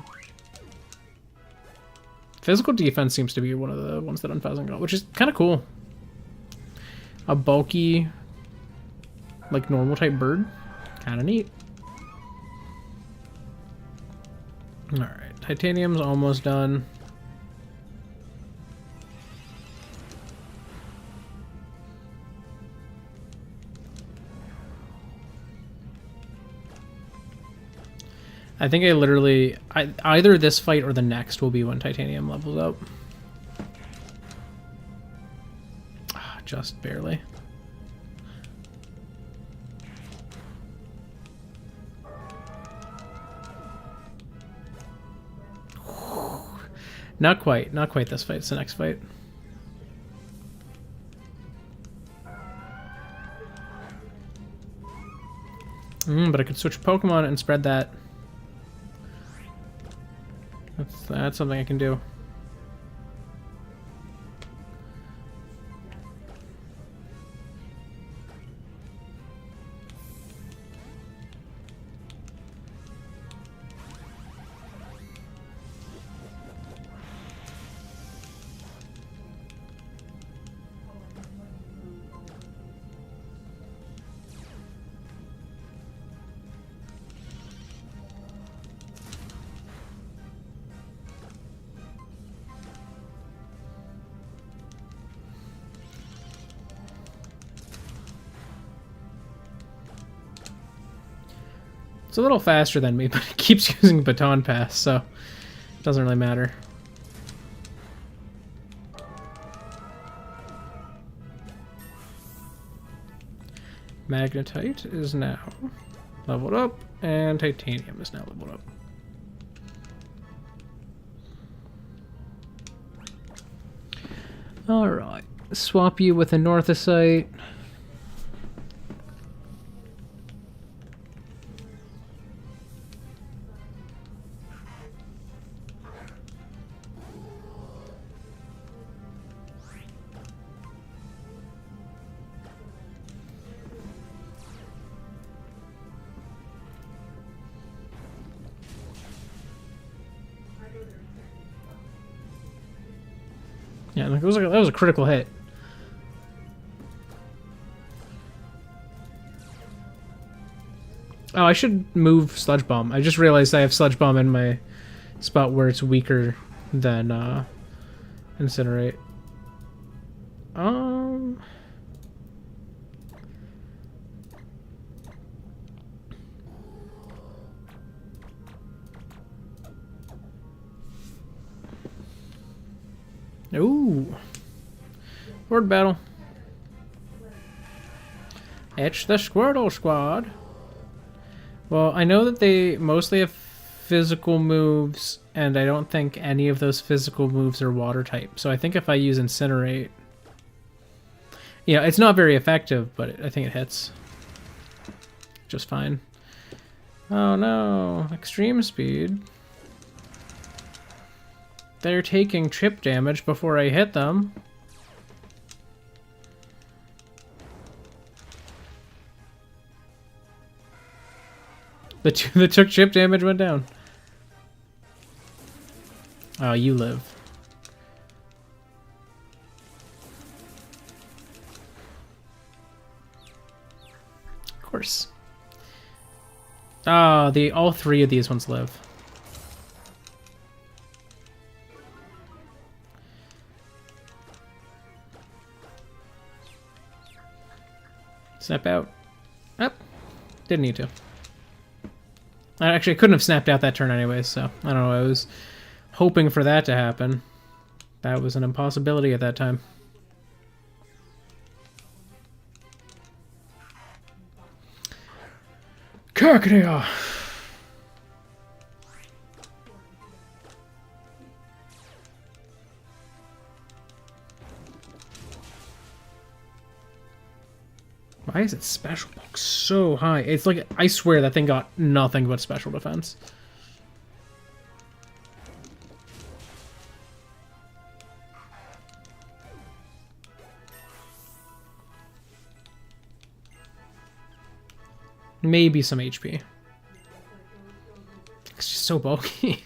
Physical defense seems to be one of the ones that Unpheasant got, which is kind of cool. A bulky, like normal type bird. Kind of neat. Alright, Titanium's almost done. I think I literally... either this fight or the next will be when Titanium levels up. Just barely. Not quite. Not quite this fight. It's the next fight. But I could switch Pokemon and spread that. That's something I can do. It's a little faster than me, but it keeps using Baton Pass, so it doesn't really matter. Magnetite is now leveled up, and Titanium is now leveled up. Alright, swap you with a Northosite. Yeah, that was a critical hit. Oh, I should move Sludge Bomb. I just realized I have Sludge Bomb in my spot where it's weaker than Incinerate. Ooh. Word battle. It's the Squirtle Squad. Well, I know that they mostly have physical moves, and I don't think any of those physical moves are water type. So I think if I use Incinerate... Yeah, it's not very effective, but I think it hits. Just fine. Oh no. Extreme Speed. They're taking chip damage before I hit them. The two that took chip damage went down. Oh, you live. Of course. Ah, all three of these ones live. Snap out. Up. Didn't need to. Actually, I couldn't have snapped out that turn anyways, so I don't know. I was hoping for that to happen. That was an impossibility at that time. Crocodile! Why is it special bulk so high? It's like, I swear that thing got nothing but special defense. Maybe some HP. It's just so bulky.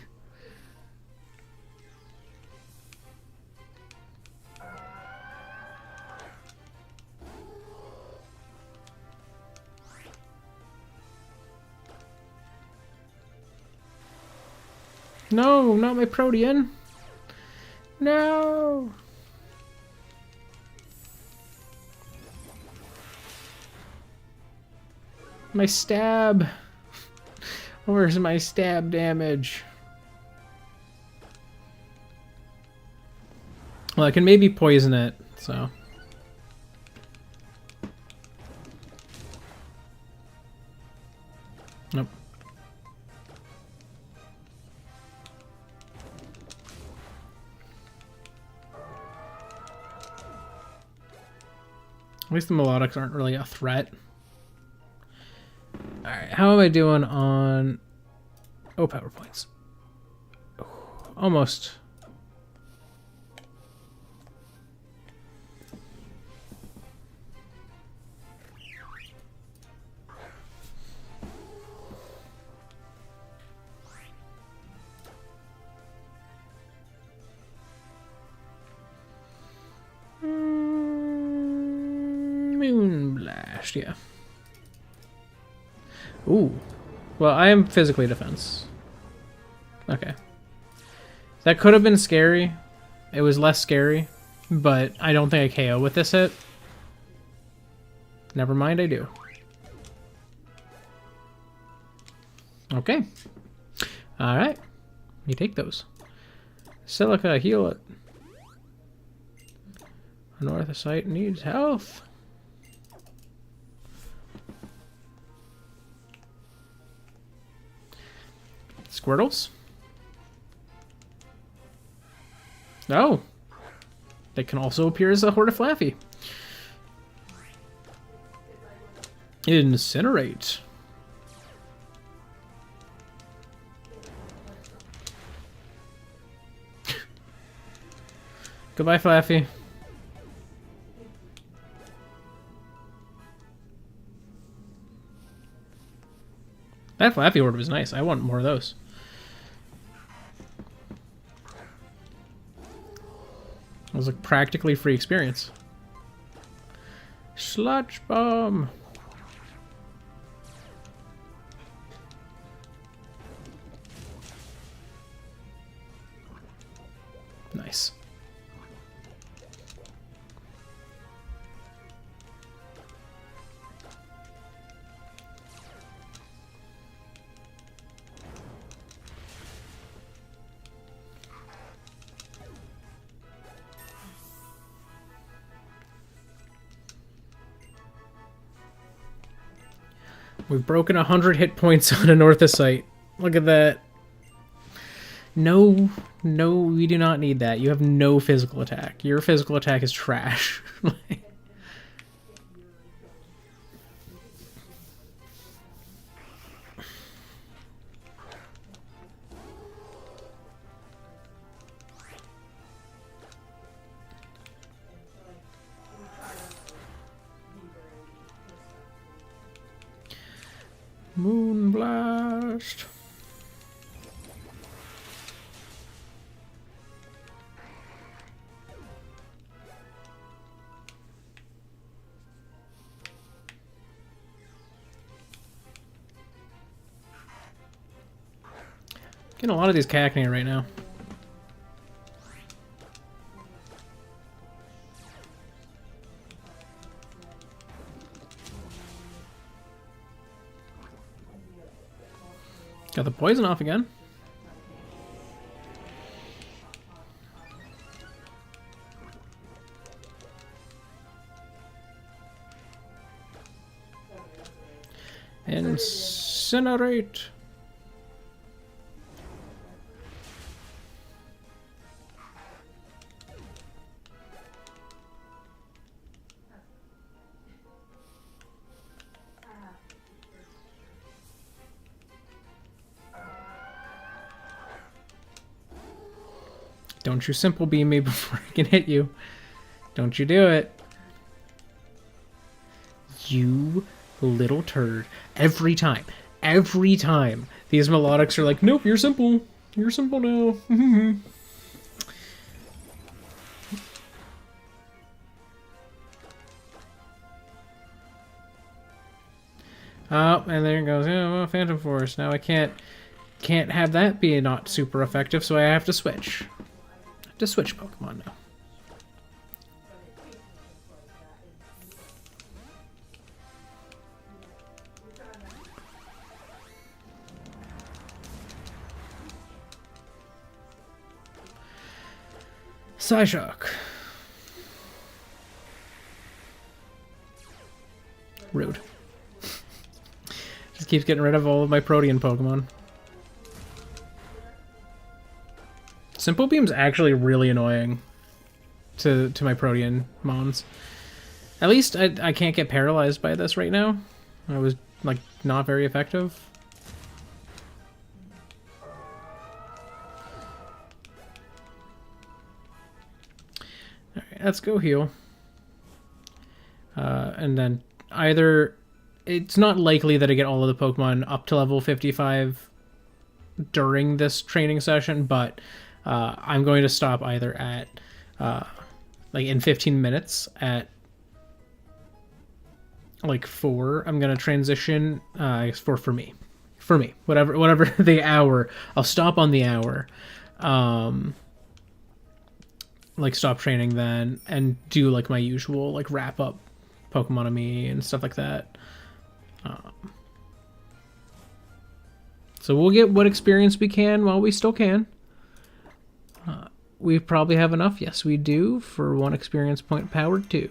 No, not my Protean. No. My stab. Where's my stab damage? Well, I can maybe poison it, so. Nope. At least the melodics aren't really a threat. Alright, how am I doing on... Oh, power points. Almost. Moonblast, yeah. Ooh. Well, I am physically defense. Okay. That could have been scary. It was less scary, but I don't think I KO with this hit. Never mind, I do. Okay. Alright. You take those. Silica, heal it. Anorthosite needs health. Squirtles? Oh. They can also appear as a horde of Flaffy. Incinerate. Goodbye, Flaffy. That Flaffy horde was nice. I want more of those. It was a practically free experience. Sludge bomb. Nice. We've broken 100 hit points on an Orthosite. Look at that. No, we do not need that. You have no physical attack. Your physical attack is trash. Moonblast. Getting a lot of these Cacnea right now. Got the poison off again. Incinerate. Don't you simple beam me before I can hit you. Don't you do it. You little turd. Every time. Every time. These melodics are like, nope, you're simple. You're simple now. Oh, and there it goes. Oh, well, Phantom Force. Now I can't have that be not super effective, so I have to switch. To switch Pokemon now. Psyshock. Rude. Just keeps getting rid of all of my Protean Pokemon. Simple Beam's actually really annoying to my Protean Mons. At least I can't get paralyzed by this right now. I was, like, not very effective. Alright, let's go heal. And then either... It's not likely that I get all of the Pokemon up to level 55 during this training session, but I'm going to stop either at, like, in 15 minutes at, like, 4. I'm going to transition, for me. For me. Whatever the hour. I'll stop on the hour. Like, stop training then, and do, like, my usual, like, wrap-up Pokemon-amy and stuff like that. So we'll get what experience we can while we still can. We probably have enough. Yes, we do, for 1 experience point powered 2.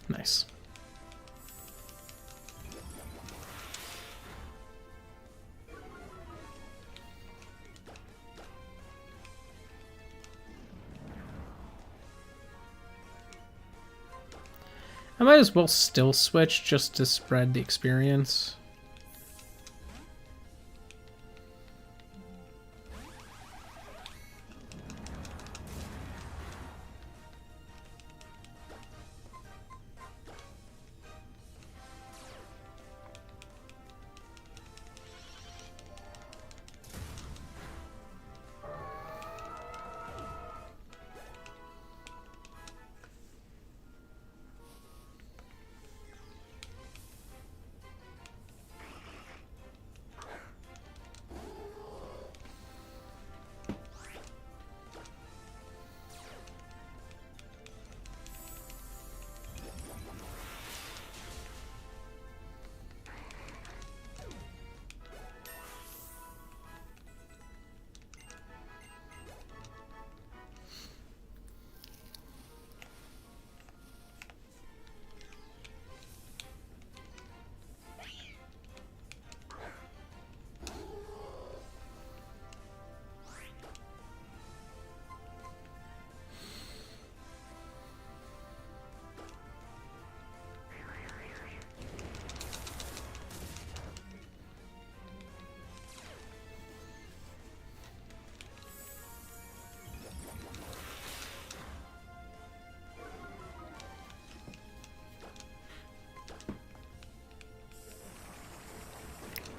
Nice. I might as well still switch just to spread the experience.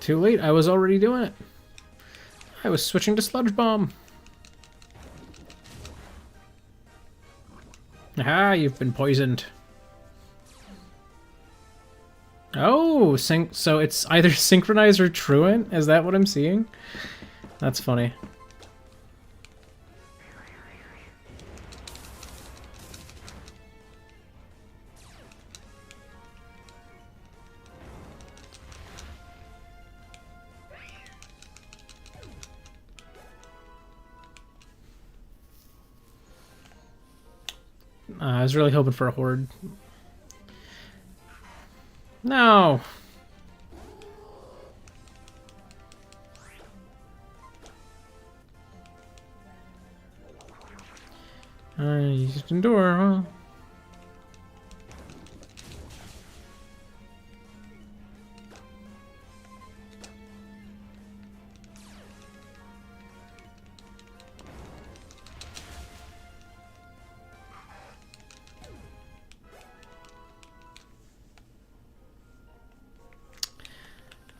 Too late, I was already doing it. I was switching to Sludge Bomb. Aha, you've been poisoned. Oh, so it's either Synchronize or Truant? Is that what I'm seeing? That's funny. I was really hoping for a horde. No! You just endure, huh?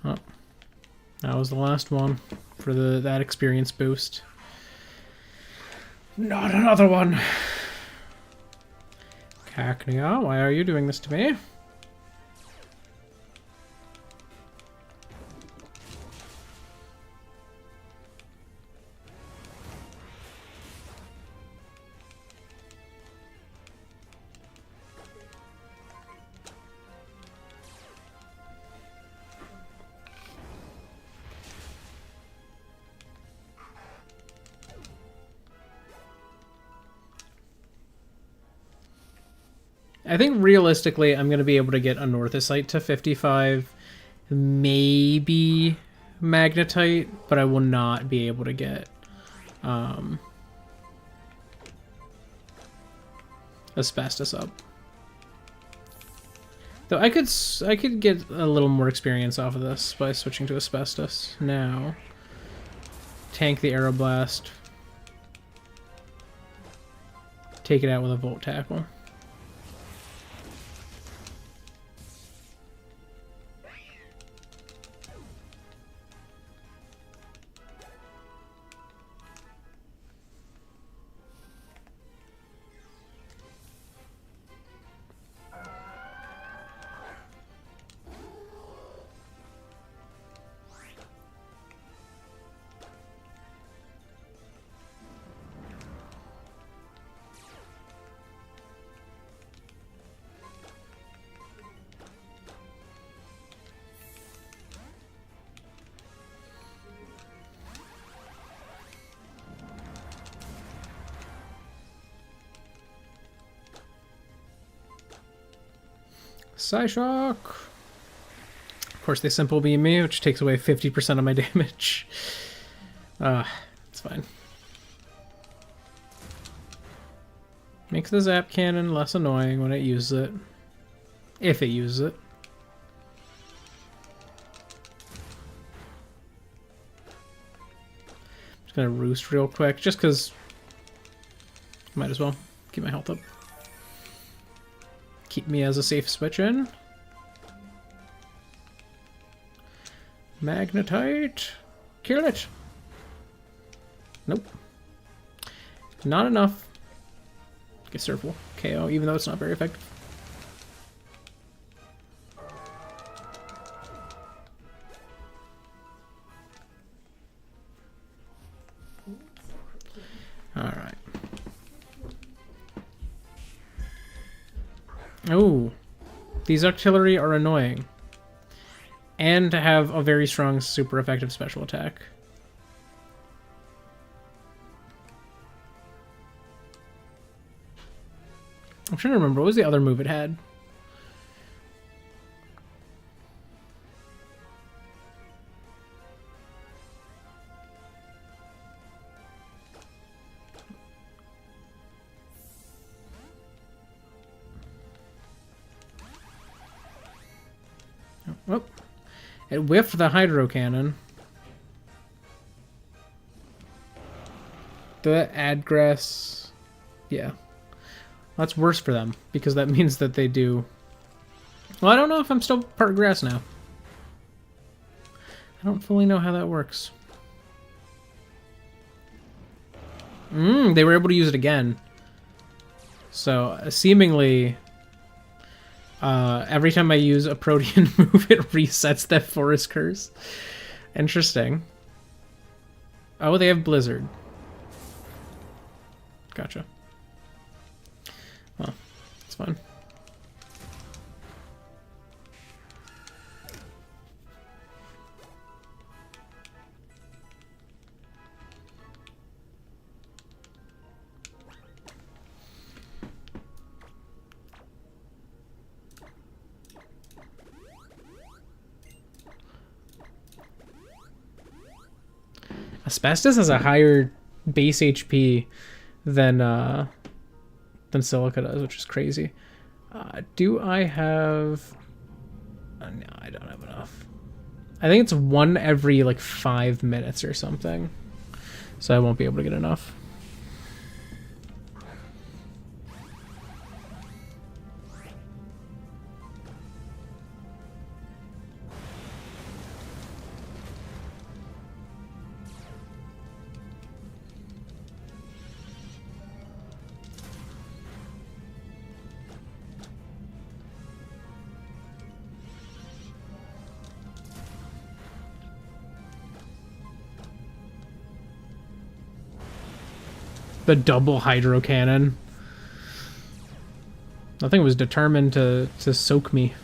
Oh, that was the last one for that experience boost. Not another one! Cacnea, why are you doing this to me? I think realistically I'm going to be able to get Anorthosite to 55, maybe Magnetite, but I will not be able to get Asbestos up. Though I could get a little more experience off of this by switching to Asbestos now. Tank the Aeroblast. Take it out with a Volt Tackle. Psyshock! Of course, they simple beam me, which takes away 50% of my damage. It's fine. Makes the Zap Cannon less annoying when it uses it. If it uses it. Just gonna roost real quick, just because might as well keep my health up. Keep me as a safe switch in. Magnetite. Kill it. Nope. Not enough. Get Surfable. KO, even though it's not very effective. Alright. Oh, these artillery are annoying. And have a very strong, super effective special attack. I'm trying to remember, what was the other move it had? Oh, it whiffed the Hydro Cannon. The Adgrass, yeah. That's worse for them, because that means that they do... Well, I don't know if I'm still part grass now. I don't fully know how that works. They were able to use it again. So, seemingly... every time I use a Protean move, it resets that Forest Curse. Interesting. Oh, they have Blizzard. Gotcha. Well, it's fine. Asbestos has a higher base HP than Silica does, which is crazy. Do I have... no, I don't have enough. I think it's one every like 5 minutes or something. So I won't be able to get enough. The double Hydro Cannon. That thing was determined to soak me.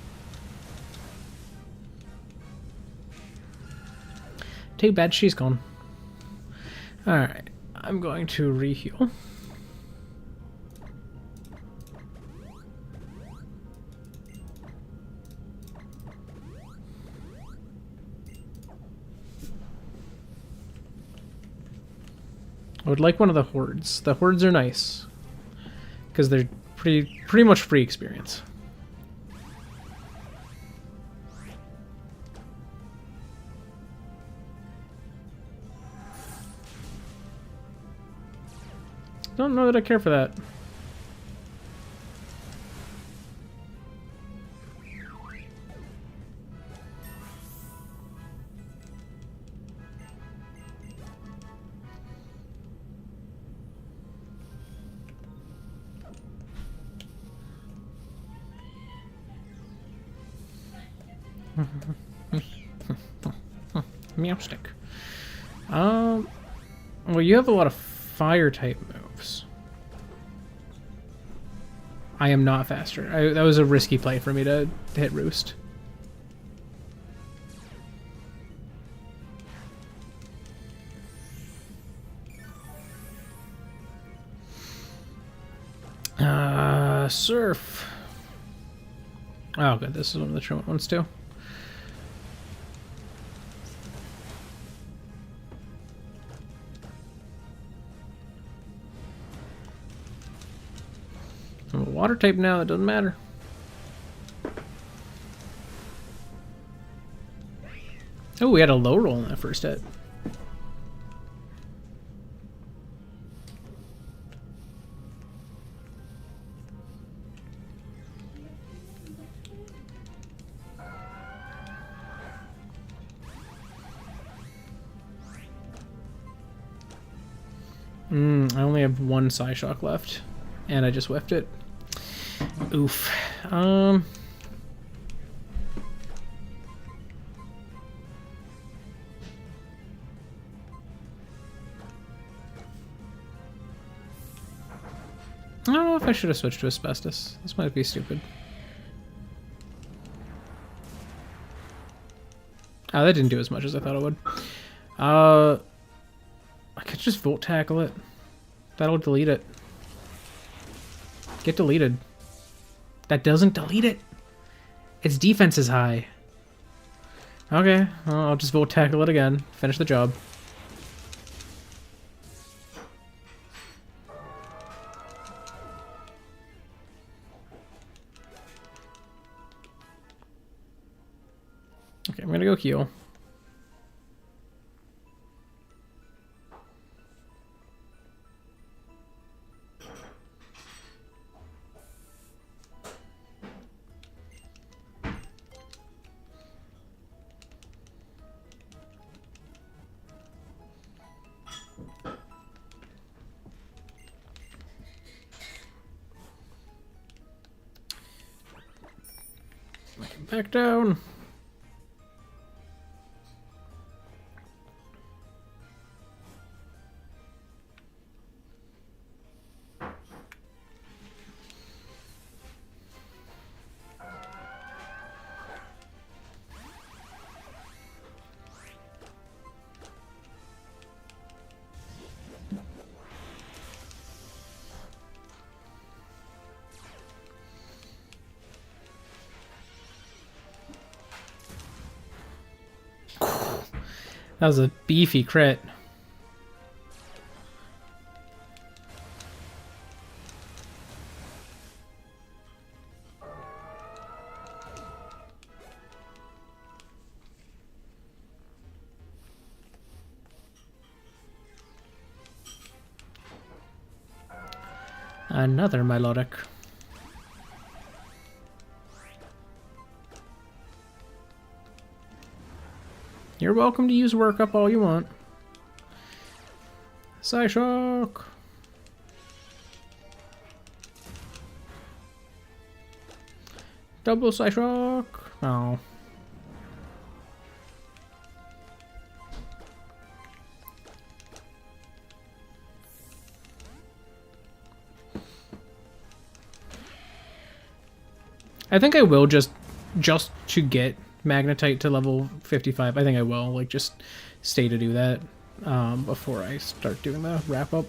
Too bad she's gone. Alright, I'm going to re-heal. I would like one of the hordes. The hordes are nice because they're pretty much free experience. Don't know that I care for that. Meow stick. Well, you have a lot of fire type moves. I am not faster. That was a risky play for me to hit Roost. Surf. Oh, good. This is one of the truant ones too. I'm a water type now, that doesn't matter. Oh, we had a low roll in that first hit. I only have one Psyshock left, and I just whiffed it. Oof. Oh, I don't know if I should have switched to Asbestos. This might be stupid. Oh, that didn't do as much as I thought it would. I could just Volt Tackle it. That'll delete it. Get deleted. That doesn't delete it. Its defense is high. Okay, well, I'll just Volt Tackle it again. Finish the job. Okay, I'm gonna go heal. Back down. That was a beefy crit. Another melodic. You're welcome to use work up all you want. Psyshock! Double Psyshock! Oh. I think I will just to get Magnetite to level 55. I think I will, like, just stay to do that before I start doing the wrap-up.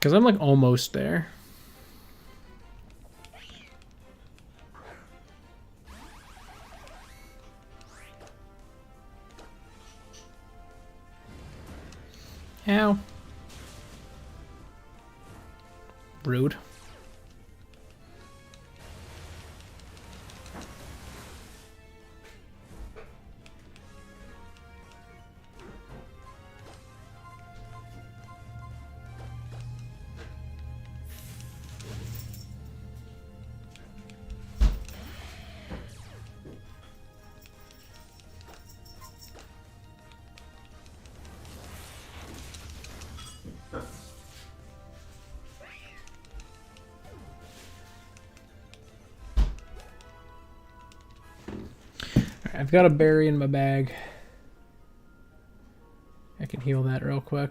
Because I'm like almost there. Ow. Rude. I've got a berry in my bag. I can heal that real quick.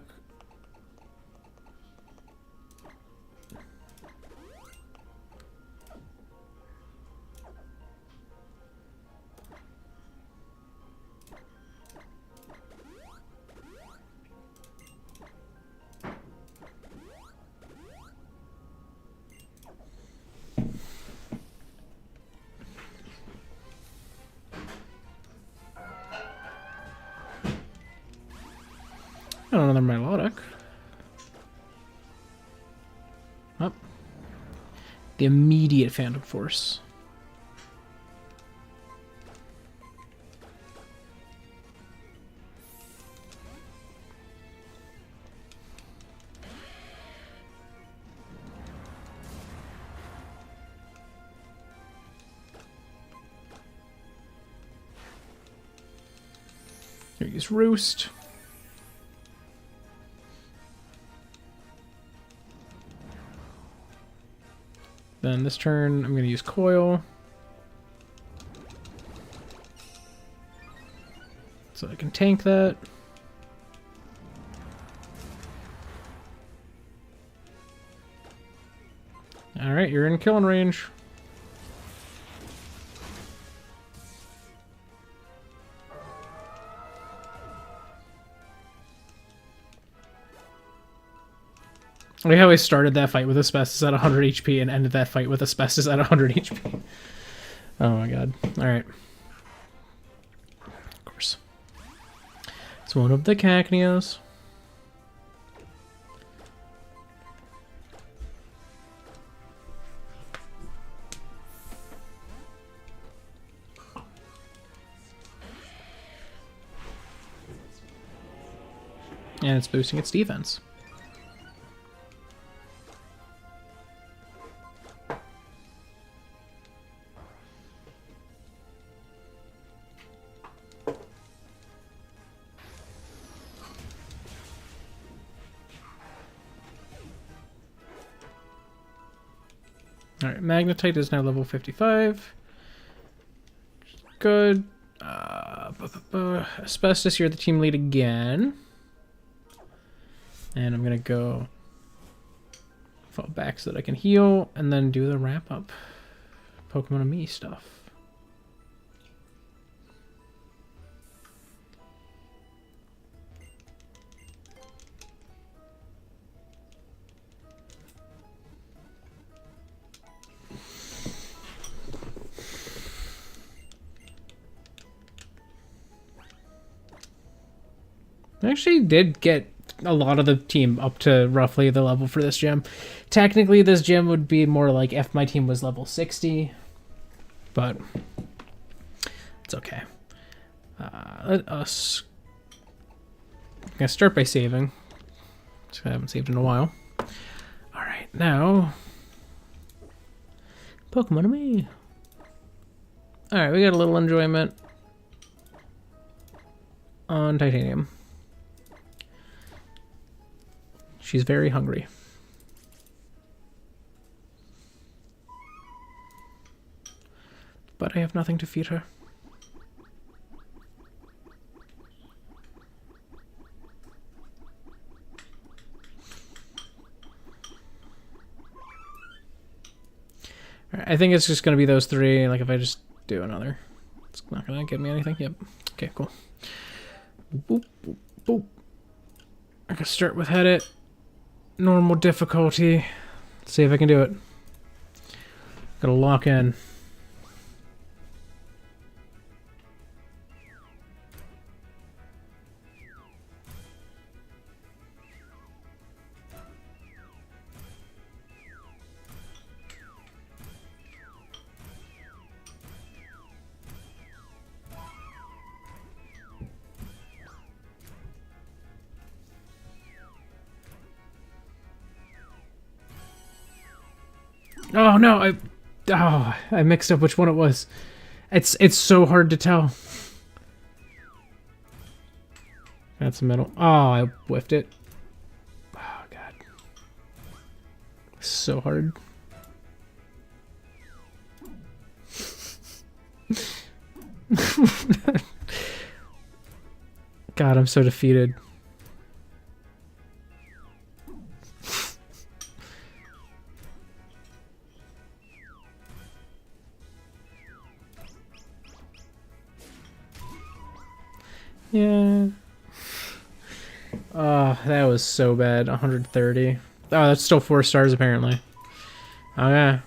Another melodic. Oh. The immediate Phantom Force. Here's Roost. Then this turn, I'm going to use Coil. So I can tank that. Alright, you're in killing range. I always started that fight with Asbestos at 100 HP and ended that fight with Asbestos at 100 HP. Oh my god. Alright. Of course. It's one of the Cacneos. And it's boosting its defense. Alright, Magnetite is now level 55. Good. Asbestos, you're the team lead again. And I'm going to go fall back so that I can heal and then do the wrap up Pokemon and Me stuff. I actually did get a lot of the team up to roughly the level for this gym. Technically, this gym would be more like if my team was level 60, but it's okay. Let us... I'm going to start by saving, because I haven't saved in a while. Alright, now... Pokemon and Me. Alright, we got a little enjoyment on Titanium. She's very hungry. But I have nothing to feed her. Alright, I think it's just going to be those three. Like, if I just do another, it's not going to give me anything. Yep. Okay, cool. Boop, boop, boop. I can start with Head It. normal difficulty. Let's see if I can do it. Gotta lock in. Oh no, I mixed up which one it was. It's so hard to tell. That's the middle. Oh, I whiffed it. Oh god. So hard. God, I'm so defeated. Yeah. Oh, that was so bad. 130. Oh, that's still 4 stars apparently. Okay.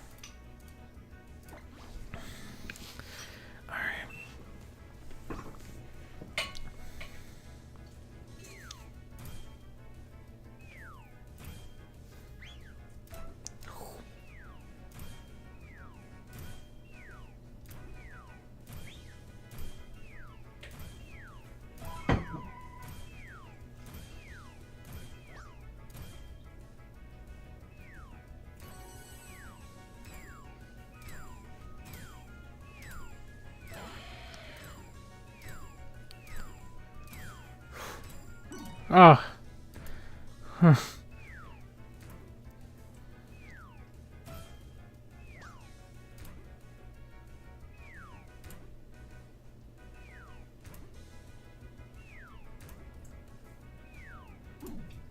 Oh. Huh.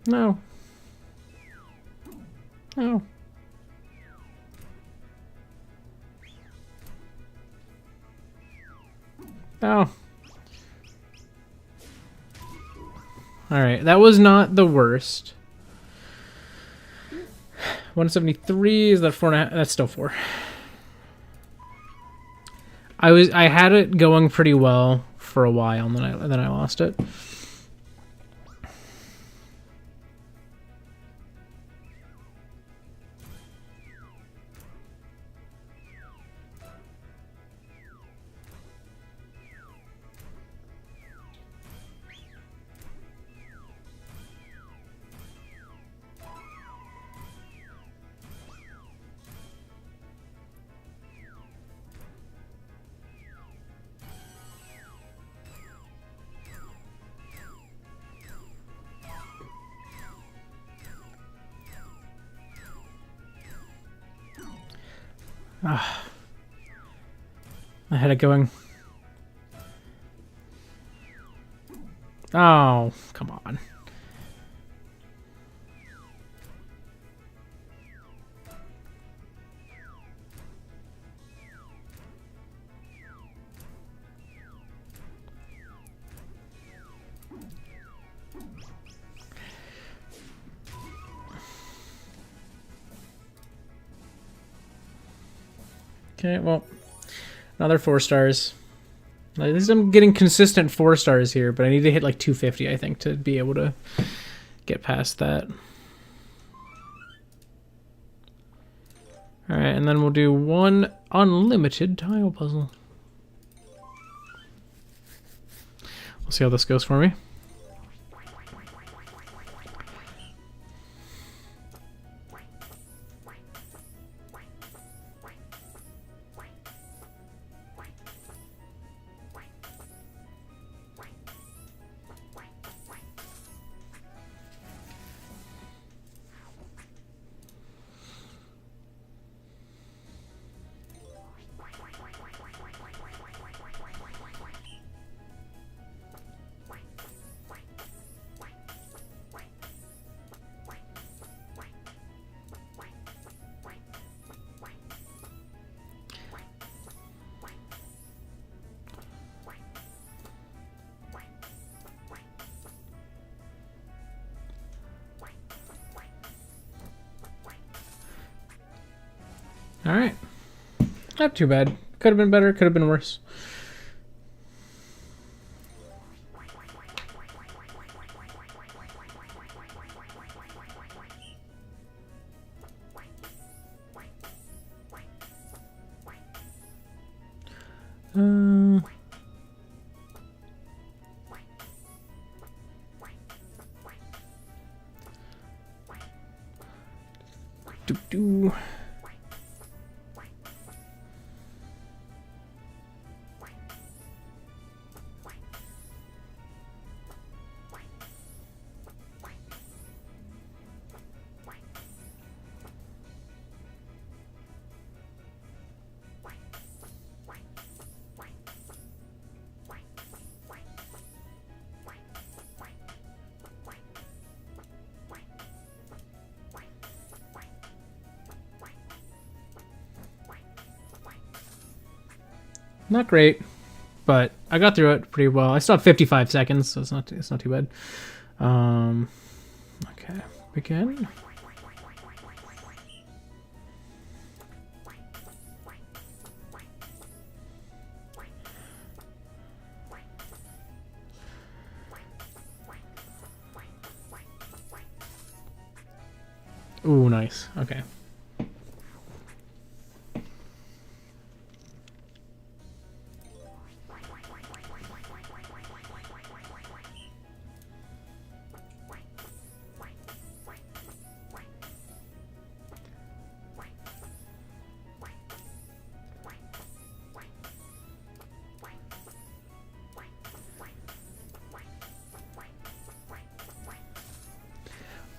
No. No. No. Alright, that was not the worst. 173, is that 4.5? That's still 4. I had it going pretty well for a while, and then I lost it. Ah. I had it going. Oh, come on. Okay, well, another 4 stars. At least I'm getting consistent 4 stars here, but I need to hit like 250, I think, to be able to get past that. Alright, and then we'll do one unlimited tile puzzle. We'll see how this goes for me. All right. Not too bad. Could have been better. Could have been worse. Do. Not great, but I got through it pretty well. I still have 55 seconds, so it's not too bad. Okay, begin. Ooh, nice. Okay.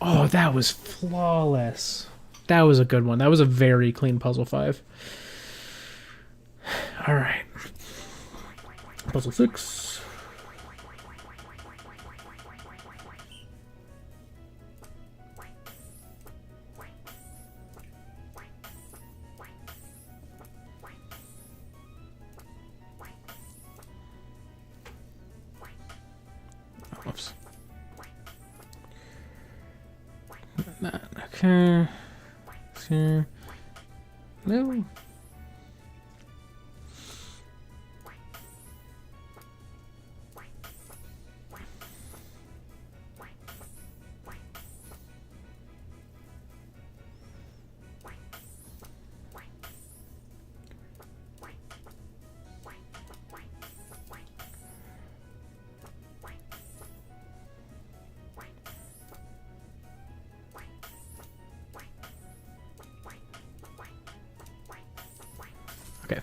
Oh, that was flawless. That was a good one. That was a very clean puzzle 5. All right. Puzzle 6. Oops. Okay. See. No. Okay.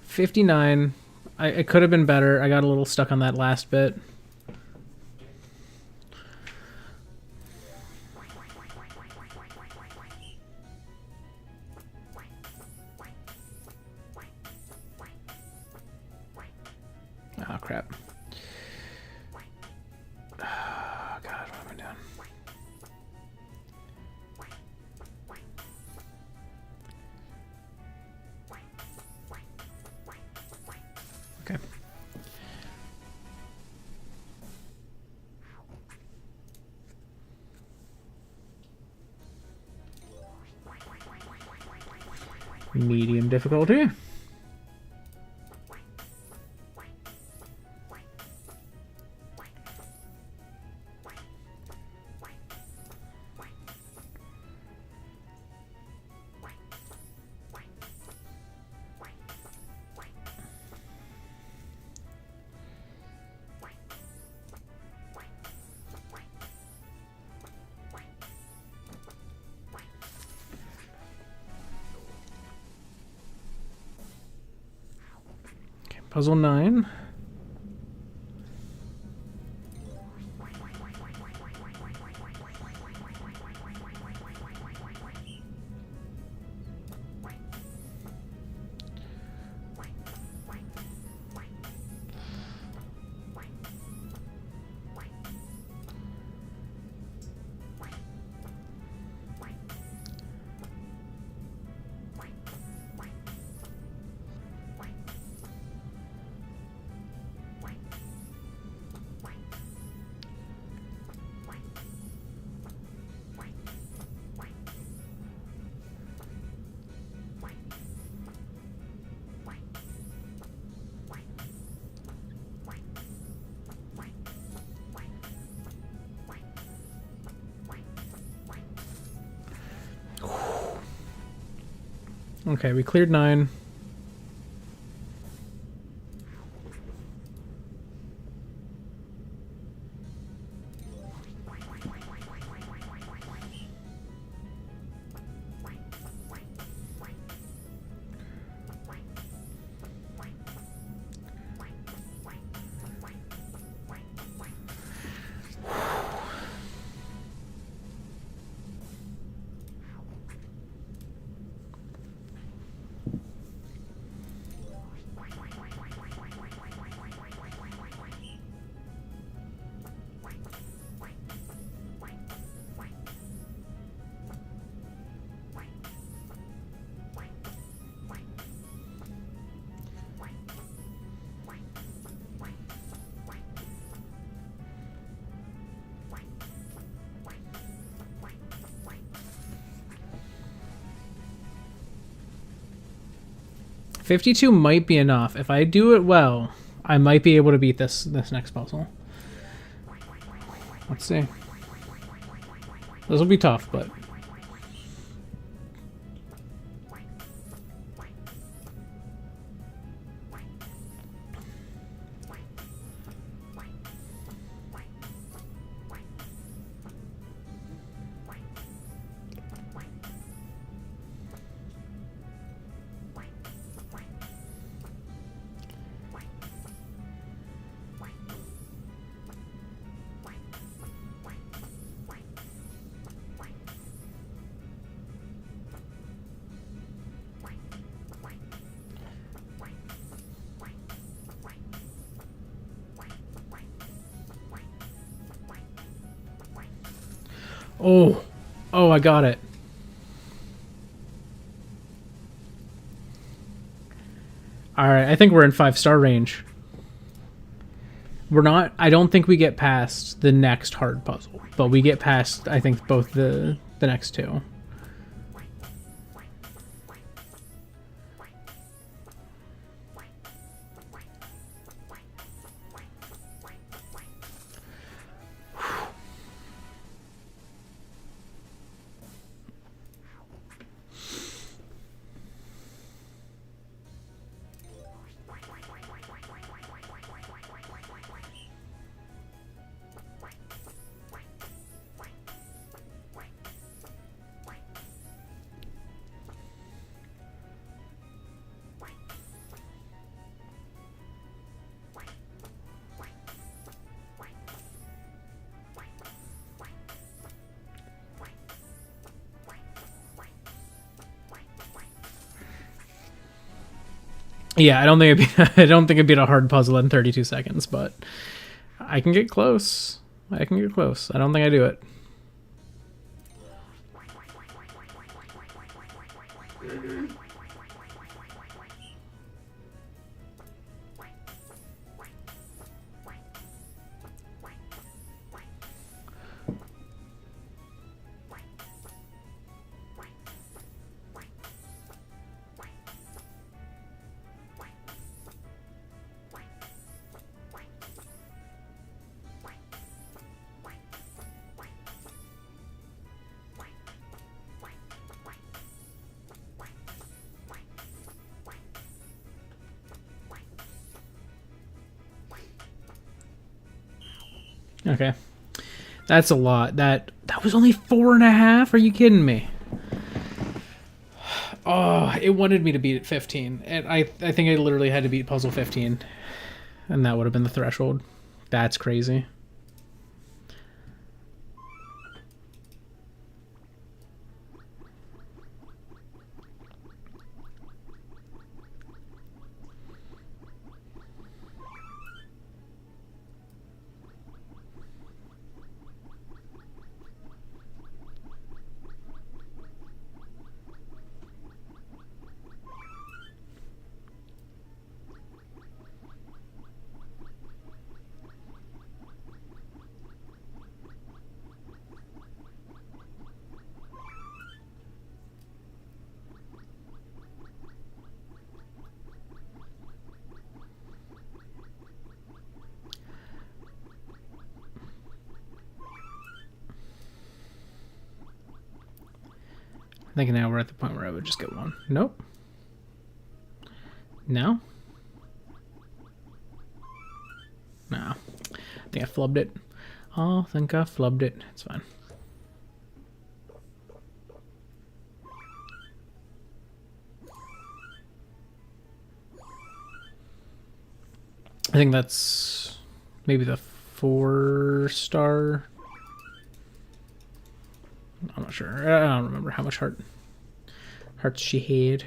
59. It could have been better. I got a little stuck on that last bit. Oh, crap. Oh, God, what am I doing? Okay. Medium difficulty. Puzzle 9. Okay, we cleared 9. $52 might be enough. If I do it well, I might be able to beat this next puzzle. Let's see. This will be tough, but... Oh, I got it. Alright, I think we're in 5-star range. We're not... I don't think we get past the next hard puzzle. But we get past, I think, both the next two. Yeah, I don't think it'd be a hard puzzle in 32 seconds, but I can get close. I can get close. I don't think I do it. Okay, that's a lot. That was only 4.5. Are you kidding me? Oh, it wanted me to beat it 15, and I think I literally had to beat puzzle 15, and that would have been the threshold. That's crazy. I think now we're at the point where I would just get one. Nope. No? No. I think I flubbed it. Oh, I think I flubbed it. It's fine. I think that's maybe the 4-star. I'm not sure. I don't remember how much hearts she had.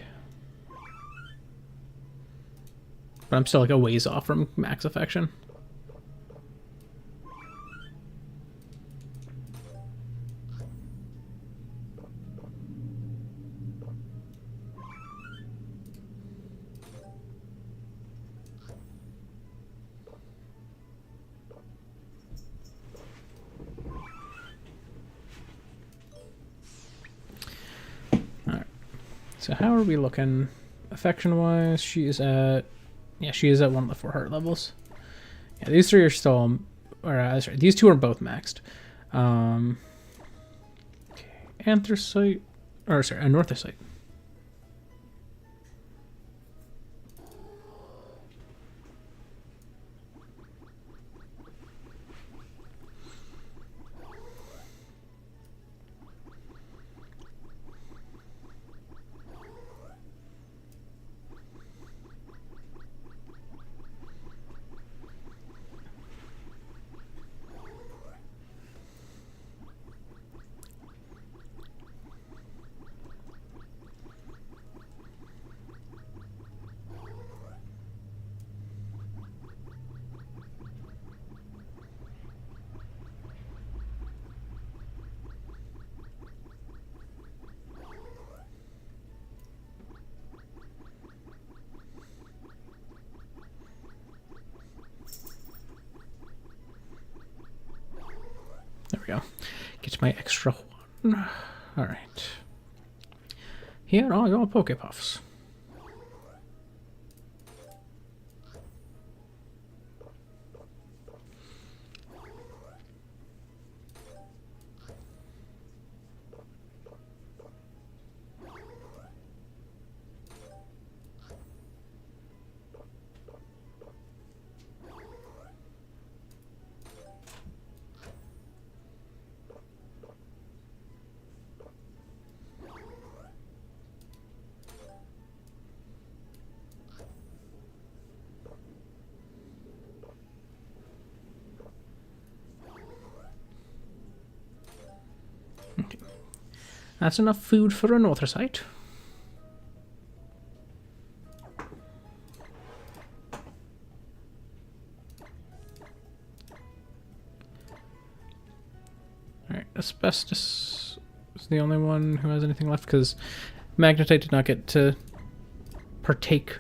But I'm still like a ways off from max affection. So how are we looking affection-wise? She is at... Yeah, she is at one of the 4 heart levels. Yeah, these 3 are still... sorry, these 2 are both maxed. Okay, anthracite... Or, sorry, anorthosite. There we go. Get my extra one. Alright. Here are your Pokepuffs. Okay. That's enough food for an anthracite. Alright, asbestos is the only one who has anything left because magnetite did not get to partake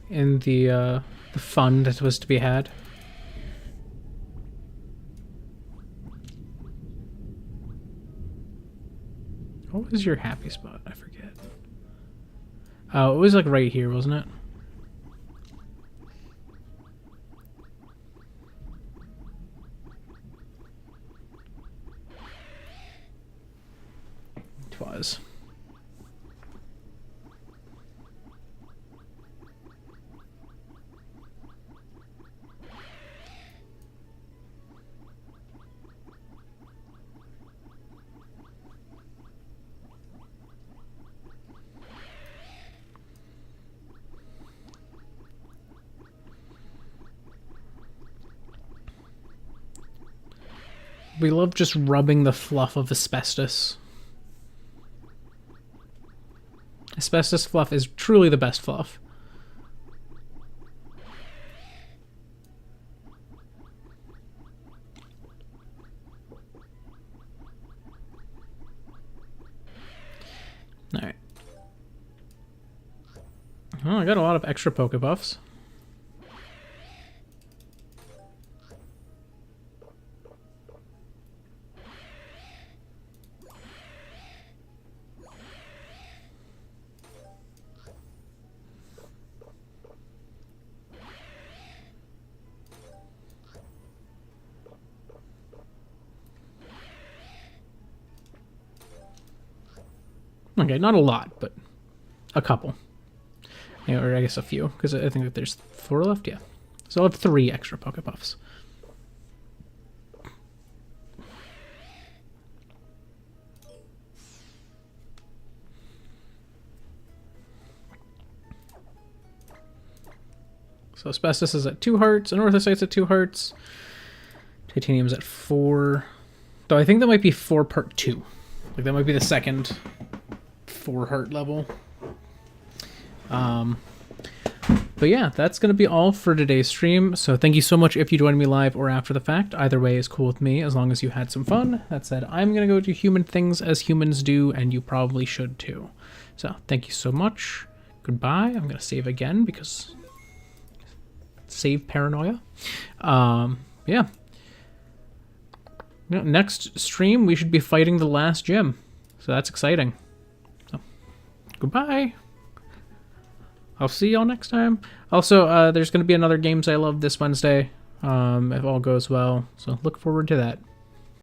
in the fun that was to be had. What was your happy spot? I forget. Oh, it was like right here, wasn't it? It was. We love just rubbing the fluff of asbestos. Asbestos fluff is truly the best fluff. Alright. Well, I got a lot of extra Pokebuffs. Okay, not a lot, but a couple. Yeah, or I guess a few, because I think that there's 4 left, yeah. So I'll have 3 extra Pokepuffs. So Asbestos is at 2 hearts, and Orthosite's at 2 hearts. Titanium's at 4. Though I think that might be 4 part 2. Like, that might be the second 4 heart level. But yeah, that's going to be all for today's stream. So thank you so much if you joined me live or after the fact. Either way is cool with me, as long as you had some fun. That said, I'm going to go do human things as humans do, and you probably should too. So thank you so much. Goodbye. I'm going to save again because... save paranoia. Yeah. Next stream, we should be fighting the last gym. So that's exciting. So, goodbye. I'll see y'all next time. Also, there's going to be another Games I Love this Wednesday, if all goes well. So look forward to that.